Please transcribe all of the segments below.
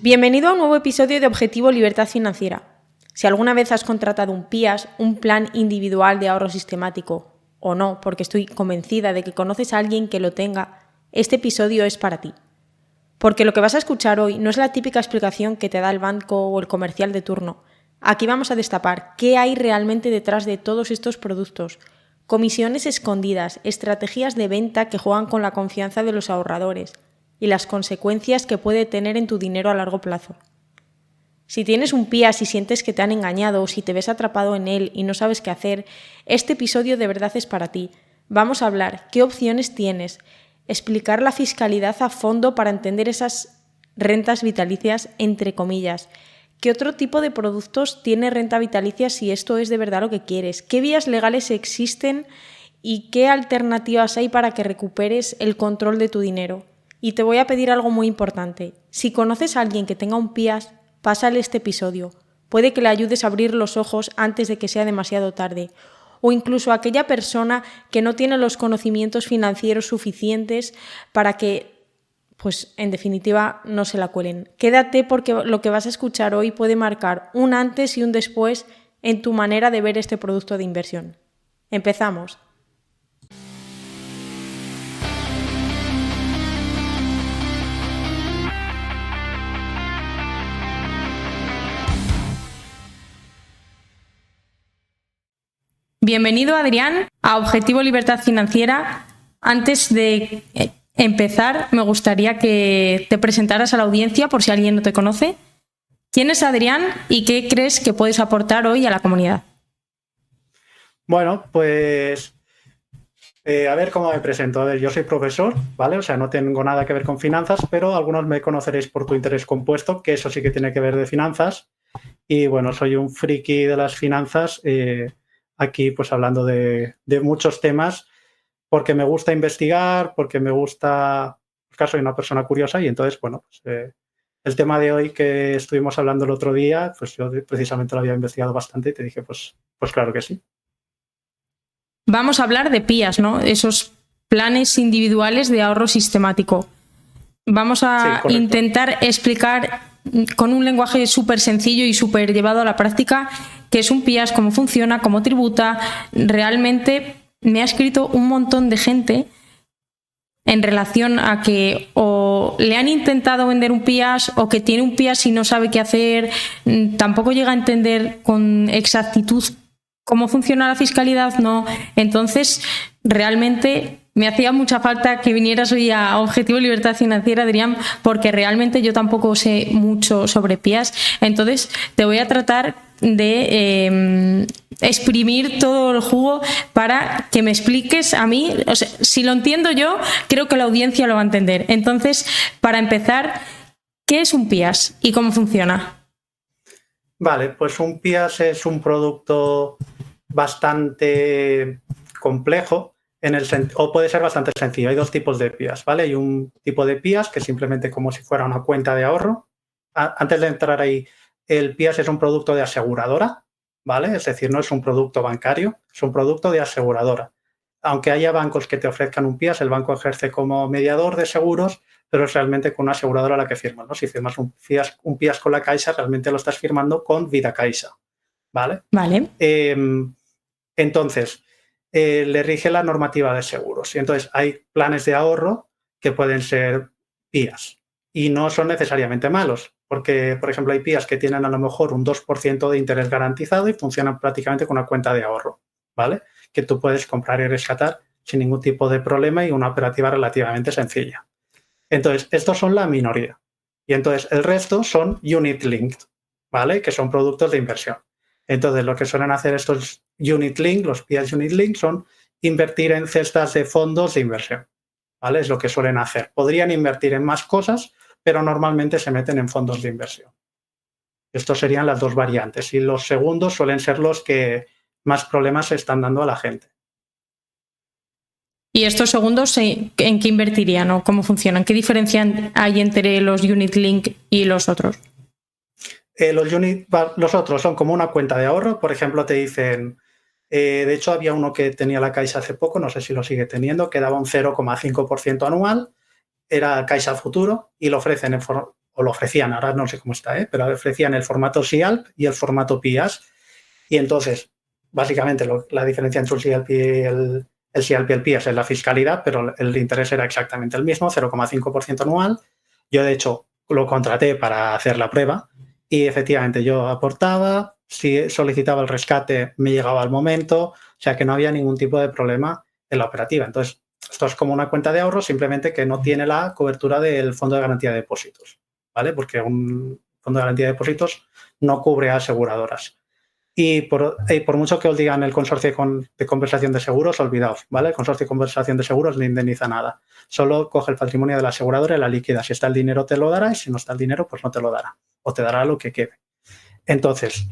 Bienvenido a un nuevo episodio de Objetivo Libertad Financiera. Si alguna vez has contratado un PIAS, un plan individual de ahorro sistemático, o no, porque estoy convencida de que conoces a alguien que lo tenga, este episodio es para ti. Porque lo que vas a escuchar hoy no es la típica explicación que te da el banco o el comercial de turno. Aquí vamos a destapar qué hay realmente detrás de todos estos productos, comisiones escondidas, estrategias de venta que juegan con la confianza de los ahorradores y las consecuencias que puede tener en tu dinero a largo plazo. Si tienes un PIAS y sientes que te han engañado o si te ves atrapado en él y no sabes qué hacer, este episodio de verdad es para ti. Vamos a hablar qué opciones tienes, explicar la fiscalidad a fondo para entender esas rentas vitalicias entre comillas, qué otro tipo de productos tiene renta vitalicia si esto es de verdad lo que quieres, qué vías legales existen y qué alternativas hay para que recuperes el control de tu dinero. Y te voy a pedir algo muy importante. Si conoces a alguien que tenga un PIAS, pásale este episodio. Puede que le ayudes a abrir los ojos antes de que sea demasiado tarde. O incluso a aquella persona que no tiene los conocimientos financieros suficientes para que, pues en definitiva, no se la cuelen. Quédate porque lo que vas a escuchar hoy puede marcar un antes y un después en tu manera de ver este producto de inversión. Empezamos. Bienvenido, Adrián, a Objetivo Libertad Financiera. Antes de empezar, me gustaría que te presentaras a la audiencia por si alguien no te conoce. ¿Quién es Adrián y qué crees que puedes aportar hoy a la comunidad? Bueno, pues a ver cómo me presento. A ver, yo soy profesor, ¿vale? O sea, no tengo nada que ver con finanzas, pero algunos me conoceréis por tu interés compuesto, que eso sí que tiene que ver de finanzas. Y bueno, soy un friki de las finanzas, aquí pues hablando de muchos temas, porque me gusta investigar, porque me gusta, pues, soy una persona curiosa y entonces, bueno, pues el tema de hoy que estuvimos hablando el otro día, pues yo precisamente lo había investigado bastante y te dije, pues claro que sí. Vamos a hablar de PIAS, ¿no? Esos planes individuales de ahorro sistemático. Vamos a intentar explicar con un lenguaje súper sencillo y súper llevado a la práctica qué es un PIAS, cómo funciona, cómo tributa. Realmente me ha escrito un montón de gente en relación a que o le han intentado vender un PIAS o que tiene un PIAS y no sabe qué hacer, tampoco llega a entender con exactitud cómo funciona la fiscalidad, no. Entonces, realmente me hacía mucha falta que vinieras hoy a Objetivo Libertad Financiera, Adrián, porque realmente yo tampoco sé mucho sobre PIAS. Entonces, te voy a tratar de exprimir todo el jugo para que me expliques a mí. O sea, si lo entiendo yo, creo que la audiencia lo va a entender. Entonces, para empezar, ¿qué es un PIAS y cómo funciona? Vale, pues un PIAS es un producto bastante complejo o puede ser bastante sencillo. Hay dos tipos de PIAS, ¿vale? Hay un tipo de PIAS que es simplemente como si fuera una cuenta de ahorro. Antes de entrar ahí, el PIAS es un producto de aseguradora, ¿vale? Es decir, no es un producto bancario, es un producto de aseguradora. Aunque haya bancos que te ofrezcan un PIAS, el banco ejerce como mediador de seguros, pero es realmente con una aseguradora la que firmas, ¿no? Si firmas un PIAS con la Caixa, realmente lo estás firmando con Vida Caixa, ¿vale? Vale. Entonces, le rige la normativa de seguros. Y entonces hay planes de ahorro que pueden ser PIAS y no son necesariamente malos, porque, por ejemplo, hay PIAS que tienen a lo mejor un 2% de interés garantizado y funcionan prácticamente con una cuenta de ahorro, ¿vale? Que tú puedes comprar y rescatar sin ningún tipo de problema y una operativa relativamente sencilla. Entonces, estos son la minoría. Y entonces el resto son unit linked, ¿vale? Que son productos de inversión. Entonces, lo que suelen hacer estos unit link, los PIAS unit link, son invertir en cestas de fondos de inversión, ¿vale? Es lo que suelen hacer. Podrían invertir en más cosas, pero normalmente se meten en fondos de inversión. Estos serían las dos variantes. Y los segundos suelen ser los que más problemas se están dando a la gente. ¿Y estos segundos en qué invertirían o cómo funcionan? ¿Qué diferencia hay entre los unit link y los otros? Los otros son como una cuenta de ahorro. Por ejemplo, te dicen, de hecho había uno que tenía la Caixa hace poco, no sé si lo sigue teniendo, que daba un 0,5% anual, era Caixa Futuro y lo ofrecen o lo ofrecían, ahora no sé cómo está, pero ofrecían el formato SIALP y el formato PIAS. Y entonces, básicamente, la diferencia entre el SIALP y el PIAS es la fiscalidad, pero el interés era exactamente el mismo, 0,5% anual. Yo, de hecho, lo contraté para hacer la prueba y efectivamente yo aportaba, si solicitaba el rescate me llegaba al momento, o sea que no había ningún tipo de problema en la operativa. Entonces, esto es como una cuenta de ahorro, simplemente que no tiene la cobertura del Fondo de Garantía de Depósitos, ¿vale? Porque un Fondo de Garantía de Depósitos no cubre a aseguradoras. Y por mucho que os digan el consorcio de compensación de seguros, olvidaos, ¿vale? El consorcio de compensación de seguros no indemniza nada. Solo coge el patrimonio de la aseguradora y la liquida. Si está el dinero, te lo dará, y si no está el dinero, pues no te lo dará. O te dará lo que quede. Entonces,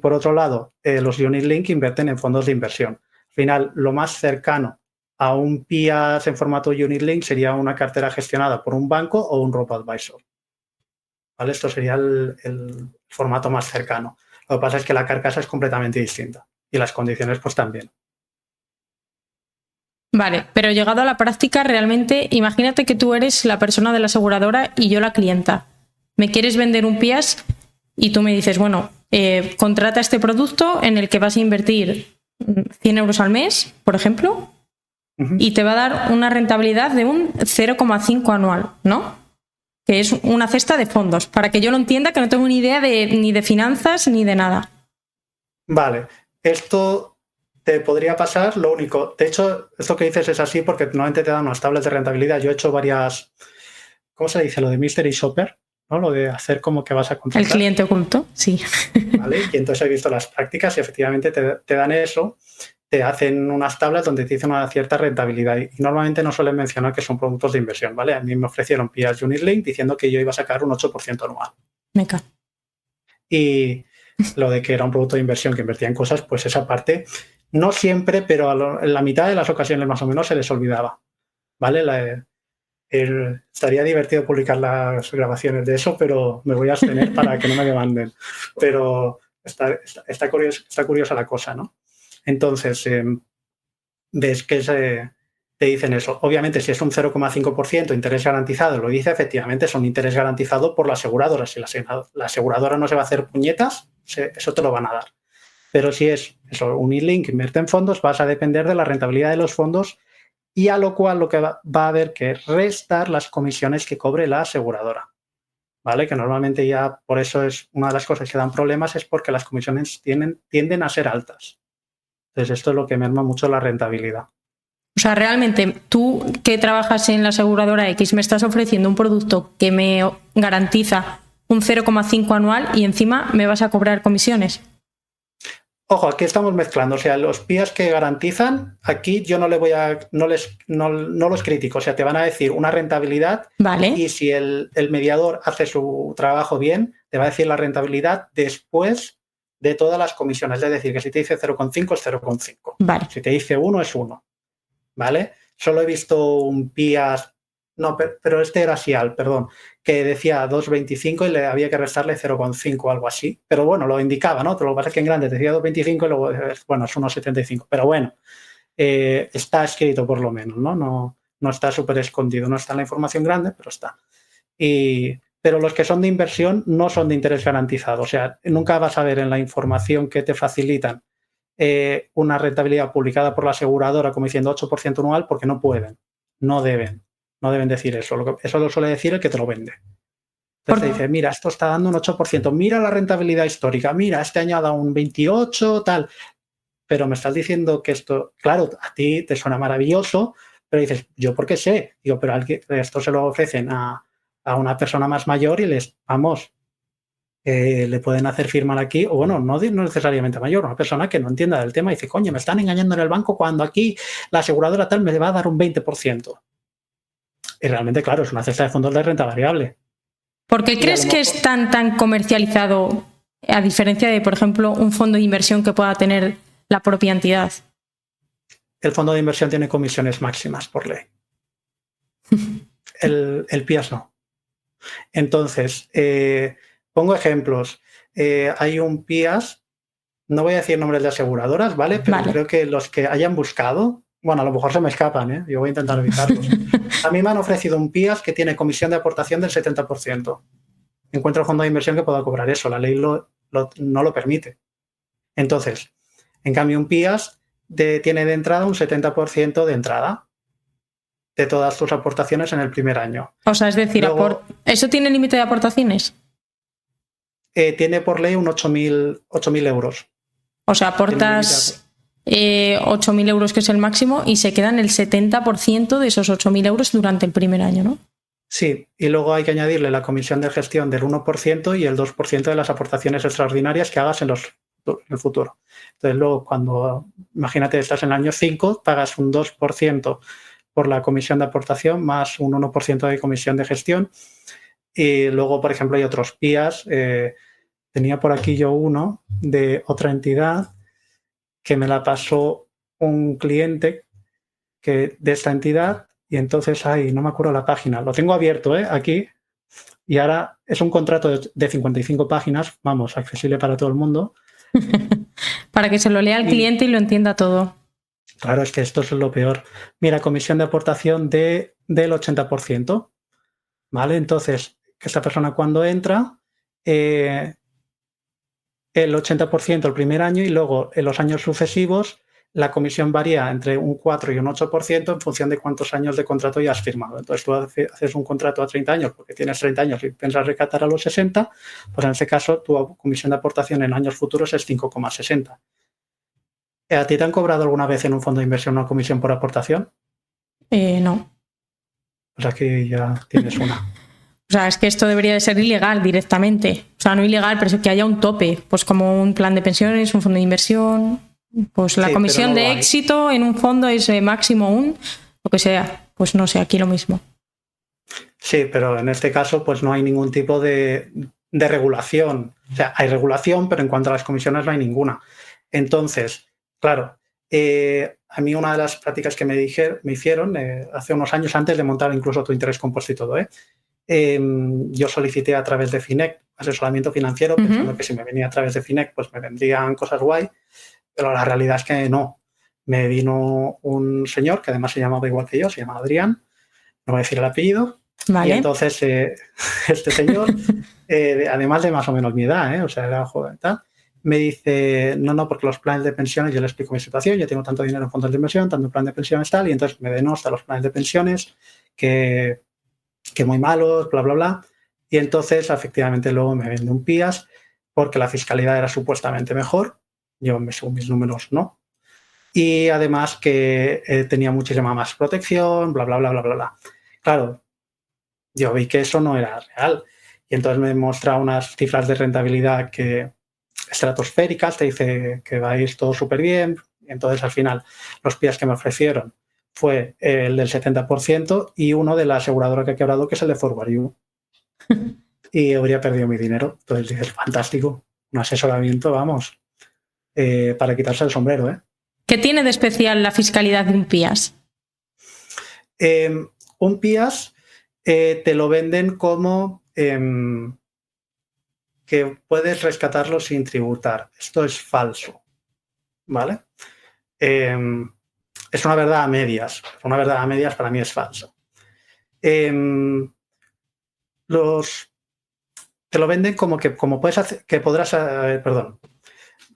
por otro lado, los Unit Link invierten en fondos de inversión. Al final, lo más cercano a un PIAS en formato Unit Link sería una cartera gestionada por un banco o un robo-advisor. ¿Vale? Esto sería el formato más cercano. Lo que pasa es que la carcasa es completamente distinta y las condiciones pues también. Vale, pero llegado a la práctica, realmente, imagínate que tú eres la persona de la aseguradora y yo la clienta. Me quieres vender un PIAS y tú me dices, bueno, contrata este producto en el que vas a invertir 100 euros al mes, por ejemplo, y te va a dar una rentabilidad de un 0,5 anual, ¿no? Que es una cesta de fondos, para que yo lo entienda, que no tengo ni idea ni de finanzas ni de nada. Vale, esto te podría pasar, lo único, de hecho, esto que dices es así porque normalmente te dan unas tablas de rentabilidad. Yo he hecho varias, ¿cómo se dice? Lo de mystery shopper, ¿no? Lo de hacer como que vas a contratar. El cliente oculto, sí. Vale, y entonces he visto las prácticas y efectivamente te dan eso, te hacen unas tablas donde te dicen una cierta rentabilidad y normalmente no suelen mencionar que son productos de inversión, ¿vale? A mí me ofrecieron PIAS Unit Link diciendo que yo iba a sacar un 8% anual. Meca. Y lo de que era un producto de inversión que invertía en cosas, pues esa parte, no siempre, pero en la mitad de las ocasiones más o menos se les olvidaba, ¿vale? Estaría divertido publicar las grabaciones de eso, pero me voy a abstener para que no me demanden. Pero está curiosa la cosa, ¿no? Entonces, ves que te dicen eso. Obviamente, si es un 0,5% interés garantizado, lo dice, efectivamente, es un interés garantizado por la aseguradora. Si la aseguradora no se va a hacer puñetas, eso te lo van a dar. Pero si es eso, Unilink invierte en fondos, vas a depender de la rentabilidad de los fondos y a lo cual lo que va a haber que restar las comisiones que cobre la aseguradora. ¿Vale? Que normalmente ya por eso es una de las cosas que dan problemas, es porque las comisiones tienden a ser altas. Entonces esto es lo que merma mucho la rentabilidad. O sea, realmente tú que trabajas en la aseguradora X me estás ofreciendo un producto que me garantiza un 0,5 anual y encima me vas a cobrar comisiones. Ojo, aquí estamos mezclando, o sea, los PIAs que garantizan, aquí yo no los critico, o sea, te van a decir una rentabilidad, vale. Y si el mediador hace su trabajo bien, te va a decir la rentabilidad después de todas las comisiones, es decir, que si te dice 0,5 es 0,5, vale. Si te dice 1 es 1, ¿vale? Solo he visto un PIAs, no, pero este era SIAL, perdón, que decía 2,25 y le había que restarle 0,5 o algo así. Pero bueno, lo indicaba, ¿no? Pero lo que pasa es que en grande decía 2,25 y luego, bueno, es 1,75. Pero bueno, está escrito por lo menos, ¿no? No está súper escondido, no está en la información grande, pero está. Pero los que son de inversión no son de interés garantizado. O sea, nunca vas a ver en la información que te facilitan una rentabilidad publicada por la aseguradora como diciendo 8% anual porque no pueden, no deben decir eso. Eso lo suele decir el que te lo vende. Entonces te dice, mira, esto está dando un 8%, mira la rentabilidad histórica, mira, este año ha dado un 28, tal. Pero me estás diciendo que esto, claro, a ti te suena maravilloso, pero dices, ¿yo por qué sé? Digo, pero esto se lo ofrecen a una persona más mayor y le pueden hacer firmar aquí, o bueno, no necesariamente mayor, una persona que no entienda del tema y dice, coño, me están engañando en el banco cuando aquí la aseguradora tal me va a dar un 20%. Y realmente, claro, es una cesta de fondos de renta variable. ¿Por qué crees que es tan comercializado, a diferencia de, por ejemplo, un fondo de inversión que pueda tener la propia entidad? El fondo de inversión tiene comisiones máximas por ley. El PIAS no. Entonces, pongo ejemplos. Hay un PIAS, no voy a decir nombres de aseguradoras, ¿vale? Pero creo que los que hayan buscado Bueno, a lo mejor se me escapan, ¿eh? Yo voy a intentar evitarlos. A mí me han ofrecido un PIAS que tiene comisión de aportación del 70%. Encuentro el fondo de inversión que pueda cobrar eso. La ley no lo permite. Entonces, en cambio, un PIAS tiene de entrada un 70% de entrada de todas tus aportaciones en el primer año. O sea, es decir, luego, ¿eso tiene límite de aportaciones? Tiene por ley un 8.000 euros. O sea, aportas 8.000 euros, que es el máximo, y se quedan el 70% de esos 8.000 euros durante el primer año, ¿no? Sí, y luego hay que añadirle la comisión de gestión del 1% y el 2% de las aportaciones extraordinarias que hagas en el futuro. Entonces, luego, cuando, imagínate, estás en el año 5, pagas un 2% por la comisión de aportación más un 1% de comisión de gestión. Y luego, por ejemplo, hay otros PIAs. Tenía por aquí yo uno de otra entidad que me la pasó un cliente de esta entidad. Y entonces, no me acuerdo la página. Lo tengo abierto, aquí. Y ahora es un contrato de 55 páginas, vamos, accesible para todo el mundo. Para que se lo lea el cliente y lo entienda todo. Claro, es que esto es lo peor. Mira, comisión de aportación del 80%. ¿Vale? Entonces, esta persona cuando entra, el 80% el primer año y luego en los años sucesivos la comisión varía entre un 4 y un 8% en función de cuántos años de contrato ya has firmado. Entonces, tú haces un contrato a 30 años porque tienes 30 años y piensas recatar a los 60, pues en ese caso tu comisión de aportación en años futuros es 5,60. ¿A ti te han cobrado alguna vez en un fondo de inversión una comisión por aportación? No. Pues aquí ya tienes una. O sea, es que esto debería de ser ilegal directamente. O sea, no ilegal, pero es que haya un tope. Pues como un plan de pensiones, un fondo de inversión. Pues la comisión de éxito en un fondo es máximo lo que sea. Pues no sé, aquí lo mismo. Sí, pero en este caso pues no hay ningún tipo de regulación. O sea, hay regulación, pero en cuanto a las comisiones no hay ninguna. Entonces, claro, a mí una de las prácticas que me hicieron hace unos años, antes de montar incluso Tu Interés Compuesto y todo, yo solicité a través de FINEC asesoramiento financiero, pensando que si me venía a través de FINEC pues me vendrían cosas guay, pero la realidad es que no. Me vino un señor que además se llamaba igual que yo, se llama Adrián, no voy a decir el apellido. Vale. Y entonces este señor, además de más o menos mi edad, o sea, era joven y tal, me dice, no, porque los planes de pensiones, yo le explico mi situación, yo tengo tanto dinero en fondos de inversión, tanto en plan de pensiones tal, y entonces me denosta los planes de pensiones que muy malos, bla, bla, bla. Y entonces, efectivamente, luego me vende un PIAS porque la fiscalidad era supuestamente mejor. Yo, según mis números, no. Y además que tenía muchísima más protección, bla, bla, bla, bla, bla, bla. Claro, yo vi que eso no era real. Y entonces me muestra unas cifras de rentabilidad estratosféricas, te dice que va a ir todo súper bien. Y entonces, al final, los PIAs que me ofrecieron fue el del 70% y uno de la aseguradora que ha quebrado, que es el de Forward You. Y habría perdido mi dinero. Entonces dije, fantástico, un asesoramiento, vamos, para quitarse el sombrero. ¿Qué tiene de especial la fiscalidad de un PIAS? Un PIAS te lo venden como que puedes rescatarlo sin tributar. Esto es falso, ¿vale? Es una verdad a medias. Una verdad a medias para mí es falso. Te lo venden como que puedes hacer, que podrás,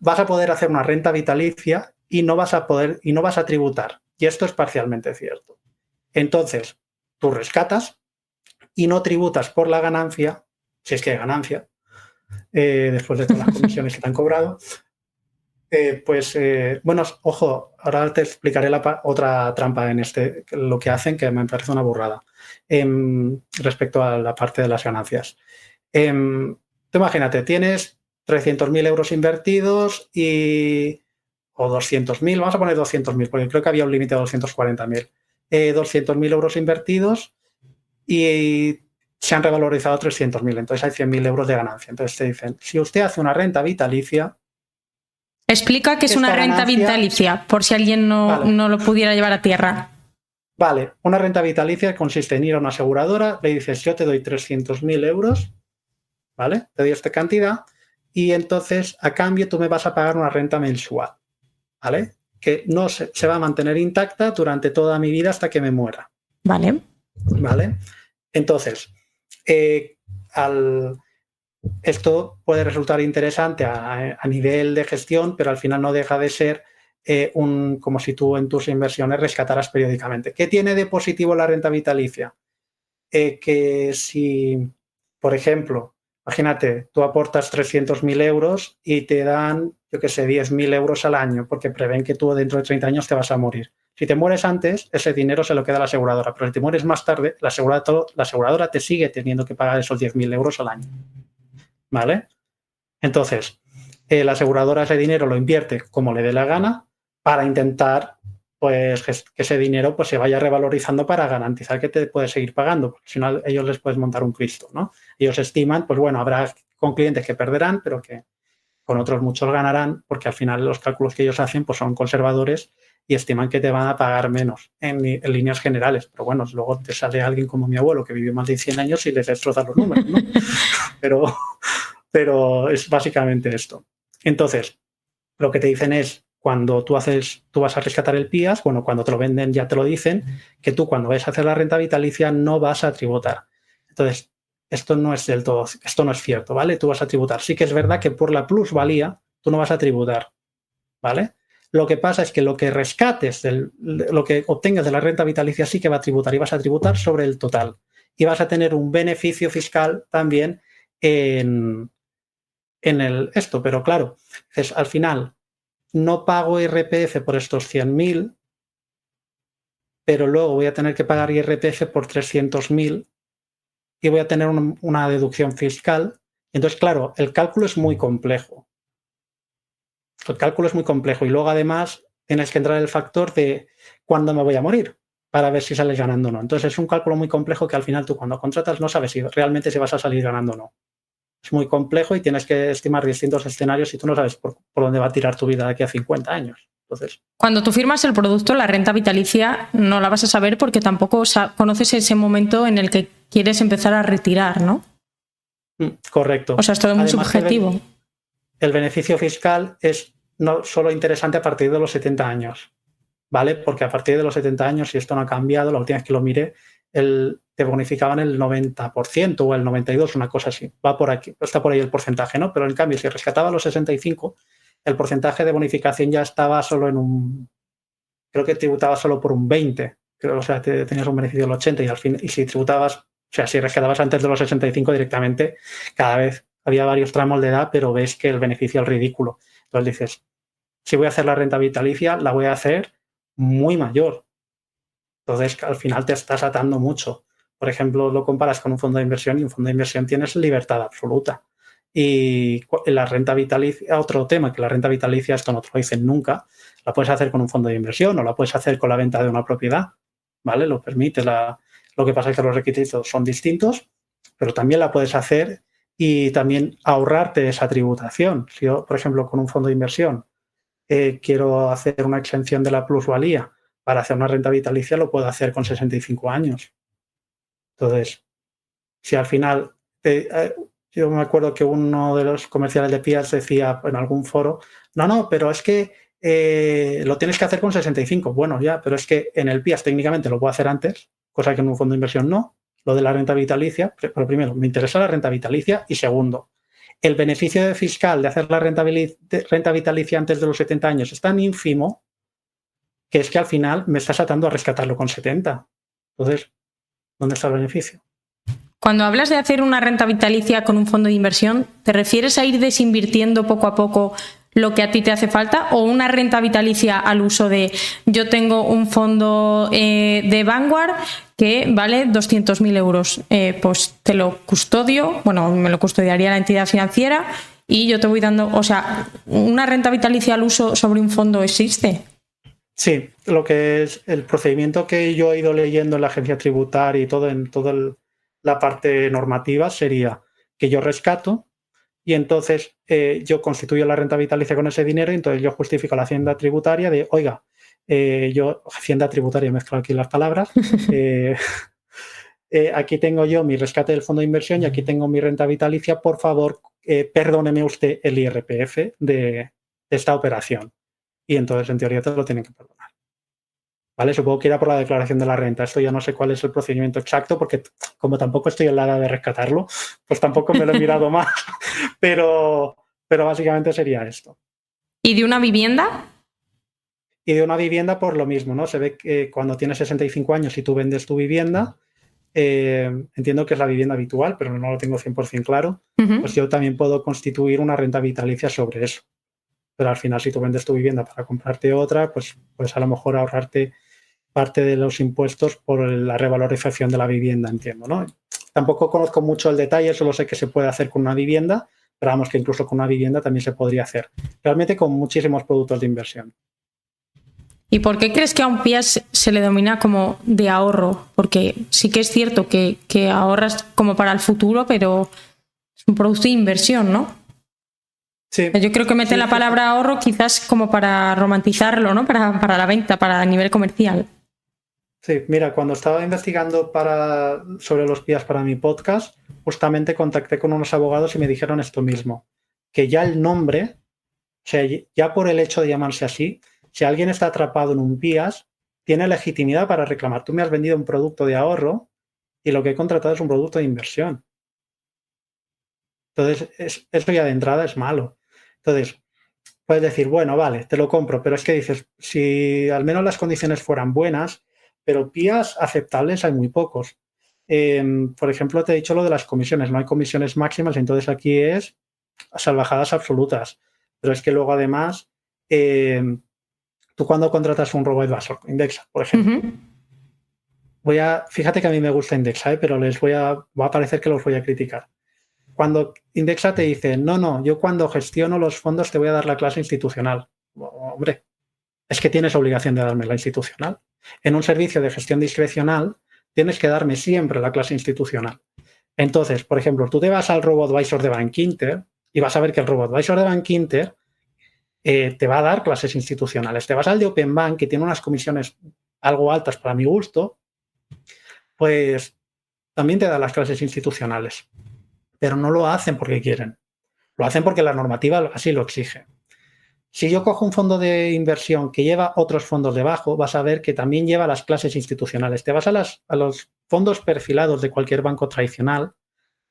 vas a poder hacer una renta vitalicia y no vas a tributar. Y esto es parcialmente cierto. Entonces, tú rescatas y no tributas por la ganancia, si es que hay ganancia, después de todas las comisiones que te han cobrado. Bueno, ojo, ahora te explicaré otra trampa en lo que hacen, que me parece una burrada, respecto a la parte de las ganancias. Tú imagínate, tienes 300.000 euros invertidos o 200.000, vamos a poner 200.000, porque creo que había un límite de 240.000. 200.000 euros invertidos y se han revalorizado 300.000, entonces hay 100.000 euros de ganancia. Entonces te dicen, si usted hace una renta vitalicia... Explica qué es una renta vitalicia, por si alguien no lo pudiera llevar a tierra. Vale, una renta vitalicia consiste en ir a una aseguradora, le dices, yo te doy 300.000 euros, ¿vale? Te doy esta cantidad y entonces a cambio tú me vas a pagar una renta mensual, ¿vale? que no se va a mantener intacta durante toda mi vida hasta que me muera. Vale. ¿Vale? Entonces, esto puede resultar interesante a nivel de gestión, pero al final no deja de ser como si tú en tus inversiones rescataras periódicamente. ¿Qué tiene de positivo la renta vitalicia? Que si, por ejemplo, imagínate, tú aportas 300.000 euros y te dan, yo qué sé, 10.000 euros al año, porque prevén que tú dentro de 30 años te vas a morir. Si te mueres antes, ese dinero se lo queda a la aseguradora, pero si te mueres más tarde, la aseguradora te sigue teniendo que pagar esos 10.000 euros al año. ¿Vale? Entonces, la aseguradora ese dinero lo invierte como le dé la gana para intentar pues, que ese dinero pues, se vaya revalorizando para garantizar que te puedes seguir pagando, porque si no, ellos les puedes montar un Cristo, ¿no? Ellos estiman, pues bueno, habrá con clientes que perderán, pero que con otros muchos ganarán, porque al final los cálculos que ellos hacen pues, son conservadores y estiman que te van a pagar menos en líneas generales. Pero bueno, luego te sale alguien como mi abuelo que vivió más de 100 años y les destrozan los números, ¿no? Pero es básicamente esto. Entonces, lo que te dicen es, cuando tú vas a rescatar el PIAS, bueno, cuando te lo venden ya te lo dicen, que tú cuando vayas a hacer la renta vitalicia no vas a tributar. Entonces, esto no es cierto, ¿vale? Tú vas a tributar. Sí que es verdad que por la plusvalía tú no vas a tributar, ¿vale? Lo que pasa es que lo que rescates, lo que obtengas de la renta vitalicia sí que va a tributar y vas a tributar sobre el total. Y vas a tener un beneficio fiscal también en esto, pero claro, al final no pago IRPF por estos 100.000, pero luego voy a tener que pagar IRPF por 300.000 y voy a tener una deducción fiscal. Entonces, claro, el cálculo es muy complejo. El cálculo es muy complejo y luego además tienes que entrar el factor de cuándo me voy a morir para ver si sales ganando o no. Entonces es un cálculo muy complejo que al final tú cuando contratas no sabes si realmente si vas a salir ganando o no. Es muy complejo y tienes que estimar distintos escenarios y tú no sabes por dónde va a tirar tu vida de aquí a 50 años. Entonces, cuando tú firmas el producto, la renta vitalicia no la vas a saber porque tampoco conoces ese momento en el que quieres empezar a retirar, ¿no? Correcto. O sea, es todo muy subjetivo. El beneficio fiscal es no solo interesante a partir de los 70 años, ¿vale? Porque a partir de los 70 años, si esto no ha cambiado, la última vez que lo miré, te bonificaban el 90% o el 92%, una cosa así. Va por aquí, está por ahí el porcentaje, ¿no? Pero en cambio, si rescataba los 65, el porcentaje de bonificación ya estaba solo creo que tributaba solo por un 20%. O sea, tenías un beneficio del 80% y si tributabas, o sea, si rescatabas antes de los 65 directamente, cada vez había varios tramos de edad, pero ves que el beneficio es ridículo. Entonces dices, si voy a hacer la renta vitalicia, la voy a hacer muy mayor. Entonces, al final te estás atando mucho. Por ejemplo, lo comparas con un fondo de inversión y un fondo de inversión tienes libertad absoluta. Y la renta vitalicia, otro tema, que la renta vitalicia, esto no te lo dicen nunca, la puedes hacer con un fondo de inversión o la puedes hacer con la venta de una propiedad, ¿vale? Lo permite. Lo que pasa es que los requisitos son distintos, pero también la puedes hacer y también ahorrarte esa tributación. Si yo, por ejemplo, con un fondo de inversión quiero hacer una exención de la plusvalía para hacer una renta vitalicia, lo puedo hacer con 65 años. Entonces, si al final, yo me acuerdo que uno de los comerciales de PIAS decía en algún foro, no, pero es que lo tienes que hacer con 65. Bueno, ya, pero es que en el PIAS técnicamente lo puedo hacer antes, cosa que en un fondo de inversión no. Lo de la renta vitalicia, pero primero, me interesa la renta vitalicia y segundo, el beneficio fiscal de hacer la renta vitalicia antes de los 70 años es tan ínfimo que es que al final me estás atando a rescatarlo con 70. Entonces, ¿dónde está el beneficio? Cuando hablas de hacer una renta vitalicia con un fondo de inversión, ¿te refieres a ir desinvirtiendo poco a poco lo que a ti te hace falta o una renta vitalicia al uso de yo tengo un fondo de Vanguard que vale 200.000 euros, pues te lo custodio, bueno, me lo custodiaría la entidad financiera y yo te voy dando, o sea, ¿una renta vitalicia al uso sobre un fondo existe? Sí, lo que es el procedimiento que yo he ido leyendo en la agencia tributaria y todo en toda la parte normativa sería que yo rescato y entonces yo constituyo la renta vitalicia con ese dinero y entonces yo justifico la hacienda tributaria de, oiga, hacienda tributaria, mezclo aquí las palabras, aquí tengo yo mi rescate del fondo de inversión y aquí tengo mi renta vitalicia, por favor, perdóneme usted el IRPF de esta operación. y entonces en teoría te lo tienen que perdonar. ¿Vale? Supongo que irá por la declaración de la renta. Esto ya no sé cuál es el procedimiento exacto porque como tampoco estoy en la edad de rescatarlo, pues tampoco me lo he mirado más, pero básicamente sería esto. ¿Y de una vivienda? Y de una vivienda por lo mismo, ¿no? Se ve que cuando tienes 65 años y tú vendes tu vivienda, entiendo que es la vivienda habitual, pero no lo tengo 100% claro, pues yo también puedo constituir una renta vitalicia sobre eso. Pero al final, si tú vendes tu vivienda para comprarte otra, pues puedes a lo mejor ahorrarte parte de los impuestos por la revalorización de la vivienda, entiendo, ¿no? Tampoco conozco mucho el detalle, solo sé que se puede hacer con una vivienda, pero vamos, que incluso con una vivienda también se podría hacer. Realmente con muchísimos productos de inversión. ¿Y por qué crees que a un PIAS se le denomina como de ahorro? Porque sí que es cierto que ahorras como para el futuro, pero es un producto de inversión, ¿no? Sí. Yo creo que mete la palabra ahorro quizás como para romantizarlo, ¿no? Para la venta, para a nivel comercial. Sí, mira, cuando estaba investigando sobre los PIAS para mi podcast, justamente contacté con unos abogados y me dijeron esto mismo, que ya el nombre, o sea, ya por el hecho de llamarse así, si alguien está atrapado en un PIAS, tiene legitimidad para reclamar. Tú me has vendido un producto de ahorro y lo que he contratado es un producto de inversión. Entonces, eso ya de entrada es malo. Entonces, puedes decir, bueno, vale, te lo compro, pero es que dices, si al menos las condiciones fueran buenas, pero PIAS aceptables hay muy pocos. Por ejemplo, te he dicho lo de las comisiones, no hay comisiones máximas, entonces aquí es salvajadas absolutas. Pero es que luego además, tú cuando contratas un robo-advisor, Indexa, por ejemplo, fíjate que a mí me gusta Indexa, pero va a parecer que los voy a criticar. Cuando Indexa te dice, no, yo cuando gestiono los fondos te voy a dar la clase institucional. Hombre, es que tienes obligación de darme la institucional. En un servicio de gestión discrecional tienes que darme siempre la clase institucional. Entonces, por ejemplo, tú te vas al robo-advisor de Bankinter y vas a ver que el robo-advisor de Bankinter te va a dar clases institucionales. Te vas al de Open Bank, que tiene unas comisiones algo altas para mi gusto, pues también te da las clases institucionales. Pero no lo hacen porque quieren. Lo hacen porque la normativa así lo exige. Si yo cojo un fondo de inversión que lleva otros fondos debajo, vas a ver que también lleva las clases institucionales. Te vas a los fondos perfilados de cualquier banco tradicional,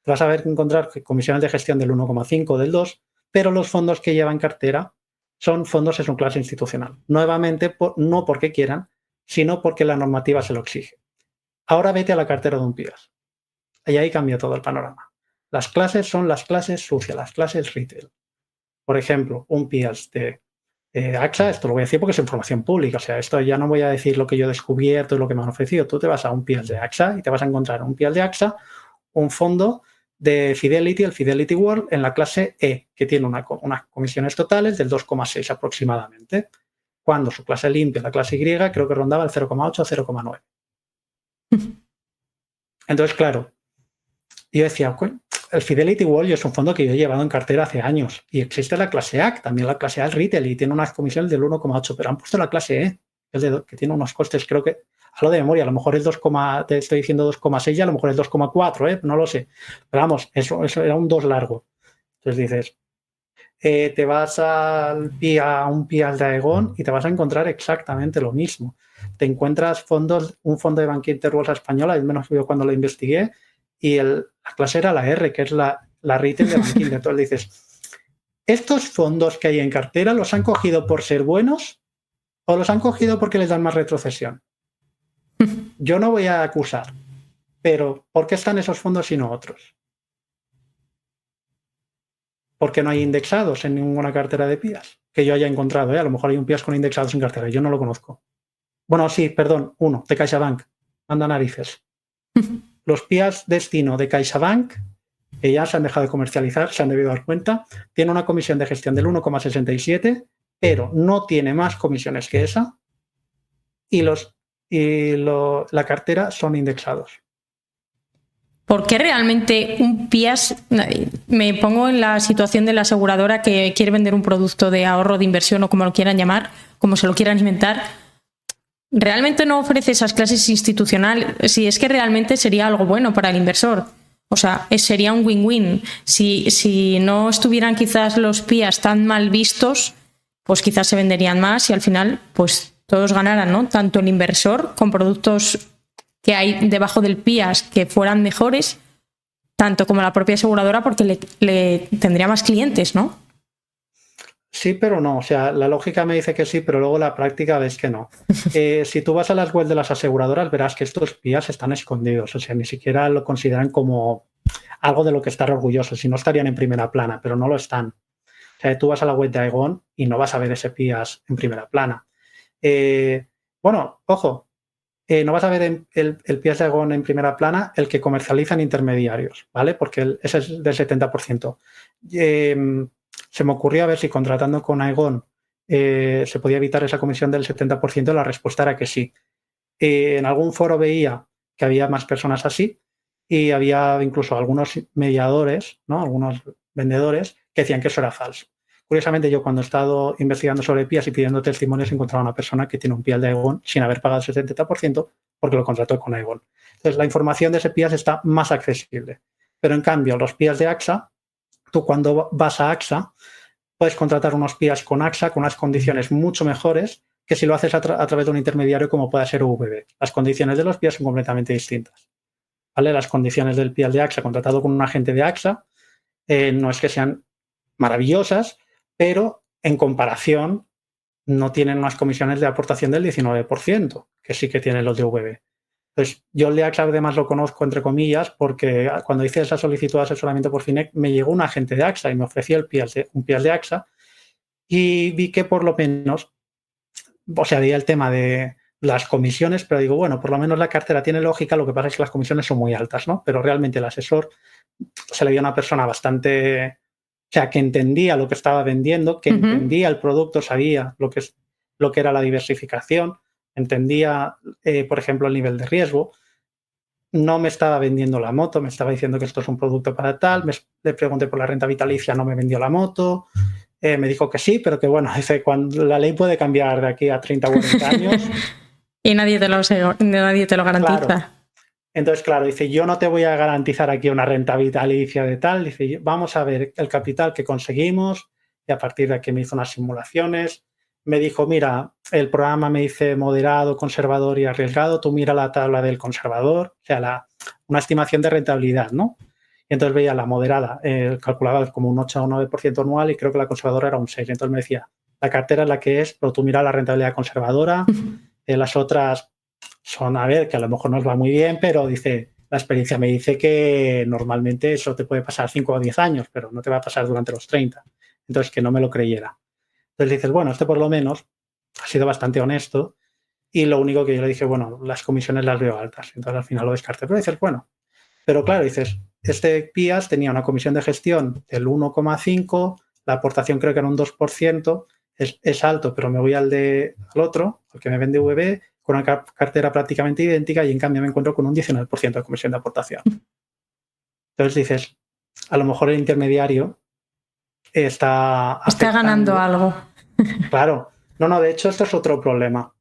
te vas a ver encontrar comisiones de gestión del 1,5, del 2, pero los fondos que llevan cartera son fondos en su clase institucional. Nuevamente, no porque quieran, sino porque la normativa se lo exige. Ahora vete a la cartera de un PIAS. Y ahí cambia todo el panorama. Las clases son las clases sucias, las clases retail. Por ejemplo, un PIAS de AXA, esto lo voy a decir porque es información pública, o sea, esto ya no voy a decir lo que yo he descubierto y lo que me han ofrecido. Tú te vas a un PIAS de AXA y te vas a encontrar un PIAS de AXA, un fondo de Fidelity, el Fidelity World, en la clase E, que tiene unas comisiones totales del 2,6 aproximadamente, cuando su clase limpia, la clase Y, creo que rondaba el 0,8 o 0,9. Entonces, claro, yo decía, el Fidelity World es un fondo que yo he llevado en cartera hace años y existe la clase A, también la clase A es retail y tiene unas comisiones del 1,8, pero han puesto la clase E, que tiene unos costes, creo que, a lo de memoria, a lo mejor es 2, te estoy diciendo 2,6 y a lo mejor es 2,4, no lo sé. Pero vamos, eso era un 2 largo. Entonces dices, te vas a un PIAS de Aegon y te vas a encontrar exactamente lo mismo. Te encuentras un fondo de Bankinter Bolsa Española, al menos yo cuando lo investigué, y la clase era la R, que es la retail de Bankinter. Entonces dices, ¿estos fondos que hay en cartera los han cogido por ser buenos o los han cogido porque les dan más retrocesión? Yo no voy a acusar, pero ¿por qué están esos fondos y no otros? Porque no hay indexados en ninguna cartera de PIAS que yo haya encontrado. A lo mejor hay un PIAS con indexados en cartera, yo no lo conozco. Bueno, sí, perdón, uno, de CaixaBank. Anda narices. Los PIAS destino de CaixaBank, que ya se han dejado de comercializar, se han debido dar cuenta, tiene una comisión de gestión del 1,67, pero no tiene más comisiones que esa y la cartera son indexados. ¿Por qué realmente un PIAS, me pongo en la situación de la aseguradora que quiere vender un producto de ahorro, de inversión o como lo quieran llamar, como se lo quieran inventar, realmente no ofrece esas clases institucionales? Si es que realmente sería algo bueno para el inversor. O sea, sería un win-win. Si no estuvieran quizás los PIAS tan mal vistos, pues quizás se venderían más y al final pues todos ganaran, ¿no? Tanto el inversor con productos que hay debajo del PIAS que fueran mejores, tanto como la propia aseguradora porque le tendría más clientes, ¿no? Sí, pero no. O sea, la lógica me dice que sí, pero luego la práctica ves que no. Si tú vas a las webs de las aseguradoras, verás que estos PIAs están escondidos. O sea, ni siquiera lo consideran como algo de lo que estar orgullosos. Si no, estarían en primera plana, pero no lo están. O sea, tú vas a la web de Aegon y no vas a ver ese PIAs en primera plana. Bueno, ojo, no vas a ver el PIAs de Aegon en primera plana el que comercializan intermediarios, ¿vale? Porque ese es del 70%. Se me ocurrió a ver si contratando con Aegon se podía evitar esa comisión del 70%. La respuesta era que sí. En algún foro veía que había más personas así y había incluso algunos mediadores, ¿no? Algunos vendedores que decían que eso era falso. Curiosamente, yo cuando he estado investigando sobre PIAs y pidiendo testimonios he encontrado a una persona que tiene un PIAs de Aegon sin haber pagado el 70% porque lo contrató con Aegon. Entonces, la información de ese PIAs está más accesible. Pero en cambio, los PIAs de AXA, tú cuando vas a AXA puedes contratar unos PIAs con AXA con unas condiciones mucho mejores que si lo haces a través de un intermediario como pueda ser VB. Las condiciones de los PIAs son completamente distintas. ¿Vale? Las condiciones del PIAs de AXA contratado con un agente de AXA no es que sean maravillosas, pero en comparación no tienen unas comisiones de aportación del 19%, que sí que tienen los de VB. Entonces, yo el de AXA además lo conozco entre comillas porque cuando hice esa solicitud de asesoramiento por FINEC me llegó un agente de AXA y me ofreció un PIAs de AXA y vi que por lo menos, o sea, había el tema de las comisiones, pero digo, bueno, por lo menos la cartera tiene lógica, lo que pasa es que las comisiones son muy altas, ¿no? Pero realmente el asesor se le dio a una persona bastante, o sea, que entendía lo que estaba vendiendo, que entendía el producto, sabía lo que era la diversificación, entendía, por ejemplo, el nivel de riesgo. No me estaba vendiendo la moto, me estaba diciendo que esto es un producto para tal, le pregunté por la renta vitalicia, no me vendió la moto, me dijo que sí, pero que bueno, dice, cuando la ley puede cambiar de aquí a 30 o 40 años. Y nadie te lo garantiza. Claro. Entonces, claro, dice, yo no te voy a garantizar aquí una renta vitalicia de tal, dice, vamos a ver el capital que conseguimos y a partir de aquí me hizo unas simulaciones. Me dijo, mira, el programa me dice moderado, conservador y arriesgado, tú mira la tabla del conservador, o sea, una estimación de rentabilidad, ¿no? Y entonces veía la moderada, calculaba como un 8 o 9% anual y creo que la conservadora era un 6. Entonces me decía, la cartera es la que es, pero tú mira la rentabilidad conservadora, las otras son, a ver, que a lo mejor nos va muy bien, pero dice, la experiencia me dice que normalmente eso te puede pasar 5 o 10 años, pero no te va a pasar durante los 30. Entonces, que no me lo creyera. Entonces dices, bueno, este por lo menos ha sido bastante honesto y lo único que yo le dije, bueno, las comisiones las veo altas. Entonces al final lo descarté. Pero dices, bueno, pero claro, dices, este PIAS tenía una comisión de gestión del 1,5, la aportación creo que era un 2%, es alto, pero me voy al otro, al que me vende VB, con una cartera prácticamente idéntica y en cambio me encuentro con un 19% de comisión de aportación. Entonces dices, a lo mejor el intermediario está ganando algo. Claro. No, de hecho esto es otro problema.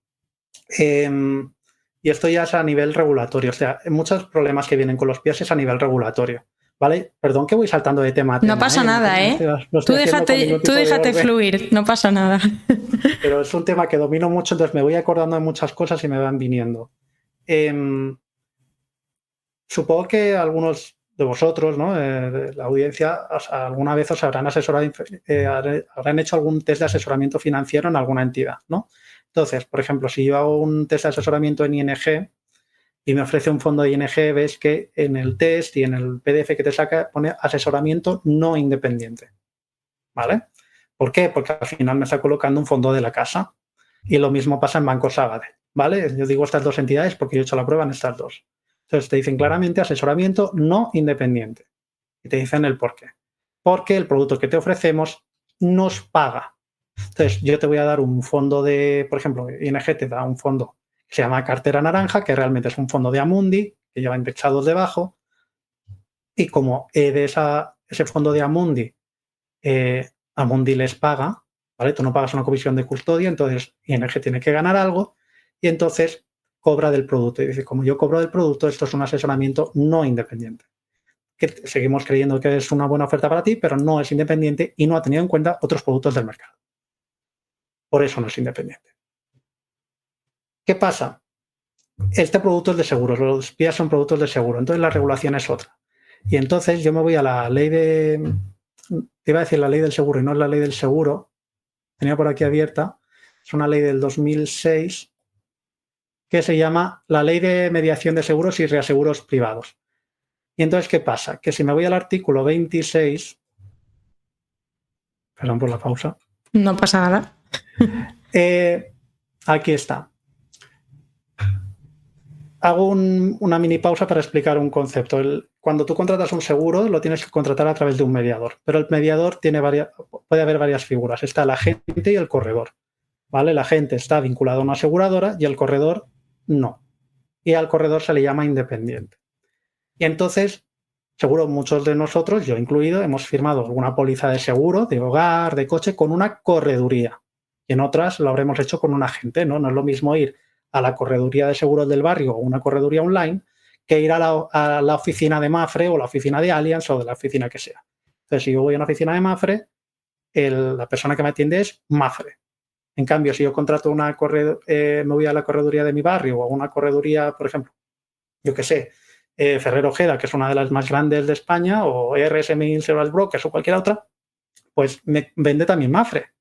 Y esto ya es a nivel regulatorio. O sea, muchos problemas que vienen con los PIAs es a nivel regulatorio. ¿Vale? Perdón que voy saltando de tema a tema. No pasa nada, ¿eh? Tú déjate fluir, no pasa nada. Pero es un tema que domino mucho, entonces me voy acordando de muchas cosas y me van viniendo. Supongo que algunos de vosotros, ¿no? De la audiencia, alguna vez os habrán asesorado, habrán hecho algún test de asesoramiento financiero en alguna entidad, ¿no? Entonces, por ejemplo, si yo hago un test de asesoramiento en ING y me ofrece un fondo de ING, ves que en el test y en el PDF que te saca pone asesoramiento no independiente, ¿vale? ¿Por qué? Porque al final me está colocando un fondo de la casa y lo mismo pasa en Banco Sabadell, ¿vale? Yo digo estas dos entidades porque yo he hecho la prueba en estas dos. Entonces te dicen claramente asesoramiento no independiente y te dicen el por qué. Porque el producto que te ofrecemos nos paga. Entonces yo te voy a dar un fondo de, por ejemplo, ING te da un fondo que se llama cartera naranja, que realmente es un fondo de Amundi, que lleva indexados debajo, y como de ese fondo de Amundi, Amundi les paga, ¿vale? Tú no pagas una comisión de custodia, entonces ING tiene que ganar algo y entonces cobra del producto. Y dice, como yo cobro del producto, esto es un asesoramiento no independiente. Que seguimos creyendo que es una buena oferta para ti, pero no es independiente y no ha tenido en cuenta otros productos del mercado. por eso no es independiente. ¿Qué pasa? Este producto es de seguros, los PIAs son productos de seguro, entonces la regulación es otra. Y entonces yo me voy a la ley te iba a decir la ley del seguro y no es la ley del seguro, tenía por aquí abierta, es una ley del 2006 que se llama la Ley de Mediación de Seguros y Reaseguros Privados. Y entonces, ¿qué pasa? Que si me voy al artículo 26, perdón por la pausa. No pasa nada. Aquí está. Hago una mini pausa para explicar un concepto. Cuando tú contratas un seguro, lo tienes que contratar a través de un mediador, pero el mediador puede haber varias figuras. Está el agente y el corredor. ¿Vale? El agente está vinculado a una aseguradora y el corredor no. Y al corredor se le llama independiente. Y entonces, seguro muchos de nosotros, yo incluido, hemos firmado alguna póliza de seguro, de hogar, de coche, con una correduría. Y en otras lo habremos hecho con un agente, ¿no? No es lo mismo ir a la correduría de seguros del barrio o una correduría online que ir a la oficina de Mapfre o la oficina de Allianz o de la oficina que sea. Entonces, si yo voy a una oficina de Mapfre, la persona que me atiende es Mapfre. En cambio, si yo contrato me voy a la correduría de mi barrio o a una correduría, por ejemplo, yo qué sé, Ferrero Ojeda, que es una de las más grandes de España, o RSM Insurance Brokers o cualquier otra, pues me vende también Mapfre.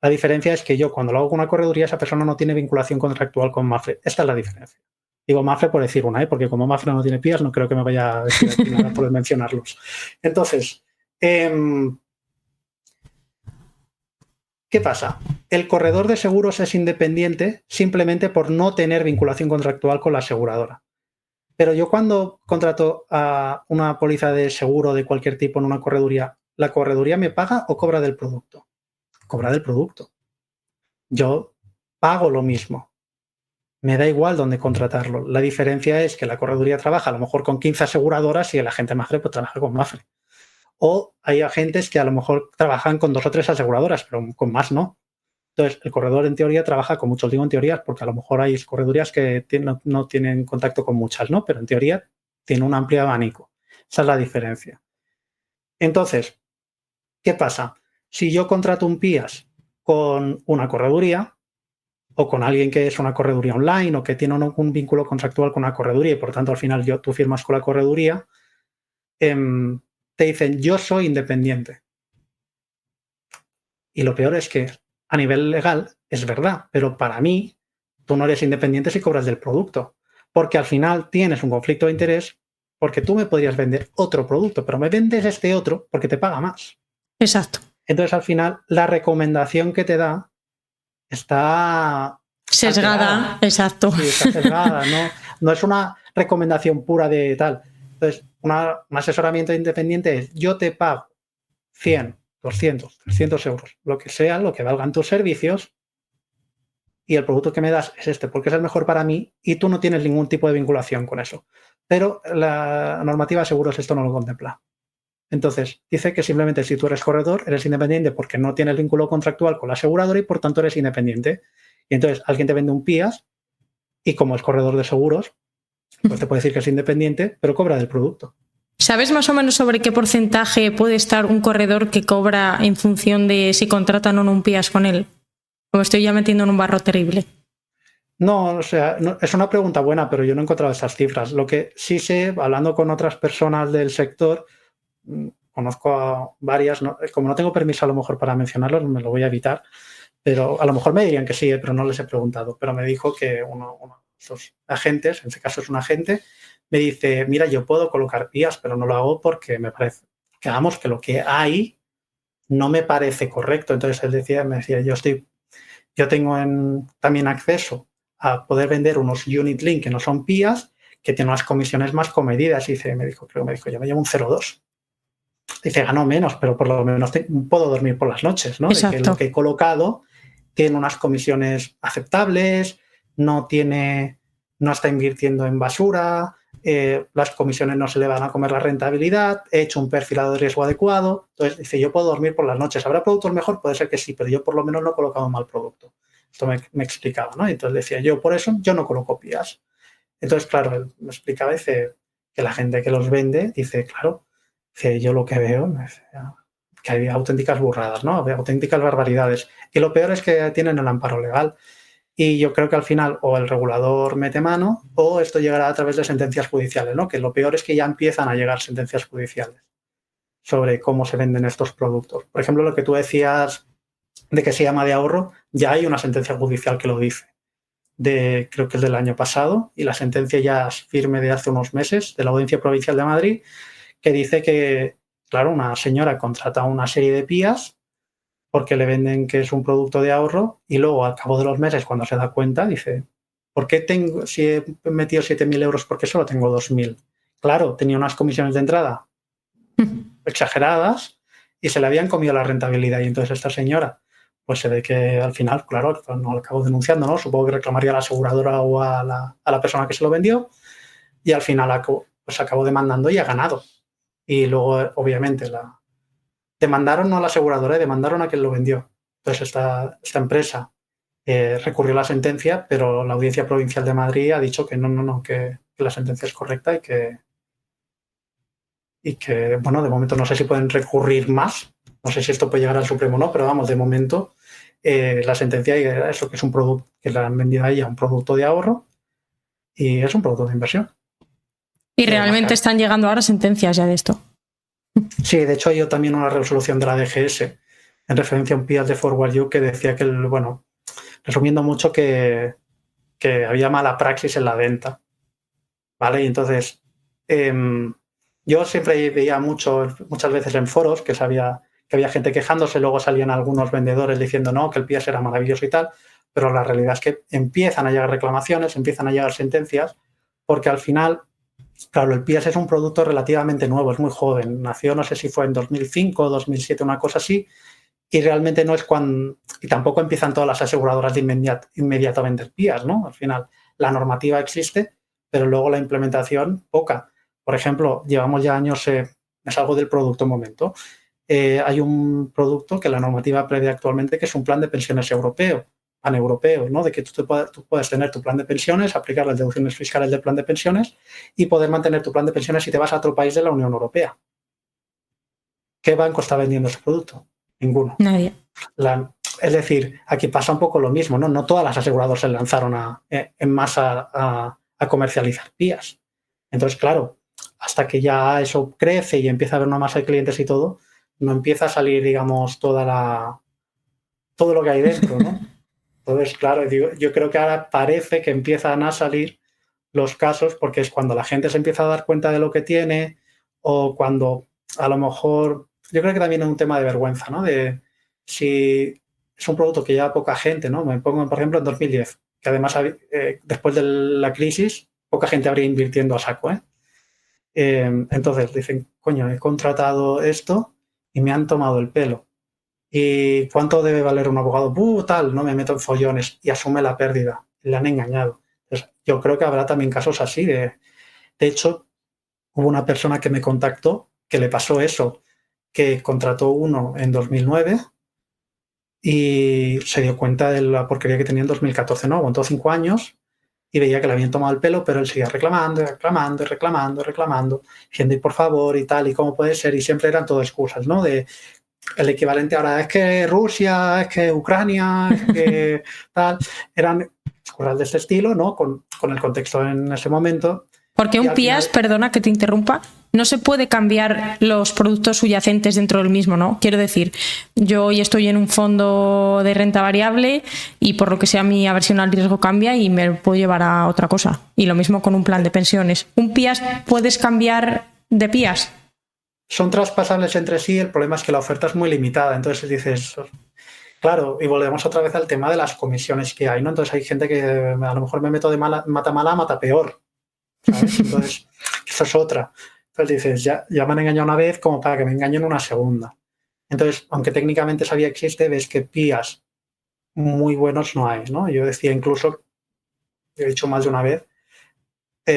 La diferencia es que yo, cuando lo hago con una correduría, esa persona no tiene vinculación contractual con Mapfre. Esta es la diferencia. Digo Mapfre por decir una, porque como Mapfre no tiene PIAs, no creo que me vaya a decir aquí nada por mencionarlos. Entonces, ¿qué pasa? El corredor de seguros es independiente simplemente por no tener vinculación contractual con la aseguradora. Pero yo cuando contrato a una póliza de seguro de cualquier tipo en una correduría, ¿la correduría me paga o cobra del producto? Cobra del producto. Yo pago lo mismo. Me da igual dónde contratarlo. La diferencia es que la correduría trabaja a lo mejor con 15 aseguradoras y el agente Mapfre pues trabaja con Mapfre. O hay agentes que a lo mejor trabajan con 2 o 3 aseguradoras, pero con más no. Entonces, el corredor en teoría trabaja con muchos, digo en teoría, porque a lo mejor hay corredurías que no tienen contacto con muchas, ¿no? Pero en teoría tiene un amplio abanico. Esa es la diferencia. Entonces, ¿qué pasa? Si yo contrato un PIAS con una correduría o con alguien que es una correduría online o que tiene un vínculo contractual con una correduría y por tanto al final tú firmas con la correduría, te dicen yo soy independiente. Y lo peor es que a nivel legal es verdad, pero para mí tú no eres independiente si cobras del producto, porque al final tienes un conflicto de interés porque tú me podrías vender otro producto, pero me vendes este otro porque te paga más. Exacto. Entonces al final la recomendación que te da está sesgada, alterada. Exacto. Sí, está sesgada, no es una recomendación pura de tal. Entonces, un asesoramiento independiente es yo te pago 100, 200, 300 euros, lo que sea, lo que valgan tus servicios y el producto que me das es este, porque es el mejor para mí y tú no tienes ningún tipo de vinculación con eso. Pero la normativa de seguros esto no lo contempla. Entonces, dice que simplemente si tú eres corredor, eres independiente porque no tienes vínculo contractual con la aseguradora y por tanto eres independiente. Y entonces alguien te vende un PIAS y como es corredor de seguros, pues te puede decir que es independiente, pero cobra del producto. ¿Sabes más o menos sobre qué porcentaje puede estar un corredor que cobra en función de si contratan o no un PIAS con él? ¿O me estoy ya metiendo en un barro terrible? No, o sea, es una pregunta buena, pero yo no he encontrado esas cifras. Lo que sí sé, hablando con otras personas del sector, conozco a varias, como no tengo permiso a lo mejor para mencionarlos, me lo voy a evitar, pero a lo mejor me dirían que sí, pero no les he preguntado. Pero me dijo que uno de esos agentes, en este caso es un agente, me dice, mira, yo puedo colocar PIAS, pero no lo hago porque me parece, que hagamos que lo que hay no me parece correcto. Entonces él me decía, yo tengo también acceso a poder vender unos unit link que no son PIAS, que tienen unas comisiones más comedidas. Y me dijo, yo me llevo un 0,2. Dice, gano menos, pero por lo menos puedo dormir por las noches, ¿no? Exacto. De que lo que he colocado tiene unas comisiones aceptables, no está invirtiendo en basura, las comisiones no se le van a comer la rentabilidad, he hecho un perfilado de riesgo adecuado. Entonces, dice, yo puedo dormir por las noches. ¿Habrá productos mejor? Puede ser que sí, pero yo por lo menos no he colocado mal producto. Esto me explicaba, ¿no? Entonces decía, yo por eso yo no coloco PIAS. Entonces, claro, él me explicaba, dice, que la gente que los vende, dice, claro, que yo lo que veo, que hay auténticas burradas, ¿no? Auténticas barbaridades. Y lo peor es que tienen el amparo legal. Y yo creo que al final o el regulador mete mano o esto llegará a través de sentencias judiciales, ¿no? Que lo peor es que ya empiezan a llegar sentencias judiciales sobre cómo se venden estos productos. Por ejemplo, lo que tú decías de que se llama de ahorro, ya hay una sentencia judicial que lo dice. Creo que es del año pasado, y la sentencia ya es firme de hace unos meses de la Audiencia Provincial de Madrid, que dice que, claro, una señora contrata una serie de pías porque le venden que es un producto de ahorro y luego al cabo de los meses, cuando se da cuenta, dice, ¿por qué si he metido 7.000 euros, por qué solo tengo 2.000? Claro, tenía unas comisiones de entrada exageradas y se le habían comido la rentabilidad, y entonces esta señora pues se ve que al final, claro, no lo acabó denunciando, ¿no? Supongo que reclamaría a la aseguradora o a la persona que se lo vendió, y al final pues acabó demandando y ha ganado. Y luego, obviamente, demandaron no a la aseguradora, demandaron a quien lo vendió. Entonces esta empresa recurrió a la sentencia, pero la Audiencia Provincial de Madrid ha dicho que no, que la sentencia es correcta y que, bueno, de momento no sé si pueden recurrir más. No sé si esto puede llegar al Supremo o no, pero vamos, de momento la sentencia era eso, que es un producto, que le han vendido a ella un producto de ahorro y es un producto de inversión. Y realmente están llegando ahora sentencias ya de esto. Sí, de hecho hay también una resolución de la DGS en referencia a un PIAS de Forward You que decía que, bueno, resumiendo mucho, que había mala praxis en la venta, ¿vale? Y entonces yo siempre veía muchas veces en foros que había gente quejándose, luego salían algunos vendedores diciendo no, que el PIAS era maravilloso y tal, pero la realidad es que empiezan a llegar reclamaciones, empiezan a llegar sentencias, porque al final, claro, el PIAS es un producto relativamente nuevo, es muy joven, nació no sé si fue en 2005 o 2007, una cosa así, y realmente no es y tampoco empiezan todas las aseguradoras de inmediatamente el PIAS, ¿no? Al final la normativa existe, pero luego la implementación poca. Por ejemplo, llevamos ya años, me salgo del producto un momento, hay un producto que la normativa prevé actualmente, que es un plan de pensiones europeo, paneuropeo, ¿no? De que tú puedes tener tu plan de pensiones, aplicar las deducciones fiscales del plan de pensiones y poder mantener tu plan de pensiones si te vas a otro país de la Unión Europea. ¿Qué banco está vendiendo ese producto? Ninguno. Nadie. Es decir, aquí pasa un poco lo mismo, ¿no? No todas las aseguradoras se lanzaron en masa a comercializar PIAS. Entonces, claro, hasta que ya eso crece y empieza a haber una masa de clientes y todo, no empieza a salir, digamos, todo lo que hay dentro, ¿no? Entonces, claro, yo creo que ahora parece que empiezan a salir los casos, porque es cuando la gente se empieza a dar cuenta de lo que tiene, o cuando a lo mejor, yo creo que también es un tema de vergüenza, ¿no? De si es un producto que lleva poca gente, ¿no? Me pongo, por ejemplo, en 2010, que además después de la crisis, poca gente habría invirtiendo a saco, ¿eh? Entonces dicen, coño, he contratado esto y me han tomado el pelo. ¿Y cuánto debe valer un abogado? Tal, no me meto en follones, y asume la pérdida. Le han engañado. Entonces, yo creo que habrá también casos así. De hecho, hubo una persona que me contactó que le pasó eso, que contrató uno en 2009 y se dio cuenta de la porquería que tenía en 2014. No, aguantó 5 años y veía que le habían tomado el pelo, pero él seguía reclamando, diciendo, y por favor, y tal, y cómo puede ser, y siempre eran todo excusas, ¿no? El equivalente ahora es que Rusia, es que Ucrania, es que tal, eran excusas de este estilo, ¿no? Con el contexto en ese momento. Porque un PIAS, perdona que te interrumpa, no se puede cambiar los productos subyacentes dentro del mismo, ¿no? Quiero decir, yo hoy estoy en un fondo de renta variable y por lo que sea mi aversión al riesgo cambia y me puedo llevar a otra cosa. Y lo mismo con un plan de pensiones. ¿Un PIAS puedes cambiar de PIAS? Son traspasables entre sí, el problema es que la oferta es muy limitada, entonces dices, claro, y volvemos otra vez al tema de las comisiones que hay, ¿no? Entonces hay gente que a lo mejor me meto de mata mala, mata peor, ¿sabes? Entonces, eso es otra. Entonces dices, ya me han engañado una vez como para que me engañen una segunda. Entonces, aunque técnicamente esa vía existe, ves que PIAS muy buenos no hay, ¿no? Yo decía incluso, he dicho más de una vez,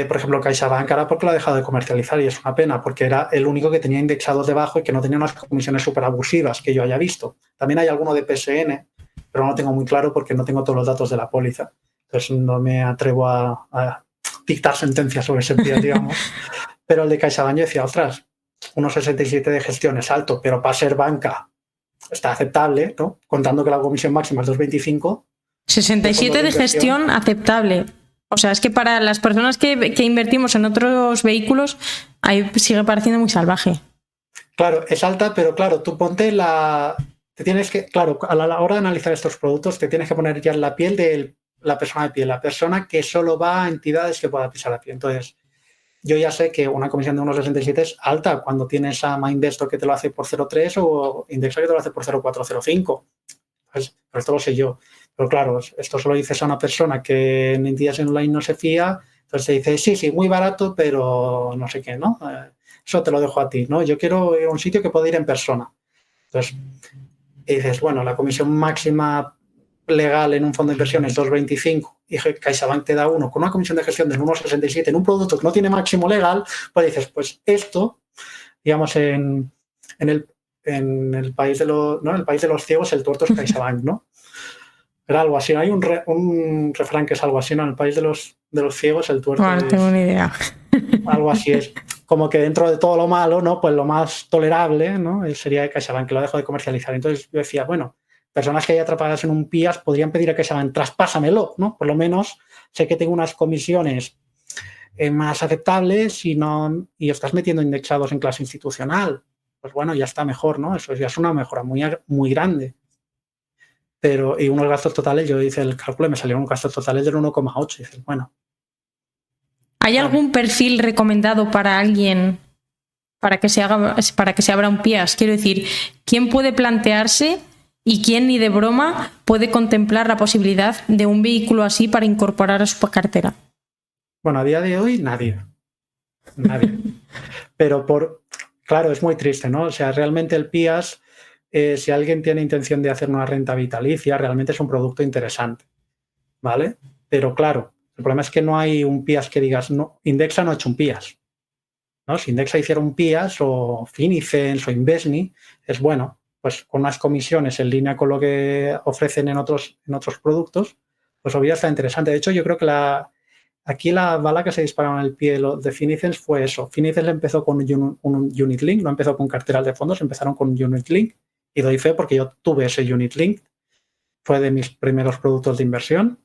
por ejemplo, CaixaBank ahora porque lo ha dejado de comercializar, y es una pena porque era el único que tenía indexados debajo y que no tenía unas comisiones súper abusivas que yo haya visto. También hay alguno de PSN, pero no lo tengo muy claro porque no tengo todos los datos de la póliza. Entonces no me atrevo a dictar sentencias sobre ese PIAS, digamos. Pero el de CaixaBank yo decía, ostras, 1,67 de gestión es alto, pero para ser banca está aceptable, ¿no? Contando que la comisión máxima es 2,25. 67 de gestión aceptable. O sea, es que para las personas que invertimos en otros vehículos, ahí sigue pareciendo muy salvaje. Claro, es alta, pero claro, tú ponte te tienes que, claro, a la hora de analizar estos productos, te tienes que poner ya en la piel de la persona de pie, la persona que solo va a entidades que pueda pisar a pie. Entonces, yo ya sé que una comisión de 1,67 es alta cuando tienes a Mindestor que te lo hace por 0,3 o Indexa que te lo hace por 0,4 0,5. Pues, esto lo sé yo. Pero claro, esto solo dices a una persona que en entidades online no se fía, entonces te dice, sí, muy barato, pero no sé qué, ¿no? Eso te lo dejo a ti, ¿no? Yo quiero ir a un sitio que pueda ir en persona. Entonces, dices, bueno, la comisión máxima legal en un fondo de inversión es 2,25 y CaixaBank te da uno con una comisión de gestión del 1,67 en un producto que no tiene máximo legal, pues dices, pues esto, digamos, en el país de los, ¿no? El país de los ciegos, el tuerto es CaixaBank, ¿no? Era algo así. Hay un refrán que es algo así, ¿no? En el país de los ciegos, el tuerto no tengo ni idea. Algo así es. Como que dentro de todo lo malo, ¿no? Pues lo más tolerable, ¿no? Sería CaixaBank, que lo dejó de comercializar. Entonces yo decía, bueno, personas que hay atrapadas en un PIAS podrían pedir a CaixaBank, traspásamelo, ¿no? Por lo menos sé que tengo unas comisiones más aceptables y estás metiendo indexados en clase institucional. Pues bueno, ya está mejor, ¿no? Eso ya es una mejora muy, muy grande. Pero, y unos gastos totales, yo hice el cálculo y me salieron gastos totales del 1,8. Y dices, bueno. ¿Hay algún perfil recomendado para alguien para que se abra un PIAS? Quiero decir, ¿quién puede plantearse y quién ni de broma puede contemplar la posibilidad de un vehículo así para incorporar a su cartera? Bueno, a día de hoy nadie. Pero claro, es muy triste, ¿no? O sea, realmente el PIAS, si alguien tiene intención de hacer una renta vitalicia, realmente es un producto interesante, ¿vale? Pero claro, el problema es que no hay un PIAS que digas, no, Indexa no ha hecho un PIAS, ¿no? Si Indexa hiciera un PIAS o Finicens o Invesni, es bueno, pues con unas comisiones en línea con lo que ofrecen en otros productos, pues hubiera estado interesante. De hecho, yo creo que aquí la bala que se disparó en el pie de Finicens fue eso. Finicens empezó con un Unit Link, no empezó con carteras de fondos, empezaron con un Unit Link y doy fe porque yo tuve ese Unit Link, fue de mis primeros productos de inversión,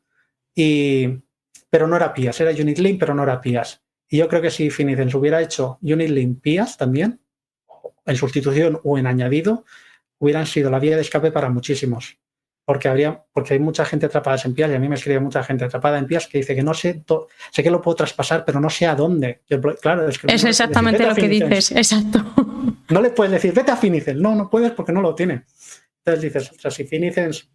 pero no era PIAS, era Unit Link, pero no era PIAS. Y yo creo que si Finicens hubiera hecho Unit Link PIAS también, en sustitución o en añadido, hubieran sido la vía de escape para muchísimos. Porque hay mucha gente atrapada en PIAS y a mí me escribe mucha gente atrapada en PIAS que dice que no sé que lo puedo traspasar, pero no sé a dónde. Claro, es que es exactamente lo que dices, exacto. No le puedes decir, vete a Finicens. No puedes porque no lo tiene. Entonces dices, o sea, si Finicens,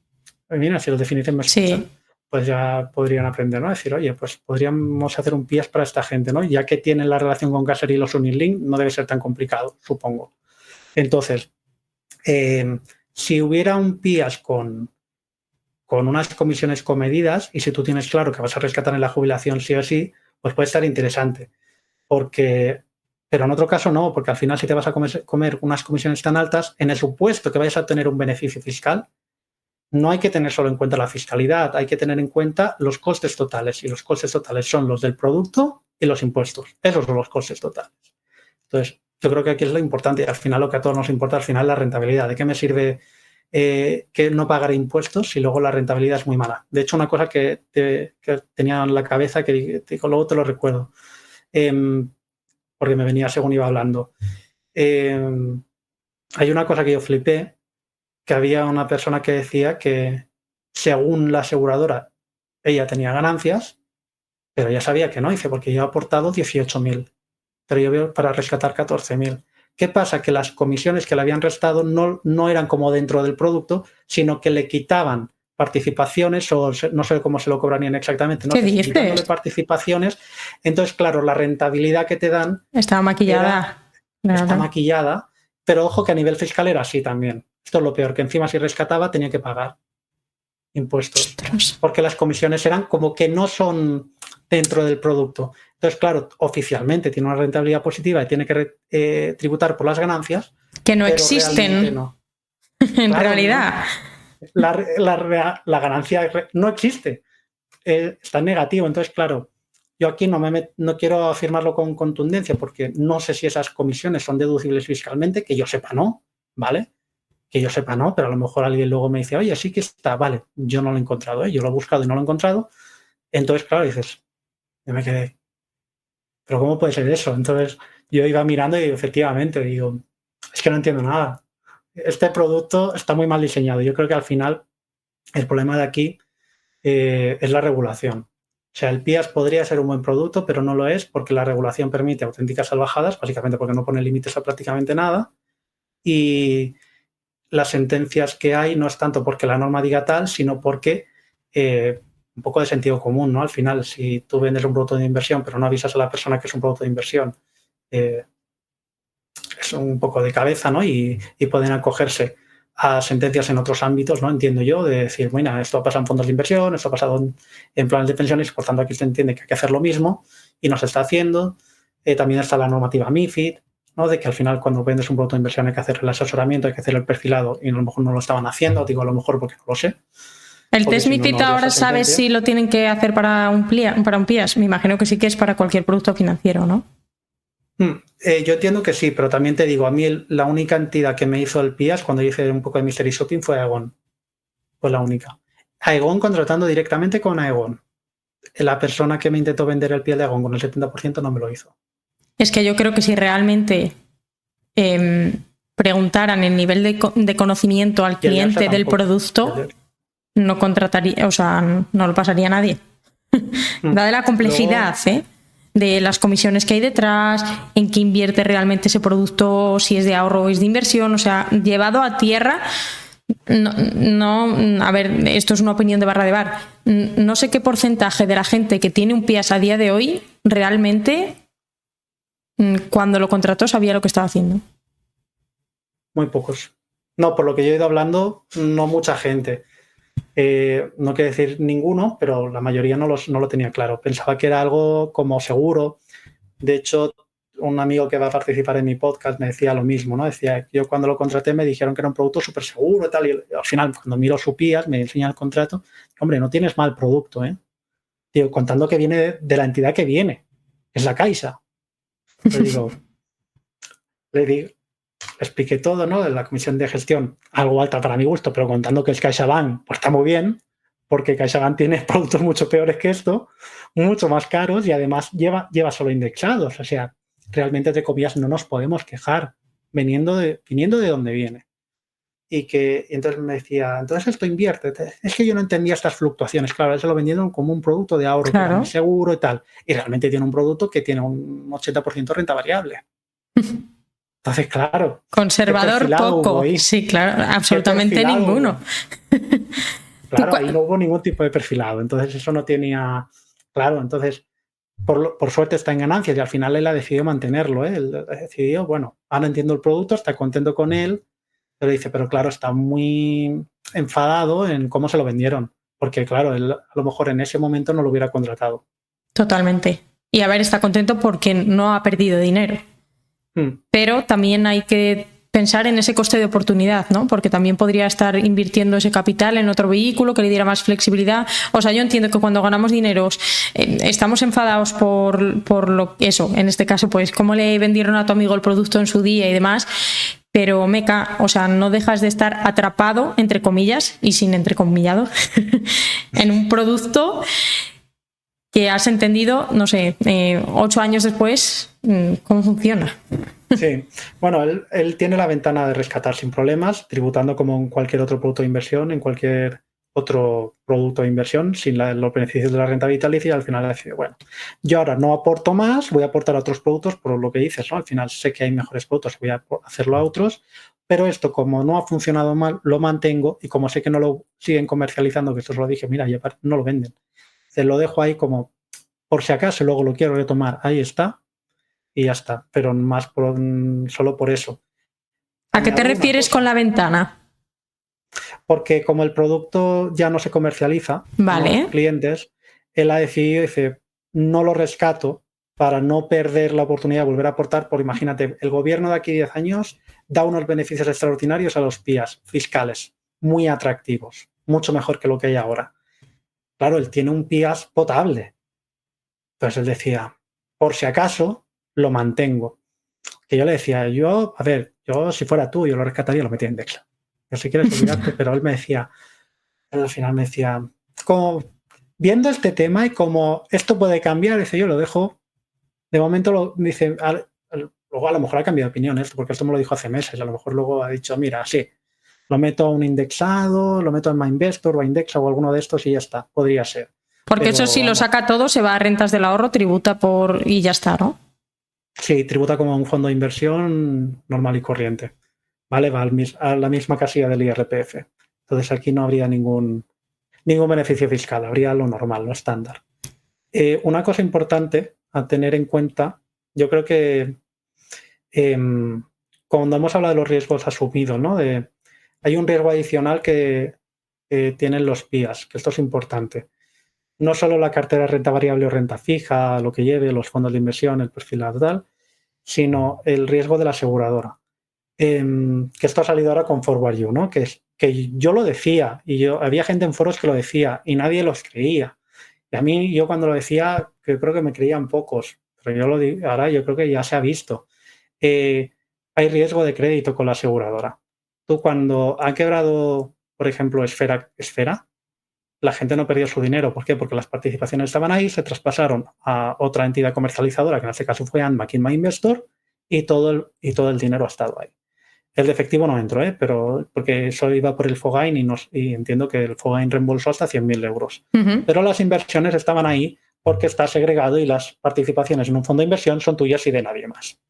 mira, si los de Finicens me escuchan, pues ya podrían aprender, ¿no? Decir, oye, pues podríamos hacer un PIAS para esta gente, ¿no? Ya que tienen la relación con Caser y los Unilink, no debe ser tan complicado, supongo. Entonces, si hubiera un PIAS con unas comisiones comedidas y si tú tienes claro que vas a rescatar en la jubilación sí o sí, pues puede estar interesante. Pero en otro caso no, porque al final si te vas a comer unas comisiones tan altas, en el supuesto que vayas a tener un beneficio fiscal, no hay que tener solo en cuenta la fiscalidad, hay que tener en cuenta los costes totales y los costes totales son los del producto y los impuestos. Esos son los costes totales. Entonces, yo creo que aquí es lo importante y al final lo que a todos nos importa al final es la rentabilidad. ¿De qué me sirve que no pagar impuestos si luego la rentabilidad es muy mala? De hecho, una cosa que tenía en la cabeza que luego te lo recuerdo, porque me venía según iba hablando. Hay una cosa que yo flipé, que había una persona que decía que según la aseguradora ella tenía ganancias, pero ella sabía que no, dice, porque yo he aportado 18.000, pero yo veo para rescatar 14.000. ¿Qué pasa? Que las comisiones que le habían restado no eran como dentro del producto, sino que le quitaban participaciones o no sé cómo se lo cobrarían exactamente, ¿no? ¿Qué dices? Quitándole participaciones. Entonces, claro, la rentabilidad que te dan está maquillada. Está maquillada, pero ojo que a nivel fiscal era así también. Esto es lo peor, que encima si rescataba tenía que pagar impuestos. Ostras. Porque las comisiones eran como que no son dentro del producto. Entonces, claro, oficialmente tiene una rentabilidad positiva y tiene que tributar por las ganancias. Que no existen. No. En claro, realidad. No. La ganancia no existe. Está en negativo. Entonces, claro, yo aquí no quiero afirmarlo con contundencia porque no sé si esas comisiones son deducibles fiscalmente, que yo sepa no, ¿vale? Que yo sepa no, pero a lo mejor alguien luego me dice, oye, sí que está, vale, yo no lo he encontrado, yo lo he buscado y no lo he encontrado. Entonces, claro, dices, yo me quedé, pero ¿cómo puede ser eso? Entonces yo iba mirando y efectivamente digo, es que no entiendo nada. Este producto está muy mal diseñado. Yo creo que al final el problema de aquí es la regulación. O sea, el PIAS podría ser un buen producto, pero no lo es porque la regulación permite auténticas salvajadas, básicamente porque no pone límites a prácticamente nada. Y las sentencias que hay no es tanto porque la norma diga tal, sino porque un poco de sentido común, ¿no? Al final, si tú vendes un producto de inversión, pero no avisas a la persona que es un producto de inversión, es un poco de cabeza, ¿no? Y pueden acogerse a sentencias en otros ámbitos, ¿no? Entiendo yo, de decir, bueno, esto ha pasado en fondos de inversión, esto ha pasado en planes de pensiones, por tanto aquí se entiende que hay que hacer lo mismo y no se está haciendo. También está la normativa MiFID, ¿no? De que al final cuando vendes un producto de inversión hay que hacer el asesoramiento, hay que hacer el perfilado y a lo mejor no lo estaban haciendo, digo a lo mejor porque no lo sé. ¿El test MiFID ahora sabes si lo tienen que hacer para un PIAS? Me imagino que sí que es para cualquier producto financiero, ¿no? Yo entiendo que sí, pero también te digo, a mí la única entidad que me hizo el PIAS cuando hice un poco de Mystery Shopping fue Aegon. Fue la única. Aegon contratando directamente con Aegon. La persona que me intentó vender el PIAS de Aegon con el 70% no me lo hizo. Es que yo creo que si realmente preguntaran el nivel de conocimiento al cliente del producto, no contrataría, o sea, no lo pasaría a nadie. Dada la complejidad, de las comisiones que hay detrás, en qué invierte realmente ese producto, si es de ahorro o es de inversión, o sea, llevado a tierra, a ver, esto es una opinión de barra de bar, no sé qué porcentaje de la gente que tiene un PIAS a día de hoy realmente cuando lo contrató sabía lo que estaba haciendo. Muy pocos. No, por lo que yo he ido hablando, no mucha gente. No quiero decir ninguno, pero la mayoría no lo tenía claro. Pensaba que era algo como seguro. De hecho, un amigo que va a participar en mi podcast me decía lo mismo, ¿no? Decía, yo cuando lo contraté me dijeron que era un producto súper seguro y tal, y al final cuando miro su PIAS, me enseña el contrato, hombre, no tienes mal producto, ¿eh? Digo, contando que viene de la entidad que viene, es la Caixa. Le expliqué todo, ¿no? De la comisión de gestión, algo alta para mi gusto, pero contando que es CaixaBank, pues está muy bien, porque CaixaBank tiene productos mucho peores que esto, mucho más caros y además lleva solo indexados. O sea, realmente, entre comillas, no nos podemos quejar viniendo de donde viene. Y entonces me decía, entonces esto invierte. Es que yo no entendía estas fluctuaciones. Claro, eso lo vendieron como un producto de ahorro, claro, que era muy seguro y tal. Y realmente tiene un producto que tiene un 80% de renta variable. Entonces, claro. Conservador poco. Voy. Sí, claro, absolutamente ninguno. Claro, ahí no hubo ningún tipo de perfilado. Entonces, eso no tenía. Claro, entonces, por suerte está en ganancias y al final él ha decidido mantenerlo. Él ha decidido, bueno, ahora entiendo el producto, está contento con él, pero dice, pero claro, está muy enfadado en cómo se lo vendieron. Porque, claro, él a lo mejor en ese momento no lo hubiera contratado. Totalmente. Y a ver, está contento porque no ha perdido dinero. Pero también hay que pensar en ese coste de oportunidad, ¿no? Porque también podría estar invirtiendo ese capital en otro vehículo que le diera más flexibilidad. O sea, yo entiendo que cuando ganamos dinero estamos enfadados por lo eso, en este caso, pues cómo le vendieron a tu amigo el producto en su día y demás, pero meca, o sea, no dejas de estar atrapado, entre comillas, y sin entrecomillado, en un producto que has entendido, no sé, 8 años después, cómo funciona. Sí, bueno, él tiene la ventana de rescatar sin problemas, tributando como en cualquier otro producto de inversión, en cualquier otro producto de inversión, sin los beneficios de la renta vitalicia, y al final decide, bueno, yo ahora no aporto más, voy a aportar a otros productos por lo que dices, ¿no? Al final sé que hay mejores productos, voy a hacerlo a otros, pero esto como no ha funcionado mal, lo mantengo y como sé que no lo siguen comercializando, que esto os lo dije, mira, ya no lo venden. Se lo dejo ahí como por si acaso luego lo quiero retomar, ahí está y ya está, pero más solo por eso. ¿A qué te refieres con la ventana? Porque como el producto ya no se comercializa, vale, con los clientes, él ha decidido, dice, no lo rescato para no perder la oportunidad de volver a aportar, porque imagínate, el gobierno de aquí 10 años da unos beneficios extraordinarios a los PIAs fiscales, muy atractivos, mucho mejor que lo que hay ahora. Claro, él tiene un PIAs potable. Entonces él decía, por si acaso, lo mantengo. Que yo le decía, yo si fuera tú, yo lo rescataría y lo metía en Dexla. Yo si quieres olvidarte, pero él al final me decía, como viendo este tema y como esto puede cambiar, dice, yo lo dejo. De momento dice, luego a lo mejor ha cambiado de opinión esto, porque esto me lo dijo hace meses. A lo mejor luego ha dicho, mira, sí, lo meto a un indexado, lo meto en MyInvestor o a Indexa o alguno de estos y ya está. Podría ser. Porque eso si lo saca todo, se va a rentas del ahorro, tributa y ya está, ¿no? Sí, tributa como un fondo de inversión normal y corriente. ¿Vale? Va a la misma casilla del IRPF. Entonces aquí no habría ningún beneficio fiscal, habría lo normal, lo estándar. Una cosa importante a tener en cuenta, yo creo que cuando hemos hablado de los riesgos asumidos, ¿no? Hay un riesgo adicional que tienen los PIAs, que esto es importante. No solo la cartera de renta variable o renta fija, lo que lleve, los fondos de inversión, el perfil tal, sino el riesgo de la aseguradora. Que esto ha salido ahora con Forward You, ¿no? Que yo lo decía y había gente en foros que lo decía y nadie los creía. Y a mí, yo cuando lo decía, que creo que me creían pocos, pero yo lo digo, ahora yo creo que ya se ha visto. Hay riesgo de crédito con la aseguradora. Tú cuando ha quebrado, por ejemplo, Esfera, la gente no perdió su dinero. ¿Por qué? Porque las participaciones estaban ahí, se traspasaron a otra entidad comercializadora, que en este caso fue Anmac Investor, y todo el dinero ha estado ahí. El de efectivo no entró, pero porque eso iba por el Fogain y entiendo que el Fogain reembolsó hasta 100.000 euros. Pero las inversiones estaban ahí porque está segregado y las participaciones en un fondo de inversión son tuyas y de nadie más.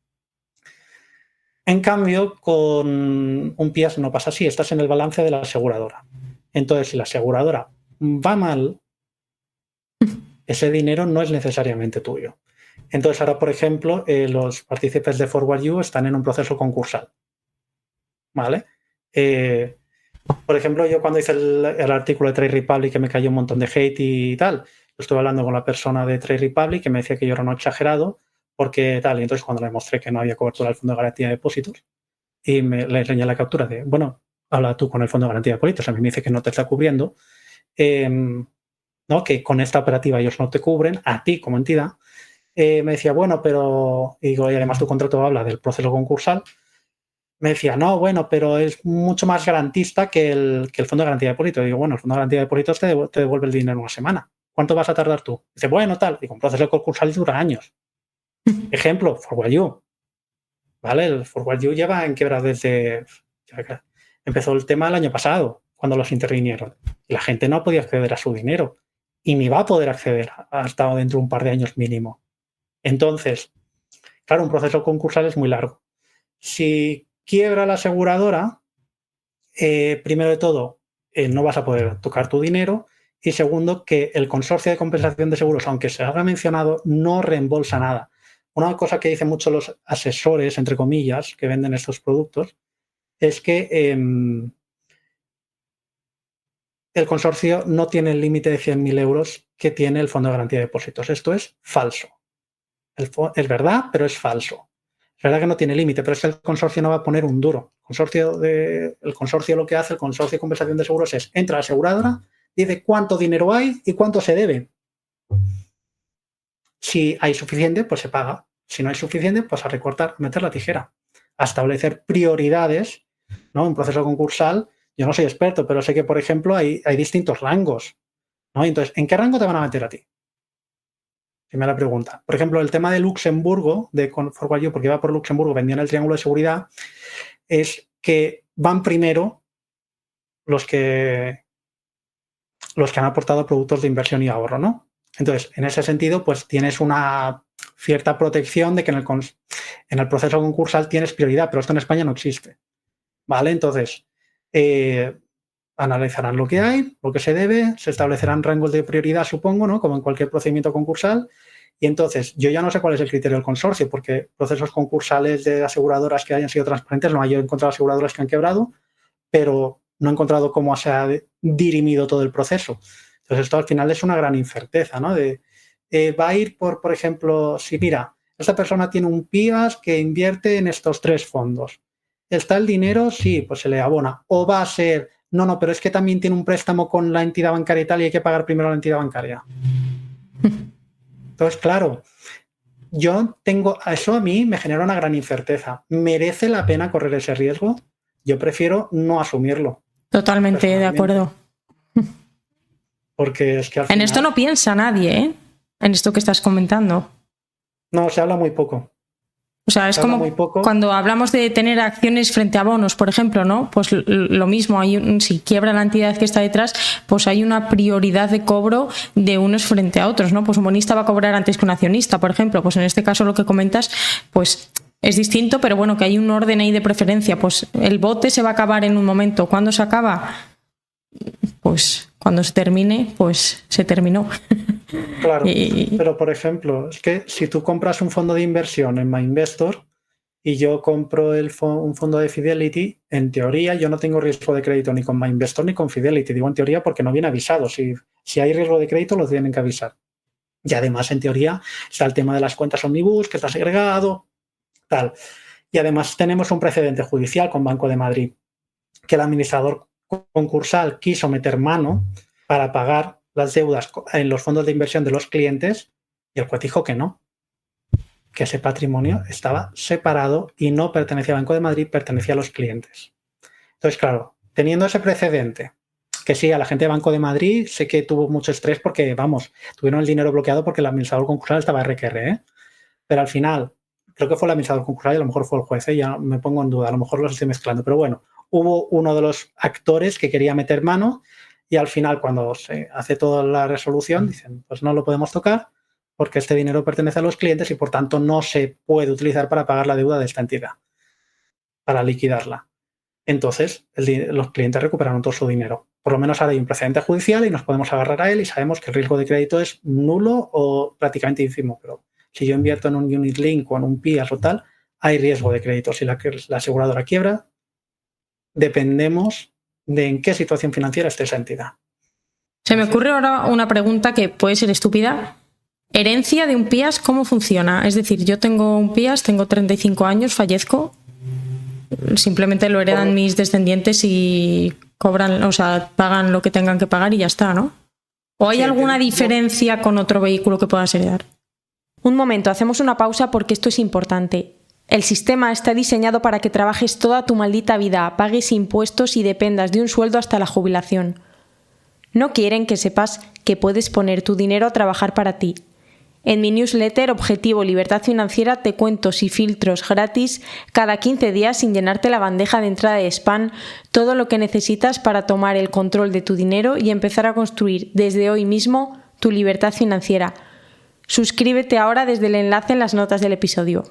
En cambio, con un PIAS no pasa así, estás en el balance de la aseguradora. Entonces, si la aseguradora va mal, ese dinero no es necesariamente tuyo. Entonces, ahora, por ejemplo, los partícipes de Forward You están en un proceso concursal. ¿Vale? Por ejemplo, yo cuando hice el artículo de Trade Republic, que me cayó un montón de hate y tal, estuve hablando con la persona de Trade Republic que me decía que yo era un exagerado porque tal, y entonces cuando le mostré que no había cobertura del Fondo de Garantía de Depósitos y le enseñé la captura de, bueno, habla tú con el Fondo de Garantía de Depósitos, a mí me dice que no te está cubriendo, ¿no? Que con esta operativa ellos no te cubren, a ti como entidad, me decía, bueno, pero, y digo, y además tu contrato habla del proceso concursal. Me decía, no, bueno, pero es mucho más garantista que el Fondo de Garantía de Depósitos. Digo, bueno, el Fondo de Garantía de Depósitos te devuelve el dinero en una semana. ¿Cuánto vas a tardar tú? Dice, bueno, tal. Digo, un proceso concursal dura años. Ejemplo, Forward You. ¿Vale? El Forward You lleva en quiebra desde... Empezó el tema el año pasado, cuando los intervinieron. Y la gente no podía acceder a su dinero. Y ni va a poder acceder hasta dentro de un par de años mínimo. Entonces, claro, un proceso concursal es muy largo. Si quiebra la aseguradora, primero de todo, no vas a poder tocar tu dinero, y segundo, que el consorcio de compensación de seguros, aunque se haga mencionado, no reembolsa nada. Una cosa que dicen mucho los asesores, entre comillas, que venden estos productos, es que el consorcio no tiene el límite de 100.000 euros que tiene el Fondo de Garantía de Depósitos. Esto es falso. Es verdad, pero es falso. Es verdad que no tiene límite, pero es que el consorcio no va a poner un duro. El consorcio lo que hace, el consorcio de compensación de seguros es, entra a la aseguradora, dice cuánto dinero hay y cuánto se debe. Si hay suficiente, pues se paga. Si no hay suficiente, pues a recortar, a meter la tijera. A establecer prioridades, ¿no? Un proceso concursal, yo no soy experto, pero sé que, por ejemplo, hay distintos rangos, ¿no? Entonces, ¿en qué rango te van a meter a ti? Primera pregunta. Por ejemplo, el tema de Luxemburgo, de Forward You, porque iba por Luxemburgo, vendían el triángulo de seguridad, es que van primero los que han aportado productos de inversión y ahorro, ¿no? Entonces, en ese sentido, pues tienes una cierta protección de que en el proceso concursal tienes prioridad, pero esto en España no existe, ¿vale? Entonces, analizarán lo que hay, lo que se debe, se establecerán rangos de prioridad, supongo, ¿no? Como en cualquier procedimiento concursal. Y entonces, yo ya no sé cuál es el criterio del consorcio, porque procesos concursales de aseguradoras que hayan sido transparentes, no, yo he encontrado aseguradoras que han quebrado, pero no he encontrado cómo se ha dirimido todo el proceso. Entonces, esto al final es una gran incerteza, ¿no? Va a ir por ejemplo, si mira, esta persona tiene un PIAS que invierte en estos 3 fondos. ¿Está el dinero? Sí, pues se le abona. O va a ser, no, pero es que también tiene un préstamo con la entidad bancaria y tal y hay que pagar primero a la entidad bancaria. Entonces, claro, eso a mí me genera una gran incerteza. ¿Merece la pena correr ese riesgo? Yo prefiero no asumirlo. Totalmente de acuerdo. Porque es que al final... En esto no piensa nadie, ¿eh? En esto que estás comentando. No, se habla muy poco. O sea, es como cuando hablamos de tener acciones frente a bonos, por ejemplo, ¿no? Pues lo mismo, si quiebra la entidad que está detrás, pues hay una prioridad de cobro de unos frente a otros, ¿no? Pues un bonista va a cobrar antes que un accionista, por ejemplo. Pues en este caso lo que comentas, pues es distinto, pero bueno, que hay un orden ahí de preferencia. Pues el bote se va a acabar en un momento. ¿Cuándo se acaba? Pues cuando se termine, pues se terminó. Claro, pero por ejemplo, es que si tú compras un fondo de inversión en MyInvestor y yo compro un fondo de Fidelity, en teoría yo no tengo riesgo de crédito ni con MyInvestor ni con Fidelity. Digo en teoría porque no viene avisado. Si hay riesgo de crédito, lo tienen que avisar. Y además, en teoría, está el tema de las cuentas Omnibus, que está segregado, tal. Y además tenemos un precedente judicial con Banco de Madrid, que el administrador concursal quiso meter mano para pagar las deudas en los fondos de inversión de los clientes y el juez dijo que no, que ese patrimonio estaba separado y no pertenecía a Banco de Madrid, pertenecía a los clientes. Entonces, claro, teniendo ese precedente, que sí, a la gente de Banco de Madrid sé que tuvo mucho estrés porque, vamos, tuvieron el dinero bloqueado porque el administrador concursal estaba RQR, ¿eh? Pero al final, creo que fue el administrador concursal y a lo mejor fue el juez, ya me pongo en duda, a lo mejor los estoy mezclando, pero bueno, hubo uno de los actores que quería meter mano y al final cuando se hace toda la resolución dicen, pues no lo podemos tocar porque este dinero pertenece a los clientes y por tanto no se puede utilizar para pagar la deuda de esta entidad, para liquidarla. Entonces, los clientes recuperaron todo su dinero. Por lo menos ahora hay un precedente judicial y nos podemos agarrar a él y sabemos que el riesgo de crédito es nulo o prácticamente ínfimo, pero si yo invierto en un unit link o en un PIAS o tal, hay riesgo de crédito. Si la aseguradora quiebra, dependemos de en qué situación financiera esté esa entidad. Se me ocurre ahora una pregunta que puede ser estúpida. ¿Herencia de un PIAS cómo funciona? Es decir, yo tengo un PIAS, tengo 35 años, fallezco, simplemente lo heredan mis descendientes y cobran, o sea, pagan lo que tengan que pagar y ya está, ¿no? ¿O hay alguna diferencia con otro vehículo que puedas heredar? Un momento, hacemos una pausa porque esto es importante. El sistema está diseñado para que trabajes toda tu maldita vida, pagues impuestos y dependas de un sueldo hasta la jubilación. No quieren que sepas que puedes poner tu dinero a trabajar para ti. En mi newsletter Objetivo Libertad Financiera te cuento y filtros gratis cada 15 días sin llenarte la bandeja de entrada de spam todo lo que necesitas para tomar el control de tu dinero y empezar a construir desde hoy mismo tu libertad financiera. Suscríbete ahora desde el enlace en las notas del episodio.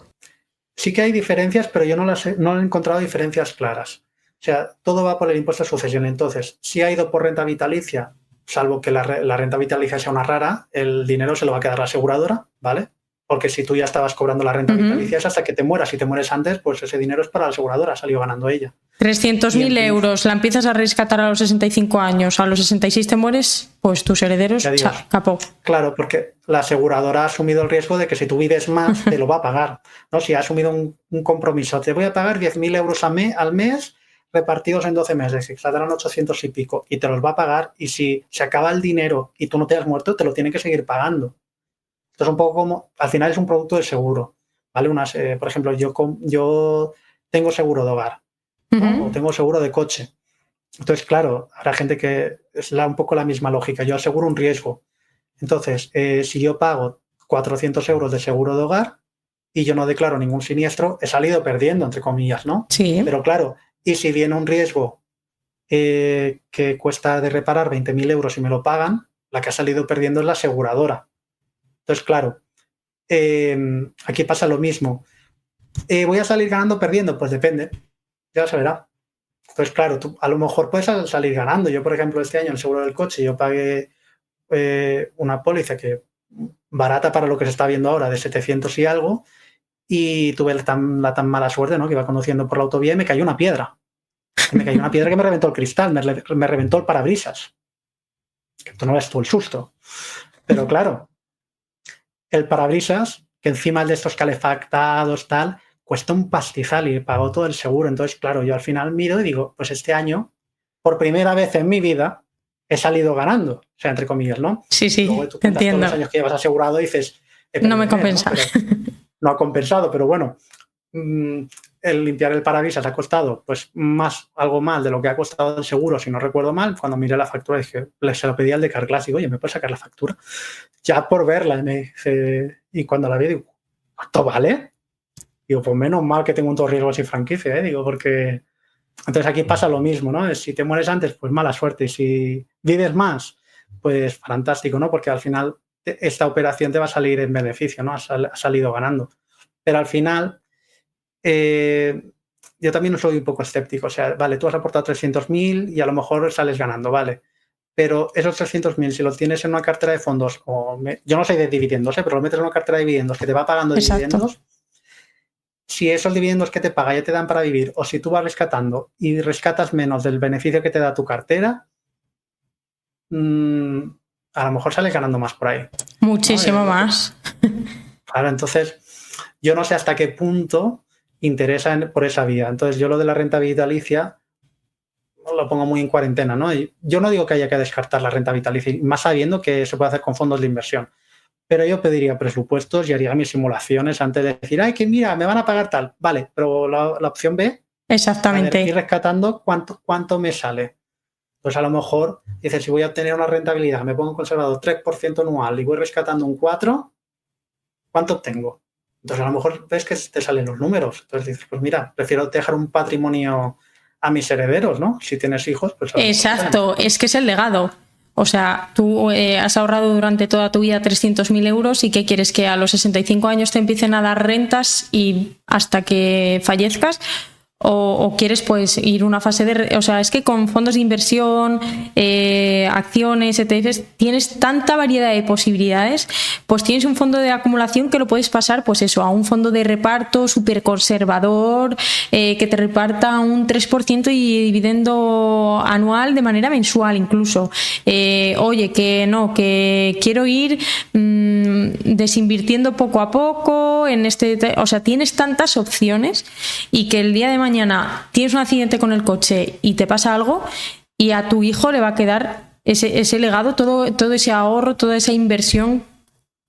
Sí que hay diferencias, pero yo no he encontrado diferencias claras. O sea, todo va por el impuesto de sucesión. Entonces, si ha ido por renta vitalicia, salvo que la renta vitalicia sea una rara, el dinero se lo va a quedar la aseguradora, ¿vale? Porque si tú ya estabas cobrando la renta vitalicia es hasta que te mueras. Si te mueres antes, pues ese dinero es para la aseguradora, ha salido ganando ella. 300.000 euros, la empiezas a rescatar a los 65 años, a los 66 te mueres, pues tus herederos, capó. Claro, porque la aseguradora ha asumido el riesgo de que si tú vives más, te lo va a pagar, ¿no? Si ha asumido un compromiso, te voy a pagar 10.000 euros al mes repartidos en 12 meses, y saldrán 800 y pico, y te los va a pagar, y si se acaba el dinero y tú no te has muerto, te lo tiene que seguir pagando. Esto es un poco como, al final es un producto de seguro, ¿vale? Por ejemplo, yo tengo seguro de hogar, ¿no? O tengo seguro de coche. Entonces, claro, habrá gente que es un poco la misma lógica. Yo aseguro un riesgo. Entonces, si yo pago 400 euros de seguro de hogar y yo no declaro ningún siniestro, he salido perdiendo, entre comillas, ¿no? Sí. Pero claro, y si viene un riesgo que cuesta de reparar 20.000 euros y me lo pagan, la que ha salido perdiendo es la aseguradora. Entonces, claro, aquí pasa lo mismo. ¿Voy a salir ganando o perdiendo? Pues depende, ya se verá. Entonces, claro, tú a lo mejor puedes salir ganando. Yo, por ejemplo, este año el seguro del coche, yo pagué una póliza que barata para lo que se está viendo ahora, de 700 y algo, y tuve la tan mala suerte, ¿no? Que iba conduciendo por la autovía y me cayó una piedra. Me cayó una piedra que me reventó el cristal, me reventó el parabrisas. Que tú no ves tú el susto. Pero claro, el parabrisas, que encima el de estos calefactados, tal, cuesta un pastizal y pagó todo el seguro. Entonces, claro, yo al final miro y digo, pues este año, por primera vez en mi vida, he salido ganando. O sea, entre comillas, ¿no? Sí, luego tú te entiendo. Todos los años que llevas asegurado y dices, No me compensa. No ha compensado, pero bueno, el limpiar el parabrisas ha costado pues algo más de lo que ha costado el seguro, si no recuerdo mal. Cuando miré la factura dije, se lo pedí al de Carglass, digo, oye, ¿me puedes sacar la factura? Ya por verla, y cuando la vi digo, ¿cuánto vale? Digo, pues menos mal que tengo un todo riesgo sin franquicia, digo, porque... Entonces aquí pasa lo mismo, ¿no? Si te mueres antes, pues mala suerte, y si vives más, pues fantástico, ¿no? Porque al final esta operación te va a salir en beneficio, ¿no? Has salido ganando. Pero al final... yo también soy un poco escéptico, o sea, vale, tú has aportado 300.000 y a lo mejor sales ganando, vale, pero esos 300.000 si los tienes en una cartera de fondos, yo no soy de dividendos, pero lo metes en una cartera de dividendos que te va pagando dividendos, si esos dividendos que te paga ya te dan para vivir, o si tú vas rescatando y rescatas menos del beneficio que te da tu cartera, a lo mejor sales ganando más por ahí. Muchísimo más. Claro, entonces yo no sé hasta qué punto interesa por esa vía. Entonces yo lo de la renta vitalicia lo pongo muy en cuarentena, ¿no? Yo no digo que haya que descartar la renta vitalicia, más sabiendo que se puede hacer con fondos de inversión, pero yo pediría presupuestos y haría mis simulaciones antes de decir, ay, que mira, me van a pagar tal, vale, pero la opción B, exactamente, ir rescatando cuánto me sale. Pues a lo mejor dices, si voy a obtener una rentabilidad, me pongo conservado 3% anual y voy rescatando un 4%, ¿cuánto obtengo? Entonces, a lo mejor ves que te salen los números. Entonces dices, pues mira, prefiero dejar un patrimonio a mis herederos, ¿no? Si tienes hijos, pues... Exacto, es que es el legado. O sea, tú has ahorrado durante toda tu vida 300.000 euros y ¿qué quieres? ¿Que a los 65 años te empiecen a dar rentas y hasta que fallezcas? O quieres pues ir una fase de... O sea, es que con fondos de inversión, acciones, ETFs, tienes tanta variedad de posibilidades, pues tienes un fondo de acumulación que lo puedes pasar pues eso, a un fondo de reparto súper conservador, que te reparta un 3% y dividendo anual de manera mensual incluso. Oye, que no, que quiero ir desinvirtiendo poco a poco en o sea, tienes tantas opciones y que el día de mañana tienes un accidente con el coche y te pasa algo y a tu hijo le va a quedar ese legado, todo ese ahorro, toda esa inversión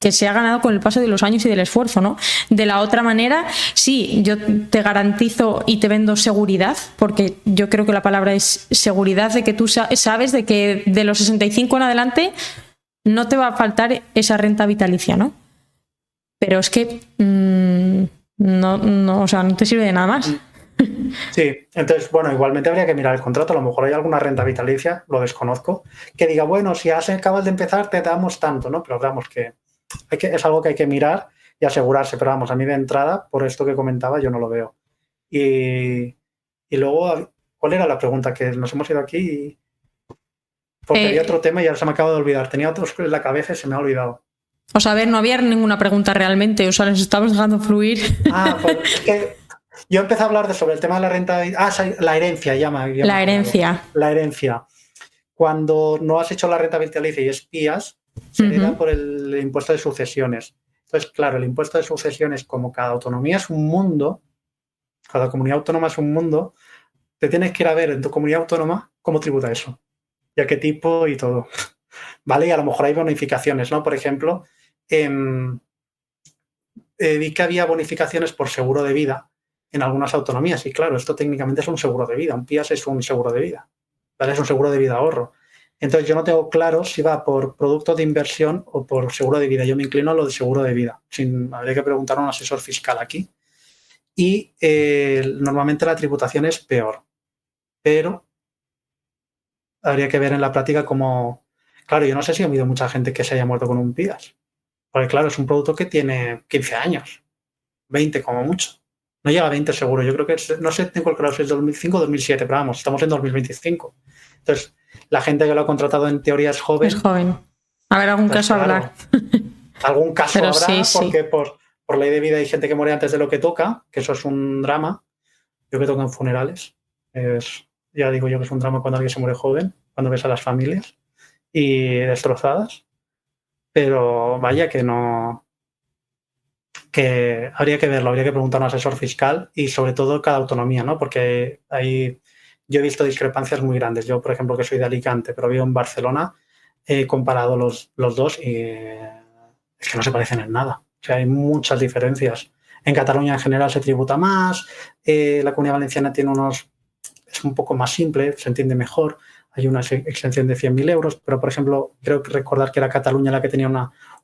que se ha ganado con el paso de los años y del esfuerzo, ¿no? De la otra manera, sí, yo te garantizo y te vendo seguridad, porque yo creo que la palabra es seguridad, de que tú sabes de que de los 65 en adelante no te va a faltar esa renta vitalicia, ¿no? Pero es que no, o sea, no te sirve de nada más. Sí, entonces, bueno, igualmente habría que mirar el contrato. A lo mejor hay alguna renta vitalicia, lo desconozco, que diga, bueno, si acabas de empezar te damos tanto, ¿no? Pero vamos, que es algo que hay que mirar y asegurarse. Pero vamos, a mí de entrada, por esto que comentaba, yo no lo veo. Y luego, ¿cuál era la pregunta? Que nos hemos ido aquí porque había otro tema y ahora se me acaba de olvidar. Tenía otros en la cabeza y se me ha olvidado. O sea, a ver, no había ninguna pregunta realmente, o sea, les estamos dejando fluir. Pues es que yo empecé a hablar sobre el tema de la renta... la herencia, La herencia. La herencia. Cuando no has hecho la renta vitalicia y espías, se hereda por el impuesto de sucesiones. Entonces, claro, el impuesto de sucesiones, como cada autonomía es un mundo, cada comunidad autónoma es un mundo, te tienes que ir a ver en tu comunidad autónoma cómo tributa eso, y a qué tipo y todo. ¿Vale? Y a lo mejor hay bonificaciones, ¿no? Por ejemplo, vi que había bonificaciones por seguro de vida en algunas autonomías. Y claro, esto técnicamente es un seguro de vida. Un PIAS es un seguro de vida. ¿Vale? Es un seguro de vida ahorro. Entonces yo no tengo claro si va por producto de inversión o por seguro de vida. Yo me inclino a lo de seguro de vida. Habría que preguntar a un asesor fiscal aquí. Y normalmente la tributación es peor. Pero habría que ver en la práctica cómo... Claro, yo no sé si ha habido mucha gente que se haya muerto con un PIAS. Porque claro, es un producto que tiene 15 años. 20 como mucho. No llega a 20 seguro. Yo creo que, no sé, tengo claro si es 2005 o 2007, pero vamos, estamos en 2025. Entonces, la gente que lo ha contratado en teoría es joven. Es joven. A ver, algún caso habrá. Algún caso pero habrá, sí, porque por ley de vida hay gente que muere antes de lo que toca, que eso es un drama. Yo que toco en funerales. Ya digo yo que es un drama cuando alguien se muere joven, cuando ves a las familias y destrozadas. Pero vaya que no... que habría que verlo, habría que preguntar a un asesor fiscal y sobre todo cada autonomía, ¿no? Porque yo he visto discrepancias muy grandes. Yo, por ejemplo, que soy de Alicante, pero vivo en Barcelona, he comparado los dos y es que no se parecen en nada. O sea, hay muchas diferencias. En Cataluña en general se tributa más, la Comunidad Valenciana tiene es un poco más simple, se entiende mejor, hay una exención de 100.000 euros, pero por ejemplo, creo que recordar que era Cataluña la que tenía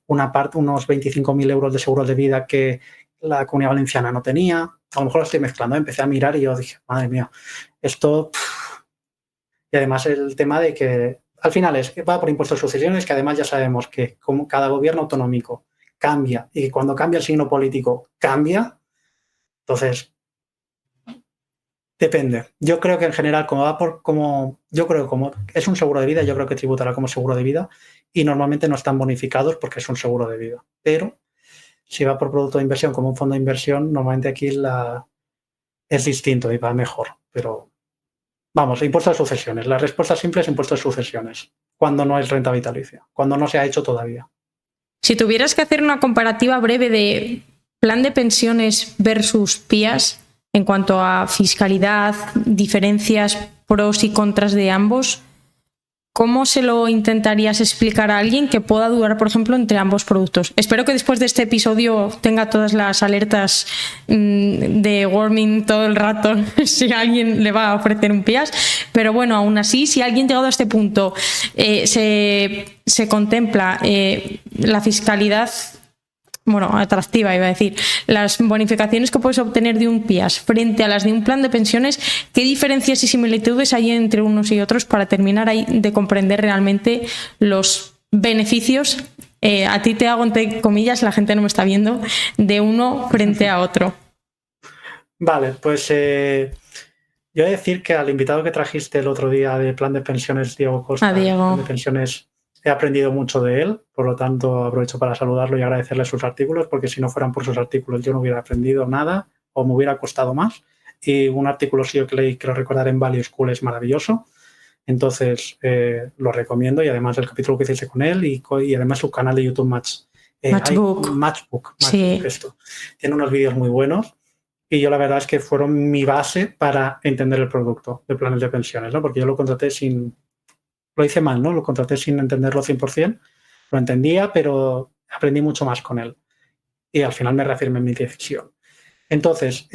una parte, unos 25.000 euros de seguro de vida que la Comunidad Valenciana no tenía. A lo mejor lo estoy mezclando, empecé a mirar y yo dije, madre mía, esto... Y además el tema de que al final va por impuestos de sucesiones, que además ya sabemos que como cada gobierno autonómico cambia y que cuando cambia el signo político cambia, entonces depende. Yo creo que en general, como es un seguro de vida, yo creo que tributará como seguro de vida y normalmente no están bonificados porque es un seguro de vida. Pero si va por producto de inversión como un fondo de inversión, normalmente aquí es distinto y va mejor. Pero vamos, impuesto de sucesiones. La respuesta simple es impuesto de sucesiones, cuando no es renta vitalicia, cuando no se ha hecho todavía. Si tuvieras que hacer una comparativa breve de plan de pensiones versus PIAs en cuanto a fiscalidad, diferencias, pros y contras de ambos, ¿cómo se lo intentarías explicar a alguien que pueda dudar, por ejemplo, entre ambos productos? Espero que después de este episodio tenga todas las alertas de warning todo el rato si alguien le va a ofrecer un PIAS, pero bueno, aún así, si alguien llegado a este punto se contempla la fiscalidad, bueno, atractiva iba a decir, las bonificaciones que puedes obtener de un PIAS frente a las de un plan de pensiones, ¿qué diferencias y similitudes hay entre unos y otros para terminar ahí de comprender realmente los beneficios? A ti te hago entre comillas, la gente no me está viendo, de uno frente a otro. Vale, pues yo voy a decir que al invitado que trajiste el otro día de plan de pensiones, Diego Costa, Diego. Plan de pensiones, he aprendido mucho de él, por lo tanto aprovecho para saludarlo y agradecerle sus artículos, porque si no fueran por sus artículos yo no hubiera aprendido nada o me hubiera costado más. Y un artículo suyo que leí, quiero recordar, en Value School es maravilloso. Entonces lo recomiendo, y además el capítulo que hiciste con él y además su canal de YouTube Matchbook, sí. esto. Tiene unos vídeos muy buenos y yo la verdad es que fueron mi base para entender el producto de planes de pensiones, ¿no? Porque yo lo contraté lo hice mal, ¿no? Lo contraté sin entenderlo 100%, lo entendía, pero aprendí mucho más con él y al final me reafirmé en mi decisión. Entonces,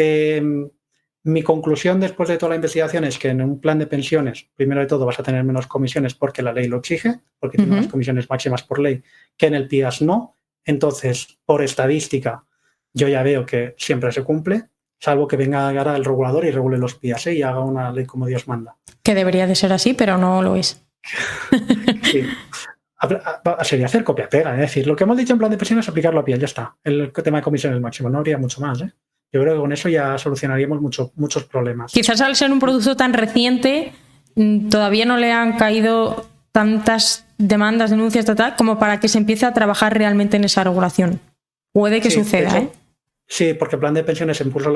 mi conclusión después de toda la investigación es que en un plan de pensiones, primero de todo, vas a tener menos comisiones porque la ley lo exige, porque tiene unas comisiones máximas por ley, que en el PIAS no. Entonces, por estadística, yo ya veo que siempre se cumple, salvo que venga ahora el regulador y regule los PIAS y haga una ley como Dios manda. Que debería de ser así, pero no lo es. Sí. Sería hacer copia-pega, es decir, lo que hemos dicho en plan de pensiones es aplicarlo a PIAS, ya está. El tema de comisiones máximo, no habría mucho más, ¿eh? Yo creo que con eso ya solucionaríamos muchos problemas. Quizás al ser un producto tan reciente, todavía no le han caído tantas demandas, denuncias, como para que se empiece a trabajar realmente en esa regulación. Puede que suceda, ¿eh? Sí, porque el plan de pensiones impuso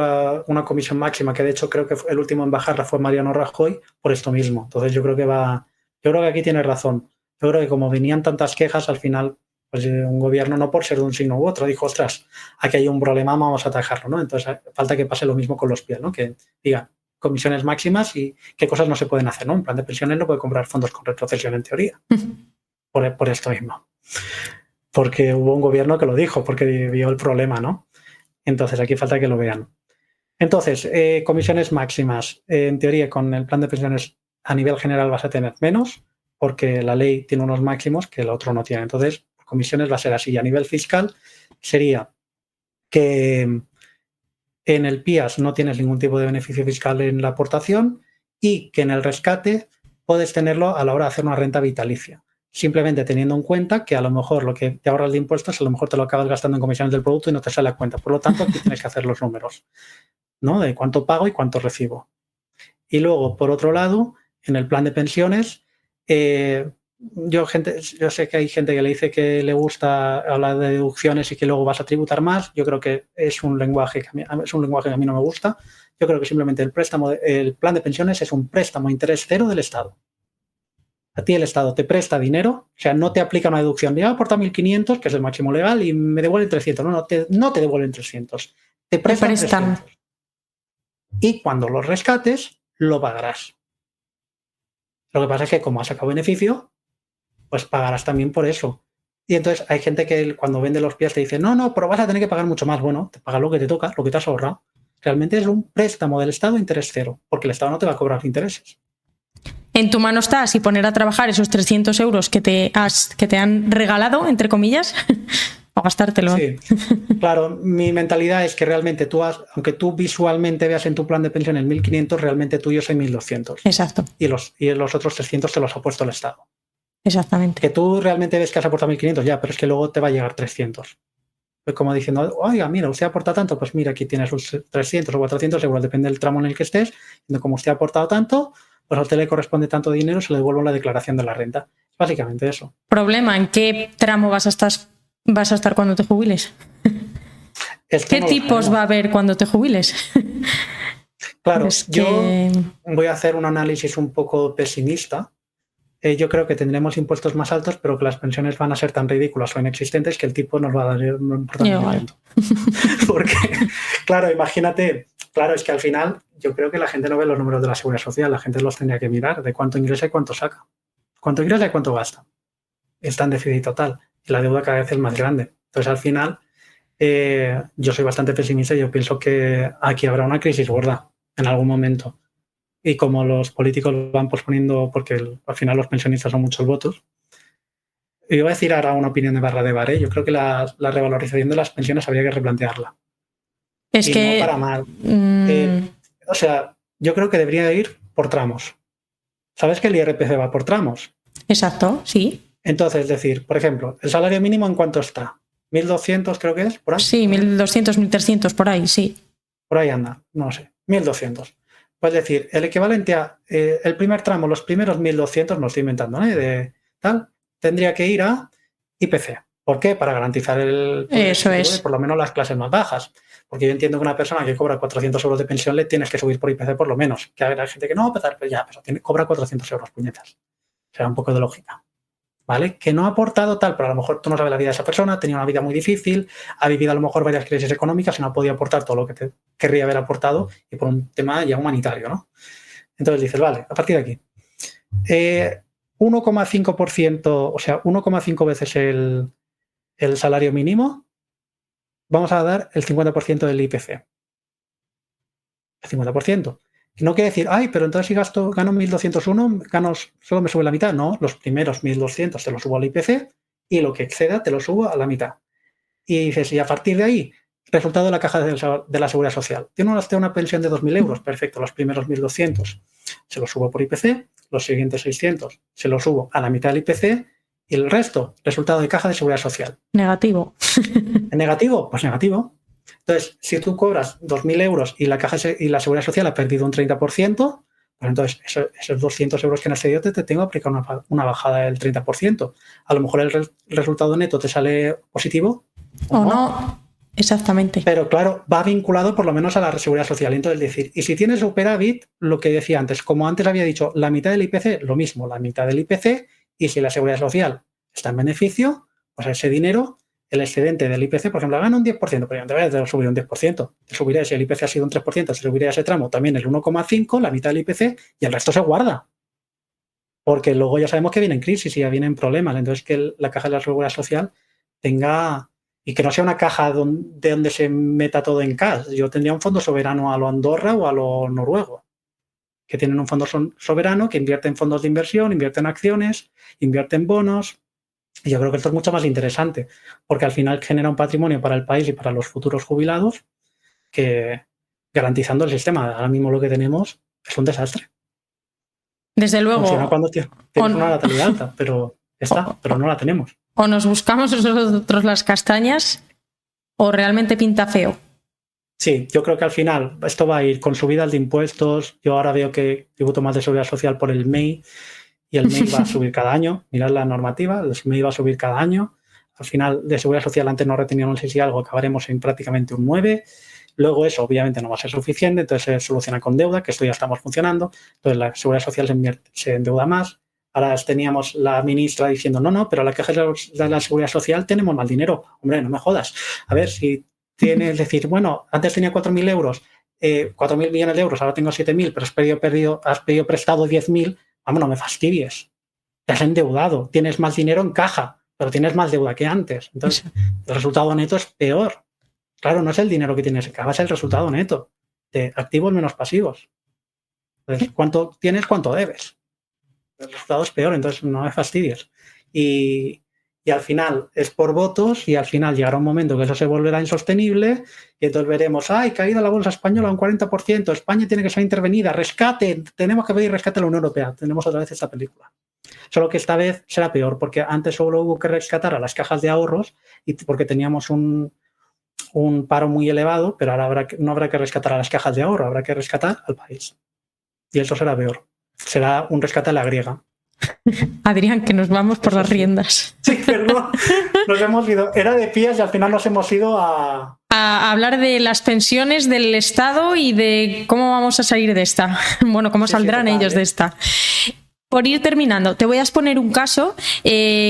una comisión máxima, que de hecho creo que el último en bajarla fue Mariano Rajoy, por esto mismo. Entonces yo creo que aquí tiene razón. Yo creo que como venían tantas quejas, al final, pues un gobierno, no por ser de un signo u otro, dijo, ostras, aquí hay un problema, vamos a atajarlo, ¿no? Entonces falta que pase lo mismo con los PIAS, ¿no? Que digan comisiones máximas y qué cosas no se pueden hacer, ¿no? Un plan de pensiones no puede comprar fondos con retrocesión en teoría, por esto mismo. Porque hubo un gobierno que lo dijo, porque vio el problema, ¿no? Entonces aquí falta que lo vean. Entonces, comisiones máximas. En teoría, con el plan de pensiones a nivel general vas a tener menos, porque la ley tiene unos máximos que el otro no tiene. Entonces, comisiones va a ser así. Y a nivel fiscal sería que en el PIAS no tienes ningún tipo de beneficio fiscal en la aportación y que en el rescate puedes tenerlo a la hora de hacer una renta vitalicia. Simplemente teniendo en cuenta que a lo mejor lo que te ahorras de impuestos, a lo mejor te lo acabas gastando en comisiones del producto y no te sale a cuenta. Por lo tanto, aquí tienes que hacer los números, ¿no? De cuánto pago y cuánto recibo. Y luego, por otro lado, en el plan de pensiones, yo sé que hay gente que le dice que le gusta hablar de deducciones y que luego vas a tributar más. Yo creo que es un lenguaje que a mí no me gusta. Yo creo que simplemente el plan de pensiones es un préstamo a interés cero del Estado. A ti el Estado te presta dinero, o sea, no te aplica una deducción. Ya aporta 1.500, que es el máximo legal, y me devuelven 300. No te devuelven 300. Te prestan 300. Y cuando los rescates, lo pagarás. Lo que pasa es que como has sacado beneficio, pues pagarás también por eso. Y entonces hay gente que cuando vende los PIAs te dice, no, pero vas a tener que pagar mucho más. Bueno, te pagas lo que te toca, lo que te has ahorrado. Realmente es un préstamo del Estado a interés cero, porque el Estado no te va a cobrar intereses. En tu mano está si poner a trabajar esos 300 euros que te han regalado, entre comillas, o gastártelo. Sí, claro, mi mentalidad es que realmente aunque tú visualmente veas en tu plan de pensiones 1.500, realmente tuyo son 1.200. Exacto. Y los otros 300 te los ha puesto el Estado. Exactamente. Que tú realmente ves que has aportado 1.500 ya, pero es que luego te va a llegar 300. Pues como diciendo, oiga, mira, usted aporta tanto, pues mira, aquí tienes sus 300 o 400 euros, depende del tramo en el que estés. Y como usted ha aportado tanto, pues a usted le corresponde tanto dinero, se le devuelve la declaración de la renta. Básicamente eso. Problema, ¿en qué tramo vas a estar cuando te jubiles? ¿Qué tipos va a haber cuando te jubiles? Claro, yo voy a hacer un análisis un poco pesimista. Yo creo que tendremos impuestos más altos, pero que las pensiones van a ser tan ridículas o inexistentes que el tipo nos va a dar un importante momento. Porque, claro, imagínate, claro, es que al final yo creo que la gente no ve los números de la Seguridad Social, la gente los tendría que mirar de cuánto ingresa y cuánto saca. Cuánto ingresa y cuánto gasta. Está en déficit total y la deuda cada vez es más grande. Entonces, al final, yo soy bastante pesimista y yo pienso que aquí habrá una crisis gorda en algún momento. Y como los políticos van posponiendo, porque al final los pensionistas son muchos votos, y voy a decir ahora una opinión de barra de bar, yo creo que la revalorización de las pensiones habría que replantearla. Es y que... no para mal. O sea, yo creo que debería ir por tramos. ¿Sabes que el IRPC va por tramos? Exacto, sí. Entonces, es decir, por ejemplo, ¿el salario mínimo en cuánto está? ¿1.200 creo que es? ¿Por ahí? Sí, 1.200, 1.300, por ahí, sí. Por ahí anda, no sé, 1.200. Pues decir, el equivalente a el primer tramo, los primeros 1.200, no estoy inventando, de tal, tendría que ir a IPC. ¿Por qué? Para garantizar el Eso es. de por lo menos las clases más bajas. Porque yo entiendo que una persona que cobra 400 euros de pensión le tienes que subir por IPC por lo menos. Que hay gente que no, pero ya, pero cobra 400 euros, puñetas. Será un poco de lógica. ¿Vale? Que no ha aportado tal, pero a lo mejor tú no sabes la vida de esa persona, tenía una vida muy difícil, ha vivido a lo mejor varias crisis económicas y no ha podido aportar todo lo que te querría haber aportado y por un tema ya humanitario, ¿no? Entonces dices, vale, a partir de aquí, 1,5%, o sea, 1,5 veces el salario mínimo, vamos a dar el 50% del IPC. El 50%. No quiere decir, ay, pero entonces si gano 1.201, solo me sube la mitad. No, los primeros 1.200 te los subo al IPC y lo que exceda te lo subo a la mitad. Y dices, y a partir de ahí, resultado de la caja de la Seguridad Social. Tiene una pensión de 2.000 euros, perfecto, los primeros 1.200 se los subo por IPC, los siguientes 600 se los subo a la mitad del IPC y el resto, resultado de caja de Seguridad Social. Negativo. ¿Negativo? Pues negativo. Entonces, si tú cobras 2.000 euros y la caja y la Seguridad Social ha perdido un 30%, pues entonces esos 200 euros que no has cedido te tengo que aplicar una bajada del 30%. A lo mejor el resultado neto te sale positivo o no. Exactamente. Pero claro, va vinculado por lo menos a la Seguridad Social. Entonces, decir, y si tienes superávit, lo que decía antes, como antes había dicho, la mitad del IPC, lo mismo, la mitad del IPC, y si la Seguridad Social está en beneficio, pues ese dinero, el excedente del IPC, por ejemplo, gana un 10%, pero ya te subir un 10%. Te subiré, si el IPC ha sido un 3%, te subiré a ese tramo también el 1,5%, la mitad del IPC, y el resto se guarda. Porque luego ya sabemos que vienen crisis y ya vienen problemas. Entonces, que la caja de la Seguridad Social tenga... Y que no sea una caja de donde se meta todo en cash. Yo tendría un fondo soberano a lo Andorra o a lo noruego, que tienen un fondo soberano que invierte en fondos de inversión, invierte en acciones, invierte en bonos. Y yo creo que esto es mucho más interesante, porque al final genera un patrimonio para el país y para los futuros jubilados que garantizando el sistema. Ahora mismo lo que tenemos es un desastre. Desde luego. Funciona cuando tienes una natalidad alta, pero no la tenemos. O nos buscamos nosotros las castañas o realmente pinta feo. Sí, yo creo que al final esto va a ir con subidas de impuestos. Yo ahora veo que tributo más de seguridad social por el MEI y el MEI va a subir cada año. Mirad la normativa, el MEI va a subir cada año. Al final de seguridad social antes no retenían un 6 y algo, acabaremos en prácticamente un 9. Luego eso obviamente no va a ser suficiente, entonces se soluciona con deuda, que esto ya estamos funcionando. Entonces la seguridad social se endeuda más. Ahora teníamos la ministra diciendo, no, pero la caja de la Seguridad Social tenemos más dinero. Hombre, no me jodas. A ver, si tienes, decir, bueno, antes tenía 4.000 euros, 4.000 millones de euros, ahora tengo 7.000, pero has pedido prestado 10.000, vamos, no me fastidies. Te has endeudado, tienes más dinero en caja. pero tienes más deuda que antes. Entonces, el resultado neto es peor. Claro, no es el dinero que tienes, es el resultado neto de activos menos pasivos. Entonces, cuánto tienes, cuánto debes. El resultado es peor, entonces no me fastidies. Y al final es por votos y al final llegará un momento que eso se volverá insostenible y entonces veremos, ¡ay, caída la bolsa española un 40%! España tiene que ser intervenida, rescate, tenemos que pedir rescate a la Unión Europea. Tenemos otra vez esta película. Solo que esta vez será peor, porque antes solo hubo que rescatar a las cajas de ahorros y porque teníamos un paro muy elevado, pero ahora no habrá que rescatar a las cajas de ahorro, habrá que rescatar al país. Y eso será peor. Será un rescate a la griega. Adrián, que nos vamos por las riendas. Sí, perdón. Nos hemos ido. Era de pías y al final nos hemos ido a hablar de las pensiones del Estado y de cómo vamos a salir de esta. Bueno, cómo saldrán ellos de esta. Por ir terminando, te voy a exponer un caso.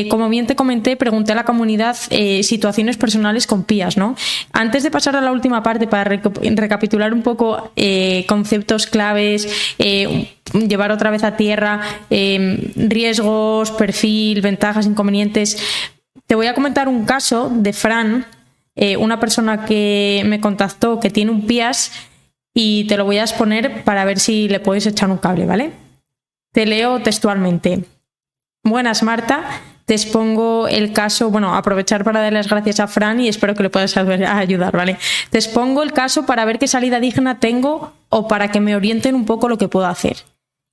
Como bien te comenté, pregunté a la comunidad situaciones personales con pías, ¿no? Antes de pasar a la última parte, para recapitular un poco conceptos claves, llevar otra vez a tierra riesgos, perfil, ventajas, inconvenientes, te voy a comentar un caso de Fran, una persona que me contactó que tiene un pías, y te lo voy a exponer para ver si le puedes echar un cable, ¿vale? Te leo textualmente. Buenas, Marta. Te expongo el caso, bueno, aprovechar para dar las gracias a Fran y espero que le puedas ayudar, ¿vale? Te expongo el caso para ver qué salida digna tengo o para que me orienten un poco lo que puedo hacer.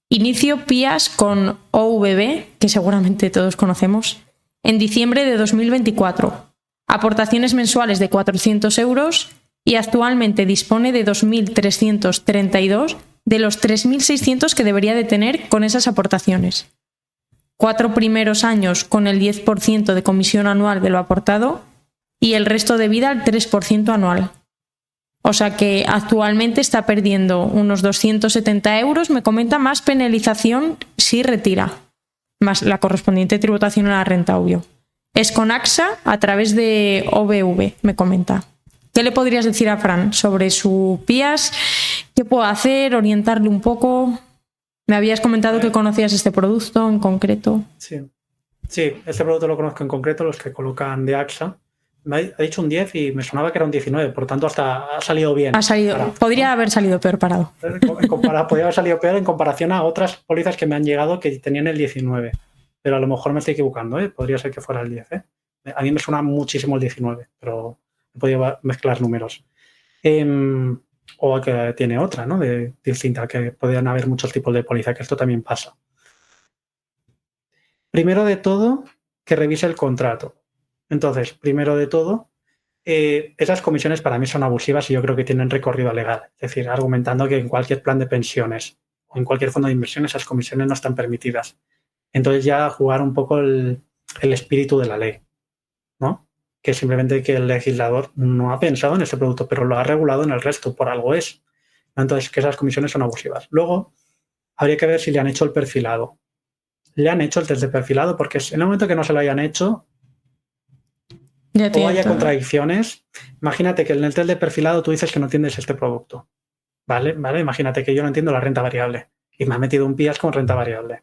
Inicio pías con OVB, que seguramente todos conocemos, en diciembre de 2024. Aportaciones mensuales de 400 euros y actualmente dispone de 2.332 de los 3.600 que debería de tener con esas aportaciones. 4 primeros años con el 10% de comisión anual de lo aportado y el resto de vida al 3% anual. O sea que actualmente está perdiendo unos 270 euros, me comenta, más penalización si retira, más la correspondiente tributación a la renta, obvio. Es con AXA a través de OVV, me comenta. ¿Qué le podrías decir a Fran sobre su pías? ¿Qué puedo hacer? ¿Orientarle un poco? Me habías comentado que conocías este producto en concreto. Sí, este producto lo conozco en concreto, los que colocan de AXA. Me ha dicho un 10 y me sonaba que era un 19, por tanto hasta ha salido bien. Podría haber salido peor parado. Podría haber salido peor en comparación a otras pólizas que me han llegado que tenían el 19. Pero a lo mejor me estoy equivocando, ¿eh? Podría ser que fuera el 10, ¿eh? A mí me suena muchísimo el 19, pero he podido mezclar números. O que tiene otra, ¿no? Distinta, que podrían haber muchos tipos de póliza, que esto también pasa. Primero de todo, que revise el contrato. Entonces, primero de todo, esas comisiones para mí son abusivas y yo creo que tienen recorrido legal. Es decir, argumentando que en cualquier plan de pensiones o en cualquier fondo de inversión esas comisiones no están permitidas. Entonces ya jugar un poco el espíritu de la ley, ¿no? Que simplemente que el legislador no ha pensado en este producto, pero lo ha regulado en el resto, por algo es. Entonces, que esas comisiones son abusivas. Luego, habría que ver si le han hecho el perfilado. Le han hecho el test de perfilado, porque en el momento que no se lo hayan hecho o haya contradicciones, imagínate que en el test de perfilado tú dices que no entiendes este producto. ¿Vale? Imagínate que yo no entiendo la renta variable y me han metido un PIAS con renta variable.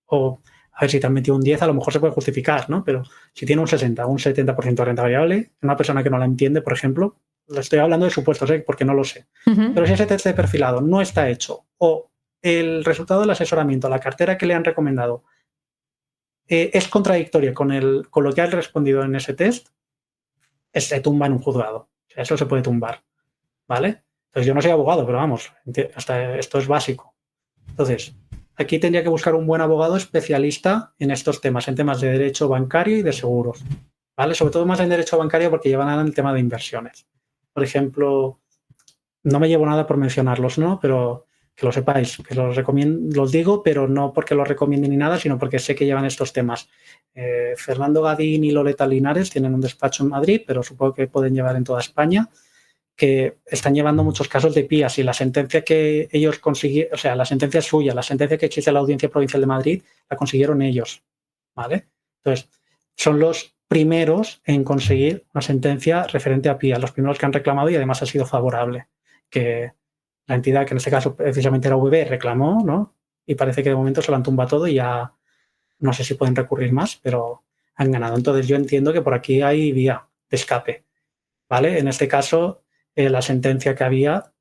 O, a ver, si te han metido un 10, a lo mejor se puede justificar, ¿no? Pero si tiene un 60 o un 70% de renta variable, una persona que no la entiende, por ejemplo, le estoy hablando de supuestos, porque no lo sé. Pero si ese test de perfilado no está hecho o el resultado del asesoramiento, la cartera que le han recomendado, es contradictoria con lo que ha respondido en ese test, se tumba en un juzgado. O sea, eso se puede tumbar, ¿vale? Entonces yo no soy abogado, pero vamos, hasta esto es básico. Entonces, aquí tendría que buscar un buen abogado especialista en estos temas, en temas de derecho bancario y de seguros, ¿vale? Sobre todo más en derecho bancario porque llevan el tema de inversiones. Por ejemplo, no me llevo nada por mencionarlos, ¿no? Pero que lo sepáis, que los digo, pero no porque los recomiende ni nada, sino porque sé que llevan estos temas. Fernando Gadín y Loleta Linares tienen un despacho en Madrid, pero supongo que pueden llevar en toda España, que están llevando muchos casos de pías y la sentencia que ellos consiguieron, o sea, la sentencia es suya, la sentencia que existe en la Audiencia Provincial de Madrid, la consiguieron ellos, ¿vale? Entonces, son los primeros en conseguir una sentencia referente a pías, los primeros que han reclamado y además ha sido favorable, que la entidad, que en este caso precisamente era VB, reclamó, ¿no? Y parece que de momento se lo han tumbado todo y ya no sé si pueden recurrir más, pero han ganado. Entonces yo entiendo que por aquí hay vía de escape, ¿vale? En este caso, la sentencia que había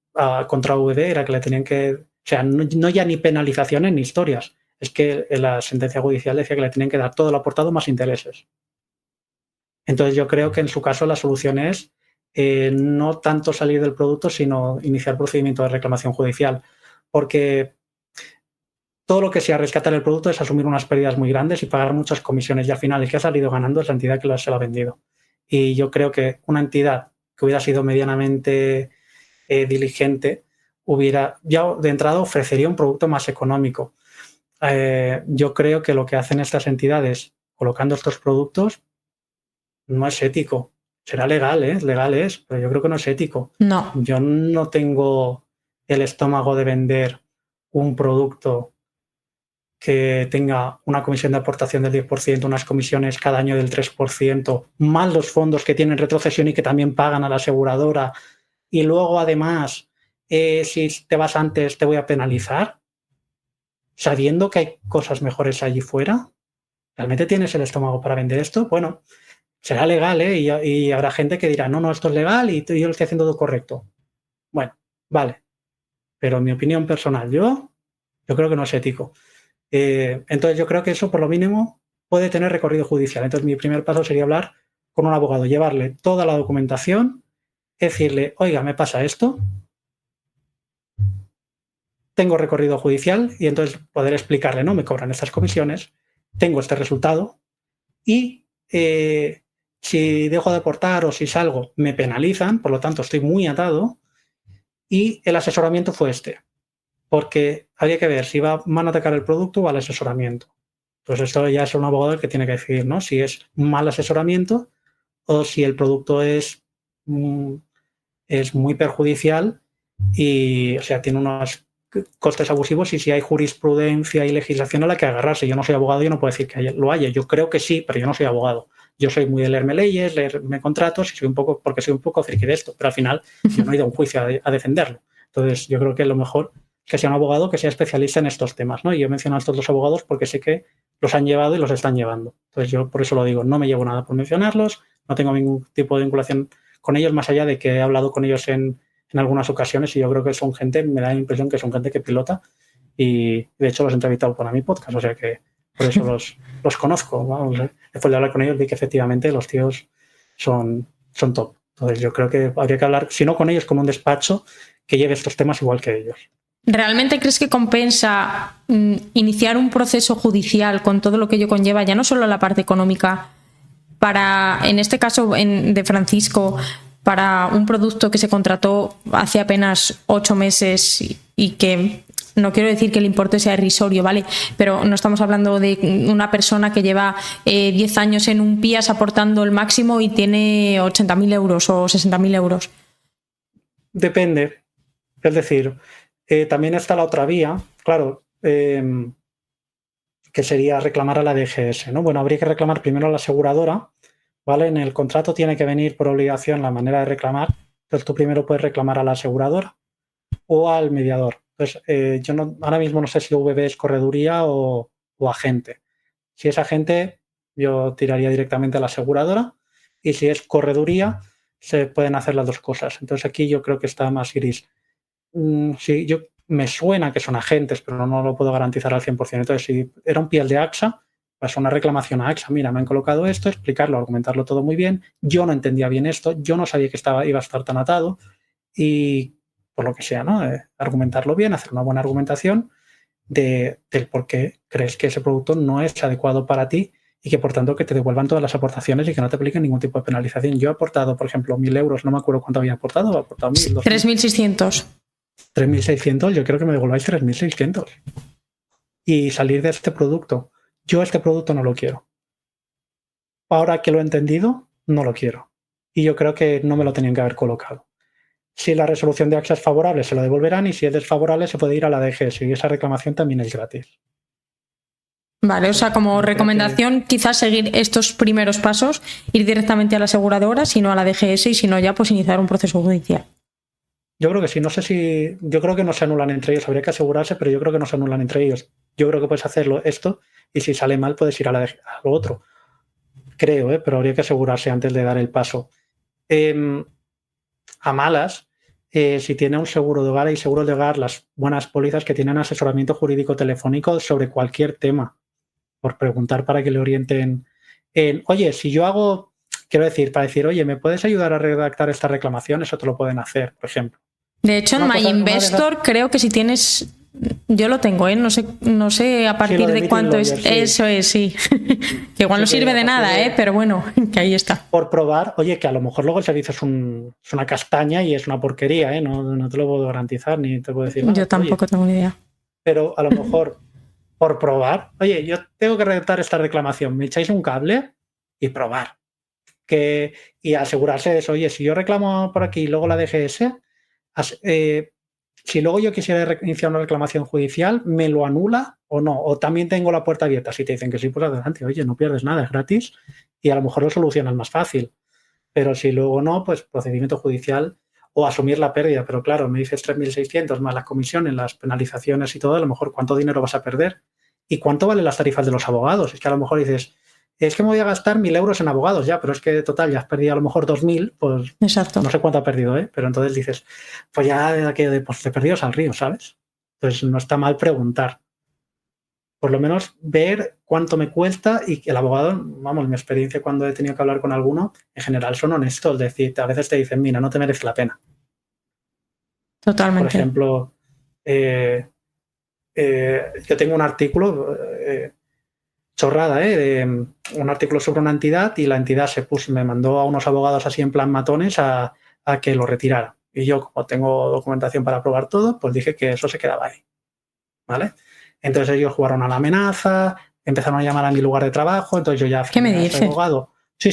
contra VD era que le tenían que... O sea, no ya ni penalizaciones ni historias. Es que la sentencia judicial decía que le tenían que dar todo lo aportado más intereses. Entonces yo creo que en su caso la solución es no tanto salir del producto, sino iniciar procedimiento de reclamación judicial. Porque todo lo que sea rescatar el producto es asumir unas pérdidas muy grandes y pagar muchas comisiones. Y al final el que ha salido ganando es la entidad que se lo ha vendido. Y yo creo que una entidad que hubiera sido medianamente diligente hubiera, ya de entrada, ofrecería un producto más económico. Yo creo que lo que hacen estas entidades colocando estos productos no es ético. Será legal, legal es, pero yo creo que no es ético. No. Yo no tengo el estómago de vender un producto que tenga una comisión de aportación del 10%, unas comisiones cada año del 3%, más los fondos que tienen retrocesión y que también pagan a la aseguradora. Y luego, además, si te vas antes, te voy a penalizar, sabiendo que hay cosas mejores allí fuera. ¿Realmente tienes el estómago para vender esto? Bueno, será legal, y habrá gente que dirá, no, esto es legal y yo lo estoy haciendo todo correcto. Bueno, vale. Pero en mi opinión personal, yo creo que no es ético. Entonces yo creo que eso por lo mínimo puede tener recorrido judicial. Entonces mi primer paso sería hablar con un abogado, llevarle toda la documentación, decirle, oiga, me pasa esto, tengo recorrido judicial, y entonces poder explicarle, no, me cobran estas comisiones, tengo este resultado y si dejo de aportar o si salgo me penalizan, por lo tanto estoy muy atado, y el asesoramiento fue este. Porque habría que ver si van a atacar el producto o al asesoramiento. Pues esto ya es un abogado el que tiene que decidir, ¿no? Si es mal asesoramiento o si el producto es muy perjudicial y, o sea, tiene unos costes abusivos, y si hay jurisprudencia y legislación a la que agarrarse. Yo no soy abogado, yo no puedo decir que lo haya. Yo creo que sí, pero yo no soy abogado. Yo soy muy de leerme leyes, leerme contratos, y porque soy un poco friki de esto, pero al final yo no he ido a un juicio a defenderlo. Entonces yo creo que lo mejor que sea un abogado que sea especialista en estos temas, ¿no? Y yo he mencionado a estos dos abogados porque sé que los han llevado y los están llevando. Entonces yo por eso lo digo, no me llevo nada por mencionarlos, no tengo ningún tipo de vinculación con ellos, más allá de que he hablado con ellos en algunas ocasiones, y yo creo que son gente, me da la impresión que son gente que pilota, y de hecho los he entrevistado para mi podcast, o sea que por eso los conozco. Vamos, después de hablar con ellos vi que efectivamente los tíos son top. Entonces yo creo que habría que hablar, si no con ellos, con un despacho que lleve estos temas igual que ellos. ¿Realmente crees que compensa iniciar un proceso judicial con todo lo que ello conlleva, ya no solo la parte económica, para, en este caso de Francisco, para un producto que se contrató hace apenas 8 meses y que no quiero decir que el importe sea irrisorio, ¿vale? Pero no estamos hablando de una persona que lleva 10 años en un PIAS aportando el máximo y tiene 80.000 euros o 60.000 euros. Depende. Es decir, también está la otra vía, claro, que sería reclamar a la DGS, ¿no? Bueno, habría que reclamar primero a la aseguradora, ¿vale? En el contrato tiene que venir por obligación la manera de reclamar. Entonces tú primero puedes reclamar a la aseguradora o al mediador. Entonces yo ahora mismo no sé si VB es correduría o agente. Si es agente, yo tiraría directamente a la aseguradora, y si es correduría, se pueden hacer las dos cosas. Entonces aquí yo creo que está más gris. Sí, me suena que son agentes, pero no lo puedo garantizar al 100%. Entonces, si era un PIAS de AXA, pues una reclamación a AXA, mira, me han colocado esto, explicarlo, argumentarlo todo muy bien, yo no entendía bien esto, yo no sabía que iba a estar tan atado, y por lo que sea, ¿no? Argumentarlo bien, hacer una buena argumentación del por qué crees que ese producto no es adecuado para ti, y que por tanto que te devuelvan todas las aportaciones y que no te apliquen ningún tipo de penalización. Yo he aportado, por ejemplo, 1.000 euros, no me acuerdo cuánto había aportado, he aportado 1.000, 3.600. 3.600, yo quiero que me devolváis 3.600 y salir de este producto. Yo este producto no lo quiero. Ahora que lo he entendido, no lo quiero. Y yo creo que no me lo tenían que haber colocado. Si la resolución de AXA es favorable, se lo devolverán, y si es desfavorable, se puede ir a la DGS, y esa reclamación también es gratis. Vale, o sea, como recomendación, quizás seguir estos primeros pasos, ir directamente a la aseguradora, si no a la DGS, y si no ya, pues iniciar un proceso judicial. Yo creo que sí, yo creo que no se anulan entre ellos, habría que asegurarse, pero yo creo que no se anulan entre ellos. Yo creo que puedes hacerlo esto, y si sale mal puedes ir a lo otro. creo, pero habría que asegurarse antes de dar el paso. A malas, si tiene un seguro de hogar, hay seguros de hogar, las buenas pólizas que tienen asesoramiento jurídico telefónico sobre cualquier tema, por preguntar para que le orienten en, oye, si yo hago, quiero decir, para decir, oye, ¿me puedes ayudar a redactar esta reclamación? Eso te lo pueden hacer, por ejemplo. De hecho, en My Investor creo que si tienes... Yo lo tengo, ¿eh? No sé a partir de cuánto es. Sí. Eso es, sí. Que igual no sirve de nada, pero bueno, que ahí está. Por probar, oye, que a lo mejor luego el servicio es una castaña y es una porquería, no te lo puedo garantizar ni te puedo decir nada. Yo tampoco tengo ni idea. Pero a lo mejor, por probar, oye, yo tengo que redactar esta reclamación, ¿me echáis un cable? Y probar. Y asegurarse de eso, oye, si yo reclamo por aquí y luego la DGS, si luego yo quisiera iniciar una reclamación judicial, ¿me lo anula o no? O también tengo la puerta abierta. Si te dicen que sí, pues adelante. Oye, no pierdes nada, es gratis y a lo mejor lo solucionas más fácil. Pero si luego no, pues procedimiento judicial o asumir la pérdida. Pero claro, me dices 3.600 más las comisiones, las penalizaciones y todo, a lo mejor ¿cuánto dinero vas a perder? ¿Y cuánto valen las tarifas de los abogados? Es que a lo mejor dices, es que me voy a gastar 1.000 euros en abogados ya, pero es que total, ya has perdido a lo mejor 2.000, pues exacto. No sé cuánto ha perdido, pero entonces dices, pues ya de aquello pues te perdidos al río, ¿sabes? Entonces no está mal preguntar. Por lo menos ver cuánto me cuesta y que el abogado, vamos, mi experiencia cuando he tenido que hablar con alguno, en general son honestos, es decir, a veces te dicen, mira, no te merece la pena. Totalmente. Por ejemplo, yo tengo un artículo... chorrada, un artículo sobre una entidad y la entidad me mandó a unos abogados así en plan matones a que lo retirara. Y yo, como tengo documentación para probar todo, pues dije que eso se quedaba ahí. ¿Vale? Entonces ellos jugaron a la amenaza, empezaron a llamar a mi lugar de trabajo, entonces yo ya frené a ese abogado. Sí.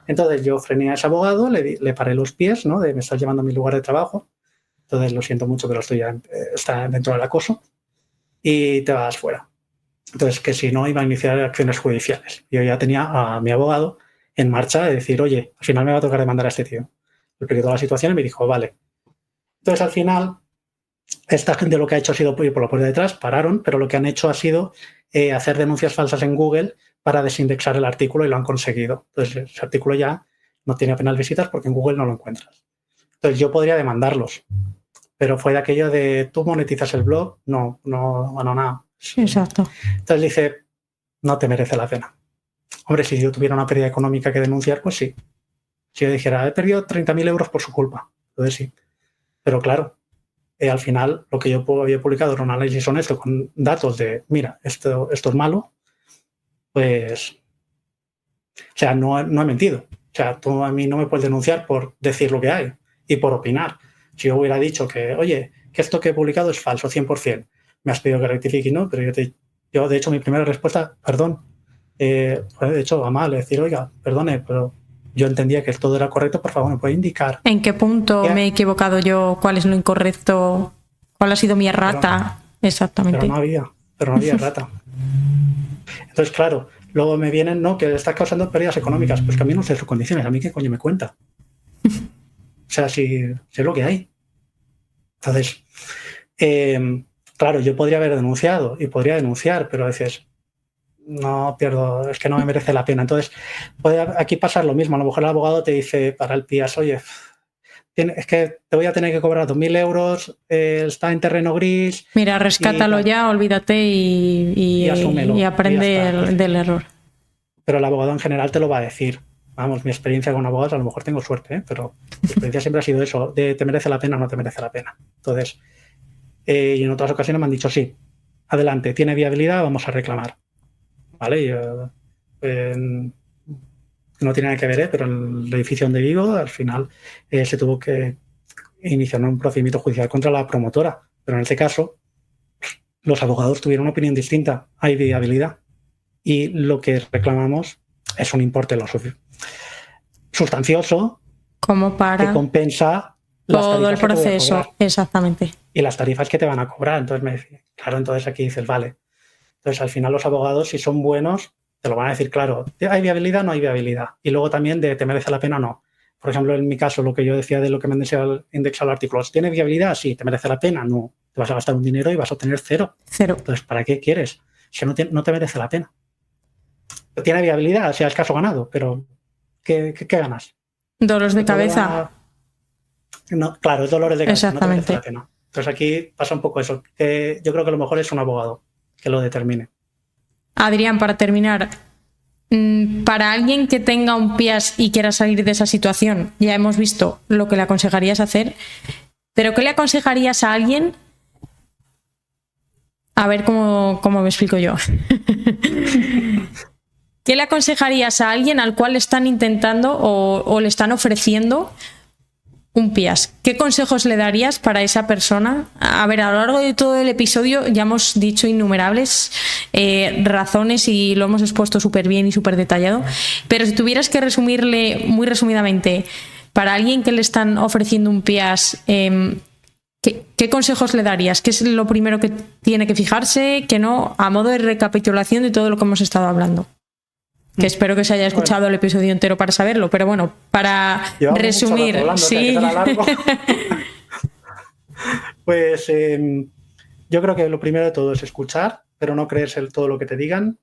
Entonces yo frené a ese abogado, le paré los pies, ¿no? Me estás llevando a mi lugar de trabajo. Entonces lo siento mucho, pero está dentro del acoso y te vas fuera. Entonces, que si no, iba a iniciar acciones judiciales. Yo ya tenía a mi abogado en marcha de decir, oye, al final me va a tocar demandar a este tío. Le expliqué toda la situación y me dijo, vale. Entonces, al final, esta gente lo que ha hecho ha sido ir por la puerta de atrás, pararon, pero lo que han hecho ha sido hacer denuncias falsas en Google para desindexar el artículo y lo han conseguido. Entonces, ese artículo ya no tiene apenas visitas porque en Google no lo encuentras. Entonces, yo podría demandarlos, pero fue de aquello de, ¿tú monetizas el blog? No, nada. Exacto. Entonces dice, no te merece la pena. Hombre, si yo tuviera una pérdida económica que denunciar, pues sí. Si yo dijera, he perdido 30.000 euros por su culpa, entonces sí. Pero claro, al final lo que yo había publicado era un análisis honesto con datos de, mira, esto es malo, pues, o sea, no he mentido. O sea, tú a mí no me puedes denunciar por decir lo que hay y por opinar. Si yo hubiera dicho que, oye, que esto que he publicado es falso, 100%, me has pedido que rectifique, ¿no? Pero yo de hecho, mi primera respuesta, perdón, fue de hecho a mal, decir, oiga, perdone, pero yo entendía que todo era correcto, por favor, ¿me puede indicar? ¿En qué punto me he equivocado yo? ¿Cuál es lo incorrecto? ¿Cuál ha sido mi errata? Exactamente. Pero no había errata. Entonces, claro, luego me vienen, no, que está causando pérdidas económicas. Pues que a mí no sé sus condiciones, a mí qué coño me cuenta. O sea, si sé lo que hay. Entonces, claro, yo podría haber denunciado y podría denunciar, pero a veces no pierdo, es que no me merece la pena. Entonces, puede aquí pasar lo mismo. A lo mejor el abogado te dice para el PIAS, oye, es que te voy a tener que cobrar 2.000 euros, está en terreno gris. Mira, rescátalo ya, olvídate y asúmelo, y aprende del error. Pero el abogado en general te lo va a decir. Vamos, mi experiencia con abogados, a lo mejor tengo suerte, pero mi experiencia siempre ha sido eso, de te merece la pena o no te merece la pena. Entonces, y en otras ocasiones me han dicho, sí, adelante, tiene viabilidad, vamos a reclamar. ¿Vale? No tiene nada que ver, pero en el edificio donde vivo, al final se tuvo que iniciar un procedimiento judicial contra la promotora. Pero en este caso, los abogados tuvieron una opinión distinta. Hay viabilidad. Y lo que reclamamos es un importe sustancioso como para que compensa todo el proceso. Exactamente. Y las tarifas que te van a cobrar. Entonces me decía, claro, entonces aquí dices, vale. Entonces, al final, los abogados, si son buenos, te lo van a decir claro. ¿Hay viabilidad? No hay viabilidad. Y luego también de ¿te merece la pena o no? Por ejemplo, en mi caso, lo que yo decía de lo que me han indexado el artículo, ¿tiene viabilidad? Sí. ¿Te merece la pena? No. Te vas a gastar un dinero y vas a obtener cero. Cero. Entonces, ¿para qué quieres? Si no te merece la pena. Tiene viabilidad, o sea, es caso ganado, pero ¿qué ganas? Dolores de cabeza. No, claro, es dolores de cabeza. Exactamente. No te no. Entonces aquí pasa un poco eso. Que yo creo que lo mejor es un abogado que lo determine. Adrián, para terminar, para alguien que tenga un PIAS y quiera salir de esa situación, ya hemos visto lo que le aconsejarías hacer, pero ¿qué le aconsejarías a alguien? A ver cómo me explico yo. ¿Qué le aconsejarías a alguien al cual le están intentando o le están ofreciendo un PIAS? ¿Qué consejos le darías para esa persona? A ver, a lo largo de todo el episodio ya hemos dicho innumerables razones y lo hemos expuesto súper bien y súper detallado, pero si tuvieras que resumirle muy resumidamente para alguien que le están ofreciendo un PIAS, ¿qué consejos le darías? ¿Qué es lo primero que tiene que fijarse? ¿Qué no? A modo de recapitulación de todo lo que hemos estado hablando. Que espero que se haya escuchado el episodio entero para saberlo, pero bueno, para resumir, sí. Pues yo creo que lo primero de todo es escuchar, pero no creerse todo lo que te digan.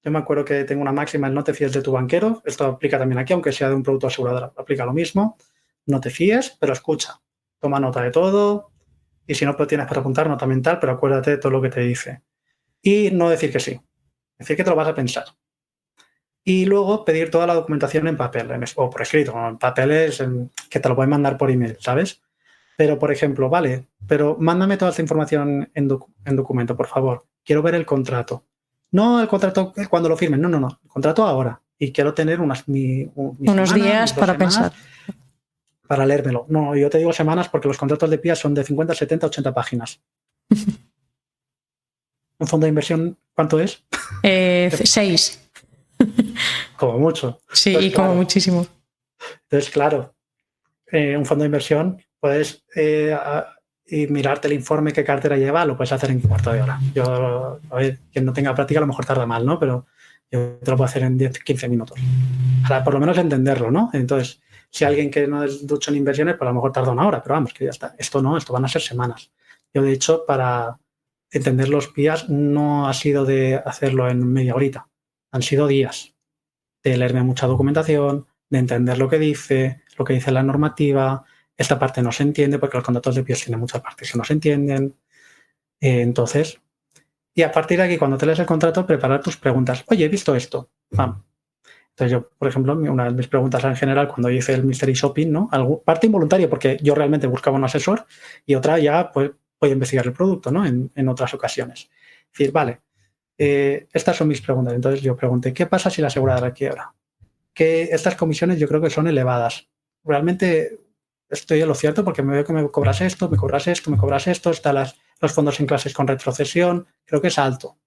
Yo me acuerdo que tengo una máxima, no te fíes de tu banquero. Esto aplica también aquí, aunque sea de un producto asegurador, aplica lo mismo. No te fíes, pero escucha. Toma nota de todo. Y si no lo tienes para apuntar, nota mental, pero acuérdate de todo lo que te dice. Y no decir que sí. Decir que te lo vas a pensar. Y luego pedir toda la documentación en papel, o por escrito, en papeles que te lo pueden mandar por email, ¿sabes? Pero, por ejemplo, vale, pero mándame toda esta información en documento, por favor. Quiero ver el contrato. No el contrato cuando lo firmen, no. El contrato ahora. Y quiero tener unos días para pensar. Para leérmelo. No, yo te digo semanas porque los contratos de PIA son de 50, 70, 80 páginas. ¿Un fondo de inversión cuánto es? 6. Como mucho. Sí, pues, como muchísimo. Entonces, claro, un fondo de inversión puedes y mirarte el informe qué cartera lleva, lo puedes hacer en un cuarto de hora. Yo, a ver, quien no tenga práctica a lo mejor tarda mal, ¿no? Pero yo te lo puedo hacer en 10, 15 minutos. Para por lo menos entenderlo, ¿no? Entonces, si alguien que no es ducho en inversiones, pues a lo mejor tarda una hora, pero vamos, que ya está. Esto no, esto van a ser semanas. Yo, de hecho, para entender los PIAs no ha sido de hacerlo en media horita. Han sido días de leerme mucha documentación, de entender lo que dice la normativa. Esta parte no se entiende porque los contratos de PIAs tienen muchas partes que no se entienden. Entonces, y a partir de aquí, cuando te lees el contrato, preparar tus preguntas. Oye, he visto esto. Entonces yo, por ejemplo, una de mis preguntas en general cuando hice el Mystery Shopping, ¿no? Parte involuntaria porque yo realmente buscaba un asesor y otra ya pues voy a investigar el producto, ¿no? En otras ocasiones. Es decir, vale, estas son mis preguntas. Entonces yo pregunté, ¿qué pasa si la aseguradora quiebra? Que estas comisiones yo creo que son elevadas. Realmente estoy en lo cierto porque me veo que me cobras esto, me cobras esto, están los fondos en clases con retrocesión, creo que es alto.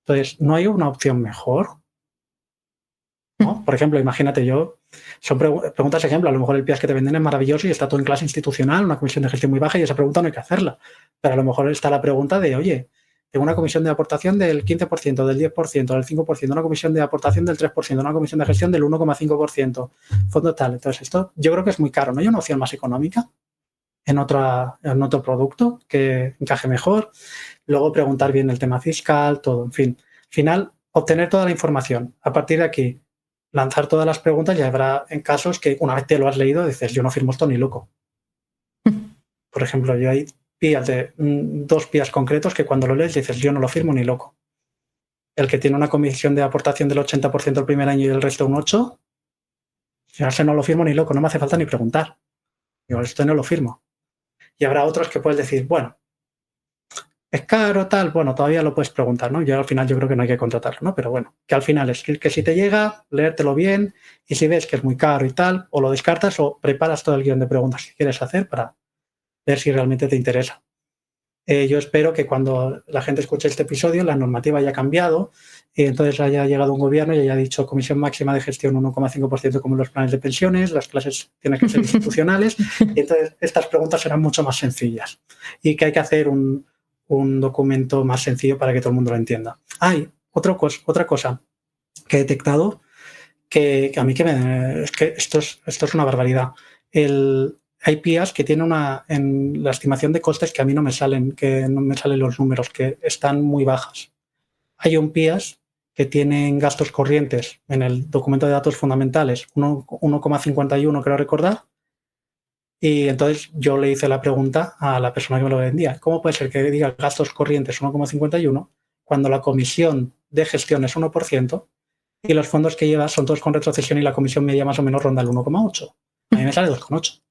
Entonces, ¿no hay una opción mejor? ¿No? Por ejemplo, imagínate son preguntas ejemplo, a lo mejor el PIAS que te venden es maravilloso y está todo en clase institucional, una comisión de gestión muy baja y esa pregunta no hay que hacerla. Pero a lo mejor está la pregunta de, oye, tengo una comisión de aportación del 15%, del 10%, del 5%, una comisión de aportación del 3%, una comisión de gestión del 1,5%, fondo tal. Entonces, esto yo creo que es muy caro. ¿No hay una opción más económica en otro producto que encaje mejor? Luego preguntar bien el tema fiscal, todo, en fin. Al final, obtener toda la información. A partir de aquí, lanzar todas las preguntas y habrá en casos que una vez te lo has leído dices, yo no firmo esto ni loco. Por ejemplo, yo hay PIAs de 2 PIAs concretos que cuando lo lees dices, yo no lo firmo ni loco. El que tiene una comisión de aportación del 80% el primer año y el resto un 8%, yo ese no lo firmo ni loco, no me hace falta ni preguntar. Yo esto no lo firmo. Y habrá otros que puedes decir, bueno, es caro, tal, bueno, todavía lo puedes preguntar, ¿no? Yo al final yo creo que no hay que contratarlo, ¿no? Pero bueno, que al final es que si te llega, leértelo bien y si ves que es muy caro y tal, o lo descartas o preparas todo el guión de preguntas que quieres hacer para ver si realmente te interesa. Yo espero que cuando la gente escuche este episodio la normativa haya cambiado y entonces haya llegado un gobierno y haya dicho comisión máxima de gestión 1,5% como en los planes de pensiones, las clases tienen que ser institucionales y entonces estas preguntas serán mucho más sencillas y que hay que hacer un documento más sencillo para que todo el mundo lo entienda. Otra cosa que he detectado que a mí es que esto es una barbaridad. Hay PIAs que tienen en la estimación de costes que a mí no me salen los números, que están muy bajas. Hay un PIAs que tienen gastos corrientes en el documento de datos fundamentales 1,51, creo recordar. Y entonces yo le hice la pregunta a la persona que me lo vendía. ¿Cómo puede ser que diga gastos corrientes 1,51 cuando la comisión de gestión es 1% y los fondos que lleva son todos con retrocesión y la comisión media más o menos ronda el 1,8? A mí me sale 2,8.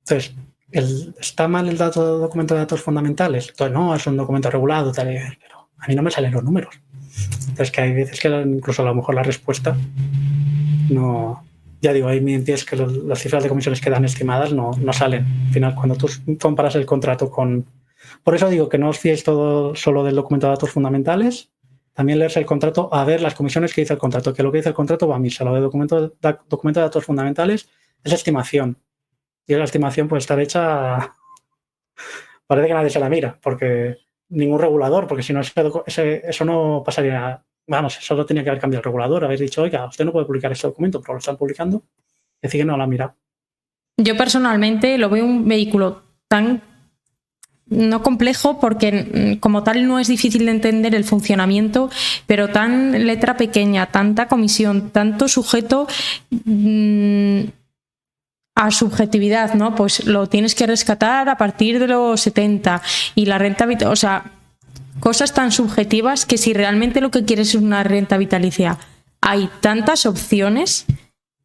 Entonces, ¿está mal el documento de datos fundamentales? Entonces, no, es un documento regulado, tal, pero a mí no me salen los números. Entonces, que hay veces que incluso a lo mejor la respuesta no... Ya digo, hay es que las cifras de comisiones que dan estimadas no salen. Al final, cuando tú comparas el contrato con... Por eso digo que no os fiéis todo solo del documento de datos fundamentales, también leerse el contrato, a ver las comisiones que dice el contrato, que lo que dice el contrato va a misa. Lo de documento de datos fundamentales es estimación. Y la estimación puede estar hecha... Parece que nadie se la mira, porque ningún regulador, porque si no, eso no pasaría... Vamos, eso lo tenía que haber cambiado el regulador. Habéis dicho, oiga, usted no puede publicar este documento, pero lo están publicando. Es decir, que no lo han mirado. Yo personalmente lo veo un vehículo tan no complejo, porque como tal no es difícil de entender el funcionamiento, pero tan letra pequeña, tanta comisión, tanto sujeto a subjetividad, ¿no? Pues lo tienes que rescatar a partir de los 70 y la renta, o sea, cosas tan subjetivas que si realmente lo que quieres es una renta vitalicia, hay tantas opciones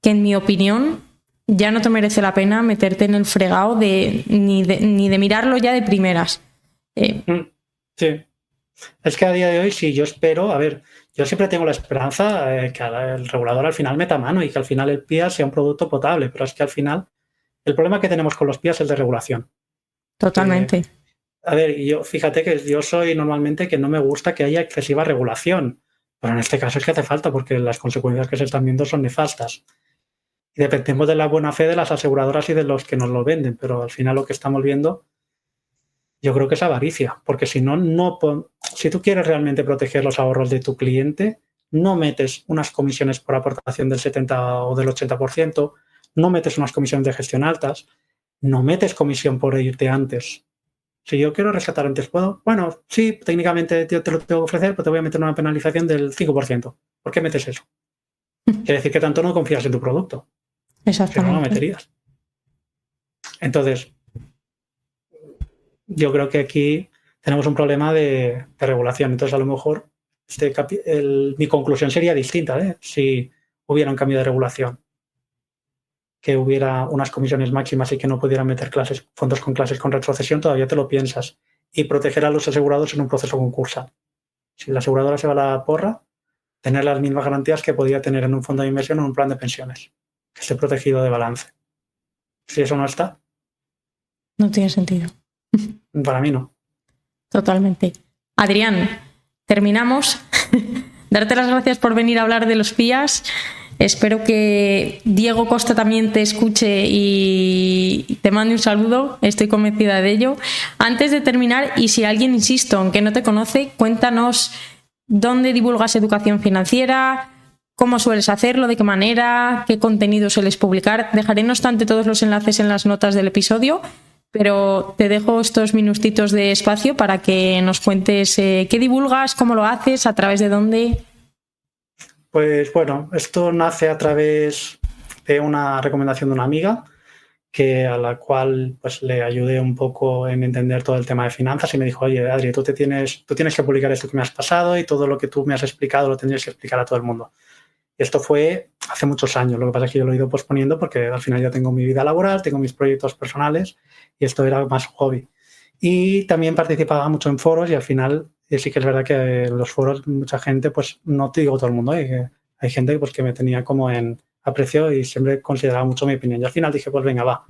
que en mi opinión ya no te merece la pena meterte en el fregado ni de mirarlo ya de primeras. Sí. Es que a día de hoy, sí, yo espero, a ver, yo siempre tengo la esperanza que el regulador al final meta mano y que al final el PIA sea un producto potable, pero es que al final el problema que tenemos con los PIA es el de regulación. Totalmente. A ver, yo fíjate que yo soy normalmente que no me gusta que haya excesiva regulación, pero en este caso es que hace falta porque las consecuencias que se están viendo son nefastas. Y dependemos de la buena fe de las aseguradoras y de los que nos lo venden, pero al final lo que estamos viendo yo creo que es avaricia, porque si si tú quieres realmente proteger los ahorros de tu cliente, no metes unas comisiones por aportación del 70 o del 80%, no metes unas comisiones de gestión altas, no metes comisión por irte antes. Si yo quiero rescatar antes, ¿puedo? Bueno, sí, técnicamente yo te lo tengo que ofrecer, pero te voy a meter una penalización del 5%. ¿Por qué metes eso? Quiere decir que tanto no confías en tu producto. Exactamente. Si no, lo meterías. Entonces, yo creo que aquí tenemos un problema de regulación. Entonces, a lo mejor mi conclusión sería distinta, si hubiera un cambio de regulación, que hubiera unas comisiones máximas y que no pudieran meter fondos con clases con retrocesión, todavía te lo piensas. Y proteger a los asegurados en un proceso concursal. Si la aseguradora se va a la porra, tener las mismas garantías que podría tener en un fondo de inversión o en un plan de pensiones, que esté protegido de balance. Si eso no está, no tiene sentido. Para mí no. Totalmente. Adrián, terminamos. Darte las gracias por venir a hablar de los PIAs. Espero que Diego Costa también te escuche y te mande un saludo. Estoy convencida de ello. Antes de terminar, y si alguien, insisto, aunque no te conoce, cuéntanos dónde divulgas educación financiera, cómo sueles hacerlo, de qué manera, qué contenido sueles publicar. Dejaré, no obstante, todos los enlaces en las notas del episodio, pero te dejo estos minutitos de espacio para que nos cuentes qué divulgas, cómo lo haces, a través de dónde. Pues bueno, esto nace a través de una recomendación de una amiga a la cual pues le ayudé un poco en entender todo el tema de finanzas y me dijo, oye, Adri, tú tienes que publicar esto que me has pasado y todo lo que tú me has explicado lo tendrías que explicar a todo el mundo. Y esto fue hace muchos años, lo que pasa es que yo lo he ido posponiendo porque al final ya tengo mi vida laboral, tengo mis proyectos personales y esto era más hobby. Y también participaba mucho en foros y al final sí que es verdad que en los foros mucha gente, pues no te digo todo el mundo, hay gente pues, que me tenía como en aprecio y siempre consideraba mucho mi opinión. Y al final dije, pues venga, va,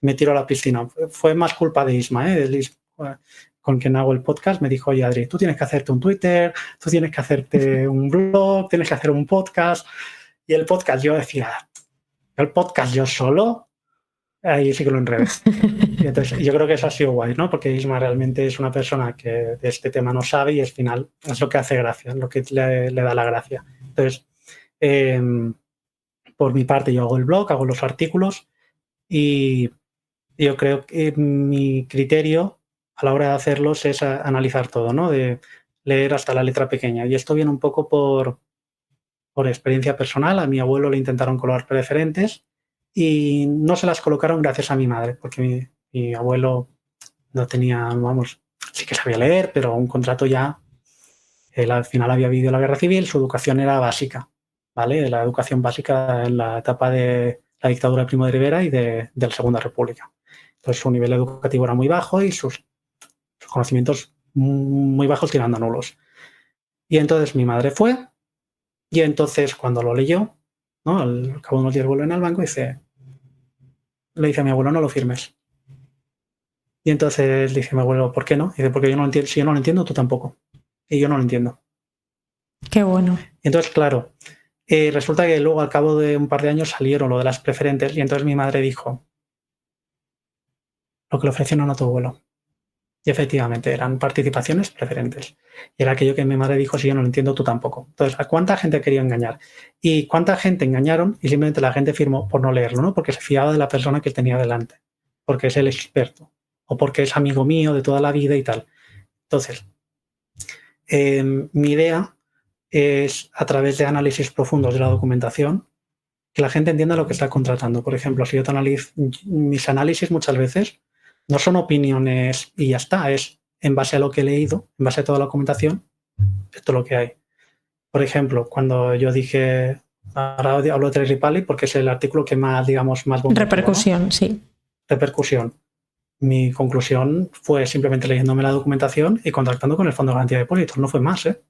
me tiro a la piscina. Fue más culpa de Isma, con quien hago el podcast. Me dijo, oye, Adri, tú tienes que hacerte un Twitter, tú tienes que hacerte un blog, tienes que hacer un podcast. Y el podcast, yo decía, el podcast yo solo, ahí sí que lo enredé. Y entonces, yo creo que eso ha sido guay, ¿no? Porque Isma realmente es una persona que de este tema no sabe y al final es lo que hace gracia, es lo que le da la gracia. Entonces, por mi parte, yo hago el blog, hago los artículos y yo creo que mi criterio a la hora de hacerlos es analizar todo, ¿no? leer hasta la letra pequeña. Y esto viene un poco por experiencia personal. A mi abuelo le intentaron colocar preferentes y no se las colocaron gracias a mi madre, porque mi abuelo no tenía, vamos, sí que sabía leer, pero un contrato ya, él al final había vivido la guerra civil, su educación era básica, ¿vale? La educación básica en la etapa de la dictadura de Primo de Rivera y de la Segunda República. Entonces su nivel educativo era muy bajo y sus conocimientos muy bajos, tirando a nulos. Y entonces mi madre fue, y entonces cuando lo leyó, ¿no? Al cabo de unos días vuelven al banco y le dice a mi abuelo, no lo firmes. Y entonces dice mi abuelo, ¿por qué no? Y dice, porque yo no lo entiendo. Si yo no lo entiendo, tú tampoco. Y yo no lo entiendo. Qué bueno. Y entonces, claro, resulta que luego al cabo de un par de años salieron lo de las preferentes y entonces mi madre dijo, lo que le ofrecieron a tu abuelo. Y efectivamente, eran participaciones preferentes. Y era aquello que mi madre dijo, si yo no lo entiendo, tú tampoco. Entonces, ¿a cuánta gente quería engañar? ¿Y cuánta gente engañaron? Y simplemente la gente firmó por no leerlo, ¿no? Porque se fiaba de la persona que tenía delante. Porque es el experto. O porque es amigo mío de toda la vida y tal. Entonces, mi idea es, a través de análisis profundos de la documentación, que la gente entienda lo que está contratando. Por ejemplo, si yo te analizo, mis análisis muchas veces no son opiniones y ya está, es en base a lo que he leído, en base a toda la documentación, esto es lo que hay. Por ejemplo, cuando yo dije, ahora hablo de Trade Republic porque es el artículo que más, digamos, más bombardeo, repercusión, ¿no? Sí. Repercusión. Mi conclusión fue simplemente leyéndome la documentación y contactando con el Fondo de Garantía de Depósitos, no fue más, ¿eh?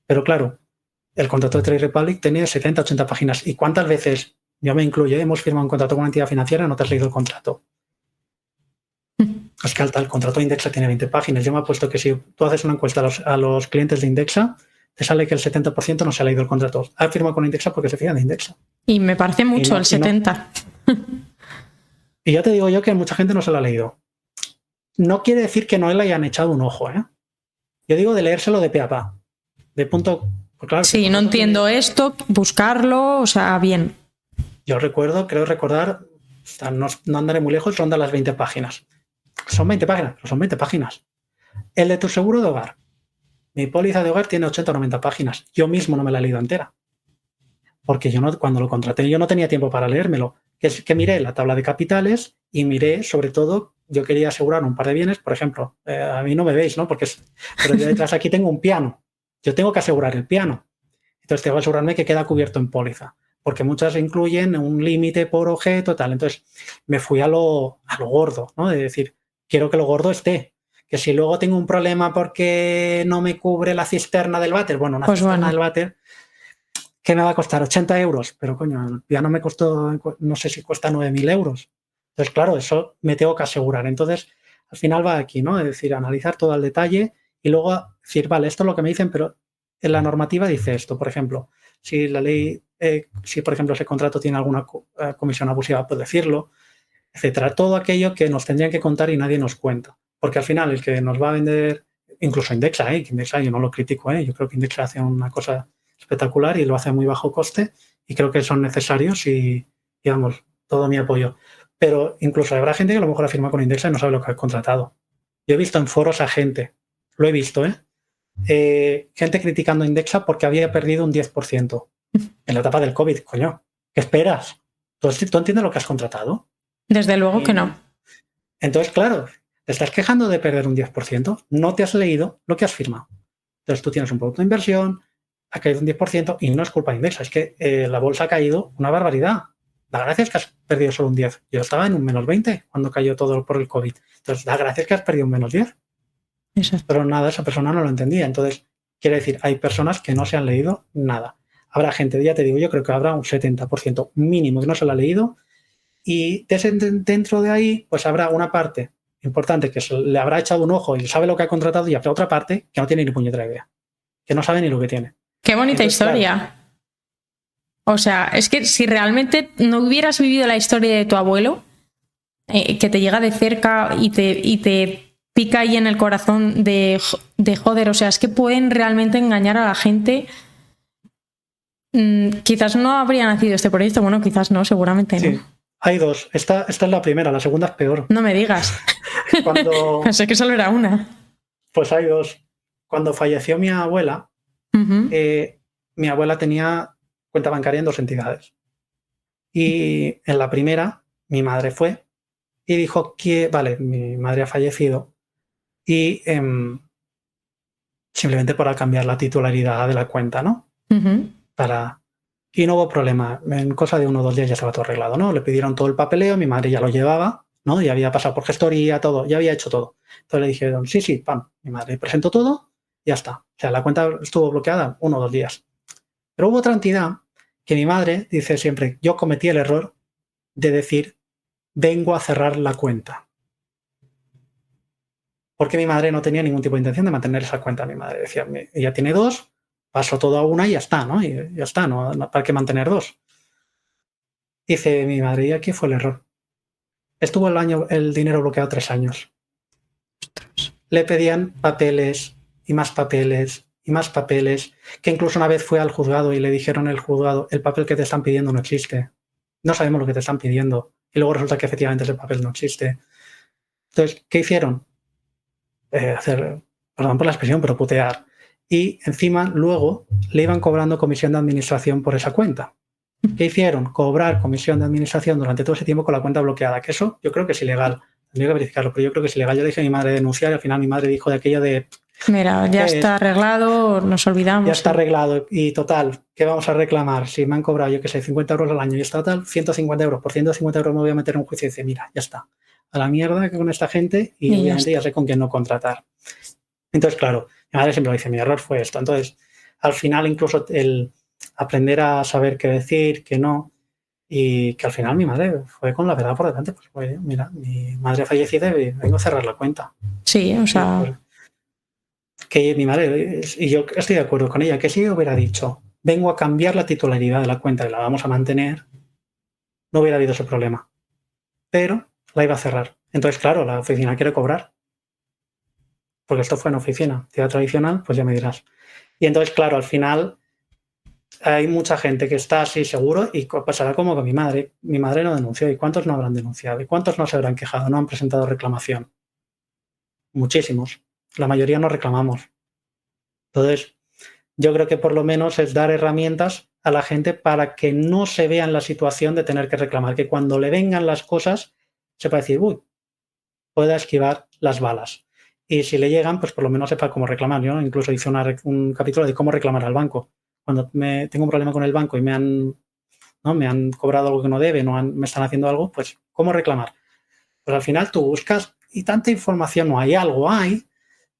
Pero claro, el contrato de Trade Republic tenía 70, 80 páginas. ¿Y cuántas veces, yo me incluyo, hemos firmado un contrato con una entidad financiera y no te has leído el contrato? Es que el contrato de Indexa tiene 20 páginas. Yo me he puesto que si tú haces una encuesta a los clientes de Indexa, te sale que el 70% no se ha leído el contrato. Ha firmado con Indexa porque se fían de Indexa. Y me parece mucho el 70. Y ya te digo yo que mucha gente no se lo ha leído. No quiere decir que no le hayan echado un ojo, ¿eh? Yo digo de leérselo de pe a pa. De punto... Pues claro, sí, no entiendo esto, buscarlo, o sea, bien. Yo creo recordar, no andaré muy lejos, ronda las 20 páginas. Son 20 páginas, pero son 20 páginas. El de tu seguro de hogar. Mi póliza de hogar tiene 80 o 90 páginas. Yo mismo no me la he leído entera. Porque cuando lo contraté, yo no tenía tiempo para leérmelo. Que miré la tabla de capitales y miré, sobre todo, yo quería asegurar un par de bienes. Por ejemplo, a mí no me veis, ¿no? Pero yo detrás aquí tengo un piano. Yo tengo que asegurar el piano. Entonces tengo que asegurarme que queda cubierto en póliza. Porque muchas incluyen un límite por objeto, tal. Entonces me fui a lo gordo, ¿no? De decir, quiero que lo gordo esté. Que si luego tengo un problema porque no me cubre la cisterna del váter, bueno, cisterna del váter, ¿qué me va a costar? 80 euros. Pero coño, ya no me costó, no sé si cuesta 9.000 euros. Entonces, claro, eso me tengo que asegurar. Entonces, al final va aquí, ¿no? Es decir, analizar todo el detalle y luego decir, vale, esto es lo que me dicen, pero en la normativa dice esto. Por ejemplo, si la ley, si por ejemplo ese contrato tiene alguna comisión abusiva, pues decirlo, etcétera. Todo aquello que nos tendrían que contar y nadie nos cuenta. Porque al final el que nos va a vender, incluso Indexa, que Indexa yo no lo critico, yo creo que Indexa hace una cosa espectacular y lo hace a muy bajo coste y creo que son necesarios y, digamos, todo mi apoyo. Pero incluso habrá gente que a lo mejor afirma con Indexa y no sabe lo que ha contratado. Yo he visto en foros a gente, lo he visto, gente criticando Indexa porque había perdido un 10% en la etapa del COVID. Coño, ¿qué esperas? ¿Tú entiendes lo que has contratado? Desde luego que no. Entonces, claro, te estás quejando de perder un 10%, no te has leído lo que has firmado. Entonces tú tienes un producto de inversión, ha caído un 10% y no es culpa de Indexa, es que la bolsa ha caído una barbaridad. Da gracias que has perdido solo un 10. Yo estaba en un menos 20 cuando cayó todo por el COVID. Entonces, da gracias que has perdido un menos 10. Exacto. Pero nada, esa persona no lo entendía. Entonces, quiere decir, hay personas que no se han leído nada. Habrá gente, ya te digo, yo creo que habrá un 70% mínimo que no se lo ha leído y dentro de ahí, pues habrá una parte importante que le habrá echado un ojo y sabe lo que ha contratado y habrá otra parte que no tiene ni puñetera idea, que no sabe ni lo que tiene. Qué bonita historia. Claro. O sea, es que si realmente no hubieras vivido la historia de tu abuelo, que te llega de cerca y te pica ahí en el corazón de joder, o sea, es que pueden realmente engañar a la gente. Quizás no habría nacido este proyecto, bueno, quizás no, seguramente no. Sí, hay dos. Esta es la primera, la segunda es peor. No me digas. Pensé que solo era una. Pues hay dos. cuando falleció mi abuela, mi abuela tenía cuenta bancaria en 2 entidades. Y en la primera, mi madre fue y dijo que, vale, mi madre ha fallecido y simplemente para cambiar la titularidad de la cuenta, ¿no? Y no hubo problema. En cosa de 1 o 2 días ya estaba todo arreglado, ¿no? Le pidieron todo el papeleo, mi madre ya lo llevaba, ¿no? Ya había pasado por gestoría, todo, ya había hecho todo. Entonces le dijeron, sí, pam. Mi madre presentó todo, ya está. O sea, la cuenta estuvo bloqueada 1 o 2 días. Pero hubo otra entidad que mi madre dice siempre, yo cometí el error de decir, vengo a cerrar la cuenta. Porque mi madre no tenía ningún tipo de intención de mantener esa cuenta. Mi madre decía, ella tiene 2, paso todo a una y ya está, ¿no? Y ya está, ¿no? ¿Para qué mantener 2? Dice mi madre, y aquí fue el error. Estuvo el dinero bloqueado 3 años. Le pedían papeles y más papeles y más papeles, que incluso una vez fue al juzgado y le dijeron el juzgado, el papel que te están pidiendo no existe. No sabemos lo que te están pidiendo. Y luego resulta que efectivamente ese papel no existe. Entonces, ¿qué hicieron? Hacer, perdón por la expresión, pero putear. Y encima, luego, le iban cobrando comisión de administración por esa cuenta. ¿Qué hicieron? Cobrar comisión de administración durante todo ese tiempo con la cuenta bloqueada. Que eso yo creo que es ilegal. Tendría que verificarlo, pero yo creo que es ilegal. Yo le dije a mi madre denunciar y al final mi madre dijo de aquello de... Mira, ya está arreglado, nos olvidamos. Ya está arreglado y total, ¿qué vamos a reclamar? Si me han cobrado, yo qué sé, 50 euros al año y está total, 150 euros. Por 150 euros me voy a meter en un juicio y dice, mira, ya está. A la mierda con esta gente y obviamente ya sé con quién no contratar. Entonces, claro, mi madre siempre lo dice, mi error fue esto. Entonces, al final incluso el aprender a saber qué decir, qué no, y que al final mi madre fue con la verdad por delante. Pues, oye, mira, mi madre fallecida y vengo a cerrar la cuenta. Sí, o sea... Pues, que mi madre, y yo estoy de acuerdo con ella, que si hubiera dicho, vengo a cambiar la titularidad de la cuenta y la vamos a mantener, no hubiera habido ese problema. Pero la iba a cerrar. Entonces, claro, la oficina quiere cobrar. Porque esto fue en oficina. Ciudad tradicional, pues ya me dirás. Y entonces, claro, al final hay mucha gente que está así seguro y pasará como con mi madre. Mi madre no denunció. ¿Y cuántos no habrán denunciado? ¿Y cuántos no se habrán quejado? No han presentado reclamación. Muchísimos. La mayoría no reclamamos. Entonces, yo creo que por lo menos es dar herramientas a la gente para que no se vea en la situación de tener que reclamar. Que cuando le vengan las cosas, sepa decir, uy, pueda esquivar las balas. Y si le llegan, pues por lo menos sepa cómo reclamar. Yo incluso hice un capítulo de cómo reclamar al banco. Cuando tengo un problema con el banco y me han cobrado algo que no deben o me están haciendo algo, pues ¿cómo reclamar? Pues al final tú buscas y tanta información no hay, algo hay,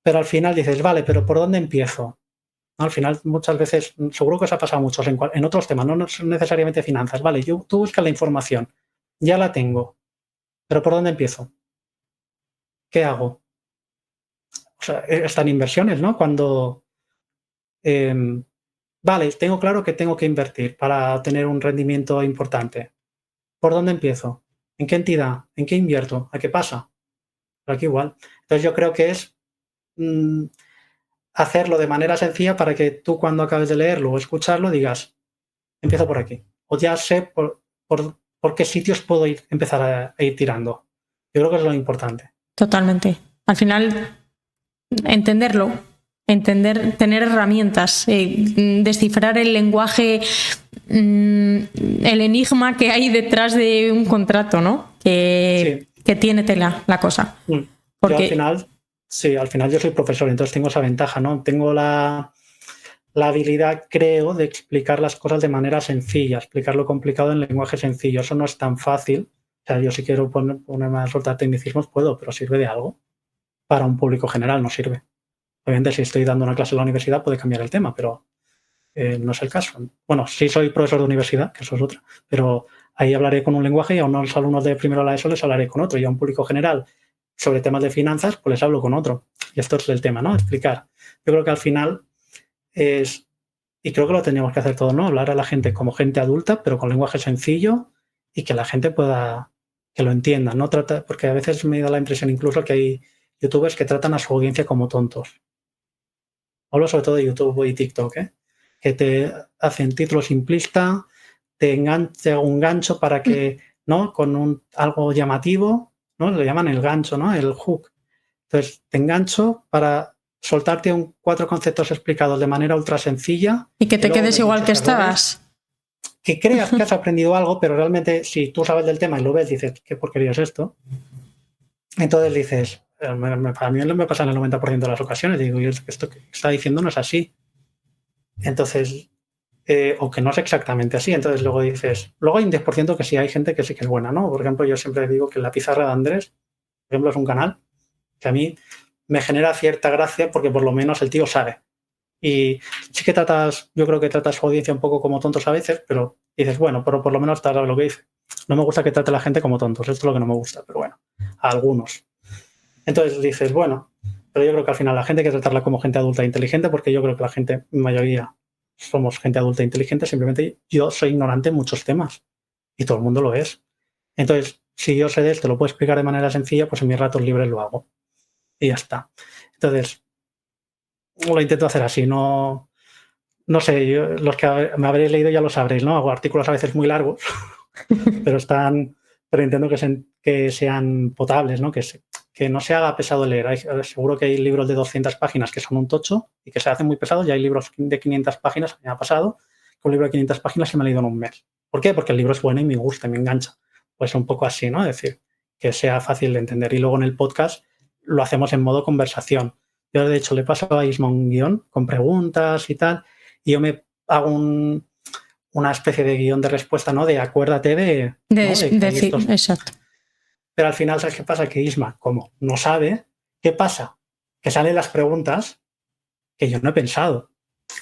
pero al final dices, vale, pero ¿por dónde empiezo? ¿No? Al final muchas veces, seguro que os ha pasado muchos en otros temas, no necesariamente finanzas, vale, tú buscas la información, ya la tengo, pero ¿por dónde empiezo? ¿Qué hago? O sea, están inversiones, ¿no? Cuando, vale, tengo claro que tengo que invertir para tener un rendimiento importante. ¿Por dónde empiezo? ¿En qué entidad? ¿En qué invierto? ¿A qué pasa? Pero aquí igual. Entonces yo creo que es hacerlo de manera sencilla para que tú cuando acabes de leerlo o escucharlo digas, empiezo por aquí. O ya sé por qué sitios puedo empezar a ir tirando. Yo creo que es lo importante. Totalmente. Al final, entenderlo, tener herramientas, descifrar el lenguaje, el enigma que hay detrás de un contrato, ¿no? Que tiene tela la cosa. Porque yo al final yo soy profesor, entonces tengo esa ventaja, ¿no? Tengo la habilidad, creo, de explicar las cosas de manera sencilla, explicar lo complicado en lenguaje sencillo. Eso no es tan fácil. O sea, yo si quiero ponerme a soltar tecnicismos puedo, pero ¿sirve de algo? Para un público general no sirve. Obviamente, si estoy dando una clase en la universidad puede cambiar el tema, pero no es el caso. Bueno, sí soy profesor de universidad, que eso es otra, pero ahí hablaré con un lenguaje y a unos alumnos de primero a la ESO les hablaré con otro, y a un público general sobre temas de finanzas, pues les hablo con otro. Y esto es el tema, ¿no? Explicar. Yo creo que al final y creo que lo teníamos que hacer todos, ¿no? Hablar a la gente como gente adulta, pero con lenguaje sencillo y que la gente que lo entienda, ¿no? Porque a veces me da la impresión incluso que hay youtubers que tratan a su audiencia como tontos. Hablo sobre todo de YouTube y TikTok, que te hacen título simplista, te hago un gancho para que, ¿no? Con algo llamativo, ¿no? Lo llaman el gancho, ¿no? El hook. Entonces, te engancho para soltarte 4 conceptos explicados de manera ultra sencilla. Y que te quedes igual que estabas. Que creas que has aprendido algo, pero realmente si tú sabes del tema y lo ves, dices, ¿qué porquería es esto? Entonces dices, a mí me pasa en el 90% de las ocasiones, digo, esto que está diciendo no es así. Entonces, o que no es exactamente así. Entonces luego dices, luego hay un 10% que sí hay gente que sí que es buena, ¿no? Por ejemplo, yo siempre digo que La Pizarra de Andrés, por ejemplo, es un canal que a mí me genera cierta gracia porque por lo menos el tío sabe. Y sí que yo creo que tratas a su audiencia un poco como tontos a veces, pero dices, bueno, pero por lo menos sabes lo que dice. No me gusta que trate a la gente como tontos, esto es lo que no me gusta, pero bueno, a algunos. Entonces dices, bueno, pero yo creo que al final la gente hay que tratarla como gente adulta e inteligente, porque yo creo que la gente, en mayoría, somos gente adulta e inteligente, simplemente yo soy ignorante en muchos temas y todo el mundo lo es. Entonces, si yo sé de esto, lo puedo explicar de manera sencilla, pues en mis ratos libres lo hago y ya está. Entonces, lo intento hacer así, no sé, los que me habréis leído ya lo sabréis, ¿no? Hago artículos a veces muy largos, pero intento que sean potables, ¿no? Que no se haga pesado leer. Seguro que hay libros de 200 páginas que son un tocho y que se hacen muy pesados, y hay libros de 500 páginas, me ha pasado, que un libro de 500 páginas se me ha leído en un mes. ¿Por qué? Porque el libro es bueno y me gusta, me engancha. Pues un poco así, ¿no? Es decir, que sea fácil de entender. Y luego en el podcast lo hacemos en modo conversación. Yo, de hecho, le paso a Isma un guión con preguntas y tal, y yo me hago una especie de guión de respuesta, ¿no? De acuérdate de decir, exacto. Pero al final, ¿sabes qué pasa? Que Isma, como no sabe, ¿qué pasa? Que salen las preguntas que yo no he pensado,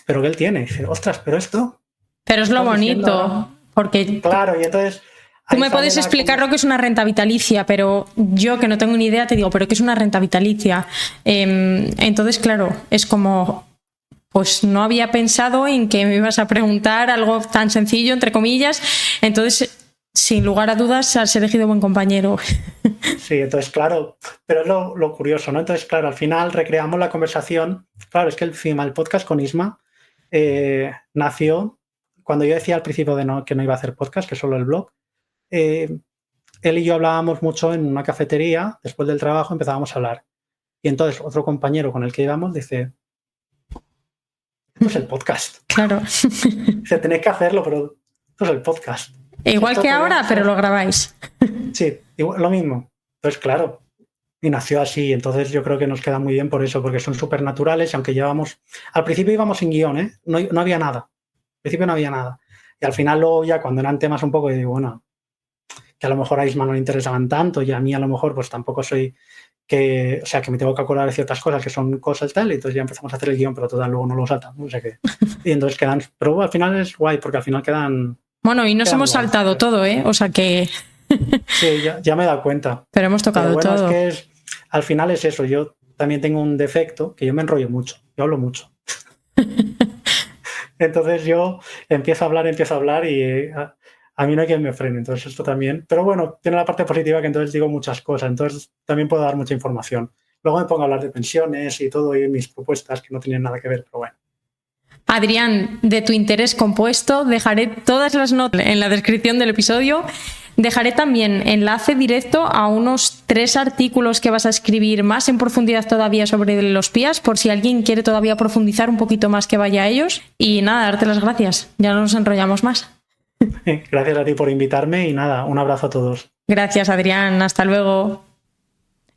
pero que él tiene. Y dice, ostras, pero esto... Pero es lo bonito, porque... Claro, y entonces... Tú me puedes explicar lo que es una renta vitalicia, pero yo, que no tengo ni idea, te digo, ¿pero qué es una renta vitalicia? Entonces, claro, es como... Pues no había pensado en que me ibas a preguntar algo tan sencillo, entre comillas. Entonces, sin lugar a dudas, has elegido buen compañero. Sí, entonces, claro, pero es lo curioso, ¿no? Entonces, claro, al final recreamos la conversación. Claro, es que el podcast con Isma nació cuando yo decía al principio que no iba a hacer podcast, que solo el blog. Él y yo hablábamos mucho en una cafetería, después del trabajo empezábamos a hablar. Y entonces otro compañero con el que íbamos dice... Esto es el podcast. Claro. Dice, tenéis que hacerlo, pero esto es el podcast. Igual que ahora, pero lo grabáis. Sí, igual, lo mismo. Entonces, claro, y nació así. Entonces yo creo que nos queda muy bien por eso, porque son súper naturales, aunque llevamos... Al principio íbamos sin guión, ¿eh? No había nada. Al principio no había nada. Y al final luego ya cuando eran temas un poco, yo digo, bueno, que a lo mejor a Isma no le interesaban tanto y a mí a lo mejor pues tampoco soy... que me tengo que acordar de ciertas cosas que son cosas tal, y entonces ya empezamos a hacer el guión, pero total luego no lo saltan, no sé qué. Y entonces quedan, pero al final es guay, porque al final quedan... Bueno, y nos hemos saltado todo, ¿eh? O sea que... Sí, ya me he dado cuenta. Pero hemos tocado todo. Es que al final es eso, yo también tengo un defecto, que yo me enrollo mucho, yo hablo mucho. Entonces yo empiezo a hablar y... a mí no hay quien me frene, entonces esto también... Pero bueno, tiene la parte positiva que entonces digo muchas cosas, entonces también puedo dar mucha información. Luego me pongo a hablar de pensiones y todo y mis propuestas que no tienen nada que ver, pero bueno. Adrián, de tu interés compuesto, dejaré todas las notas en la descripción del episodio. Dejaré también enlace directo a unos 3 artículos que vas a escribir más en profundidad todavía sobre los PIAs, por si alguien quiere todavía profundizar un poquito más, que vaya a ellos. Y nada, darte las gracias. Ya no nos enrollamos más. Gracias a ti por invitarme y nada, un abrazo a todos. Gracias, Adrián. Hasta luego.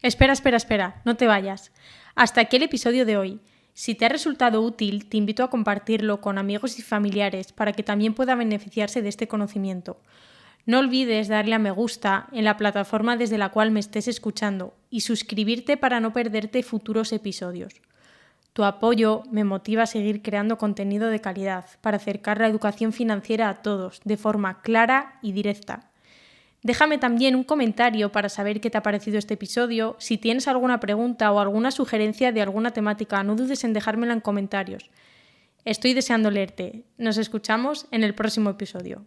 Espera, no te vayas. Hasta aquí el episodio de hoy. Si te ha resultado útil, te invito a compartirlo con amigos y familiares para que también puedan beneficiarse de este conocimiento. No olvides darle a me gusta en la plataforma desde la cual me estés escuchando y suscribirte para no perderte futuros episodios. Tu apoyo me motiva a seguir creando contenido de calidad para acercar la educación financiera a todos de forma clara y directa. Déjame también un comentario para saber qué te ha parecido este episodio. Si tienes alguna pregunta o alguna sugerencia de alguna temática, no dudes en dejármela en comentarios. Estoy deseando leerte. Nos escuchamos en el próximo episodio.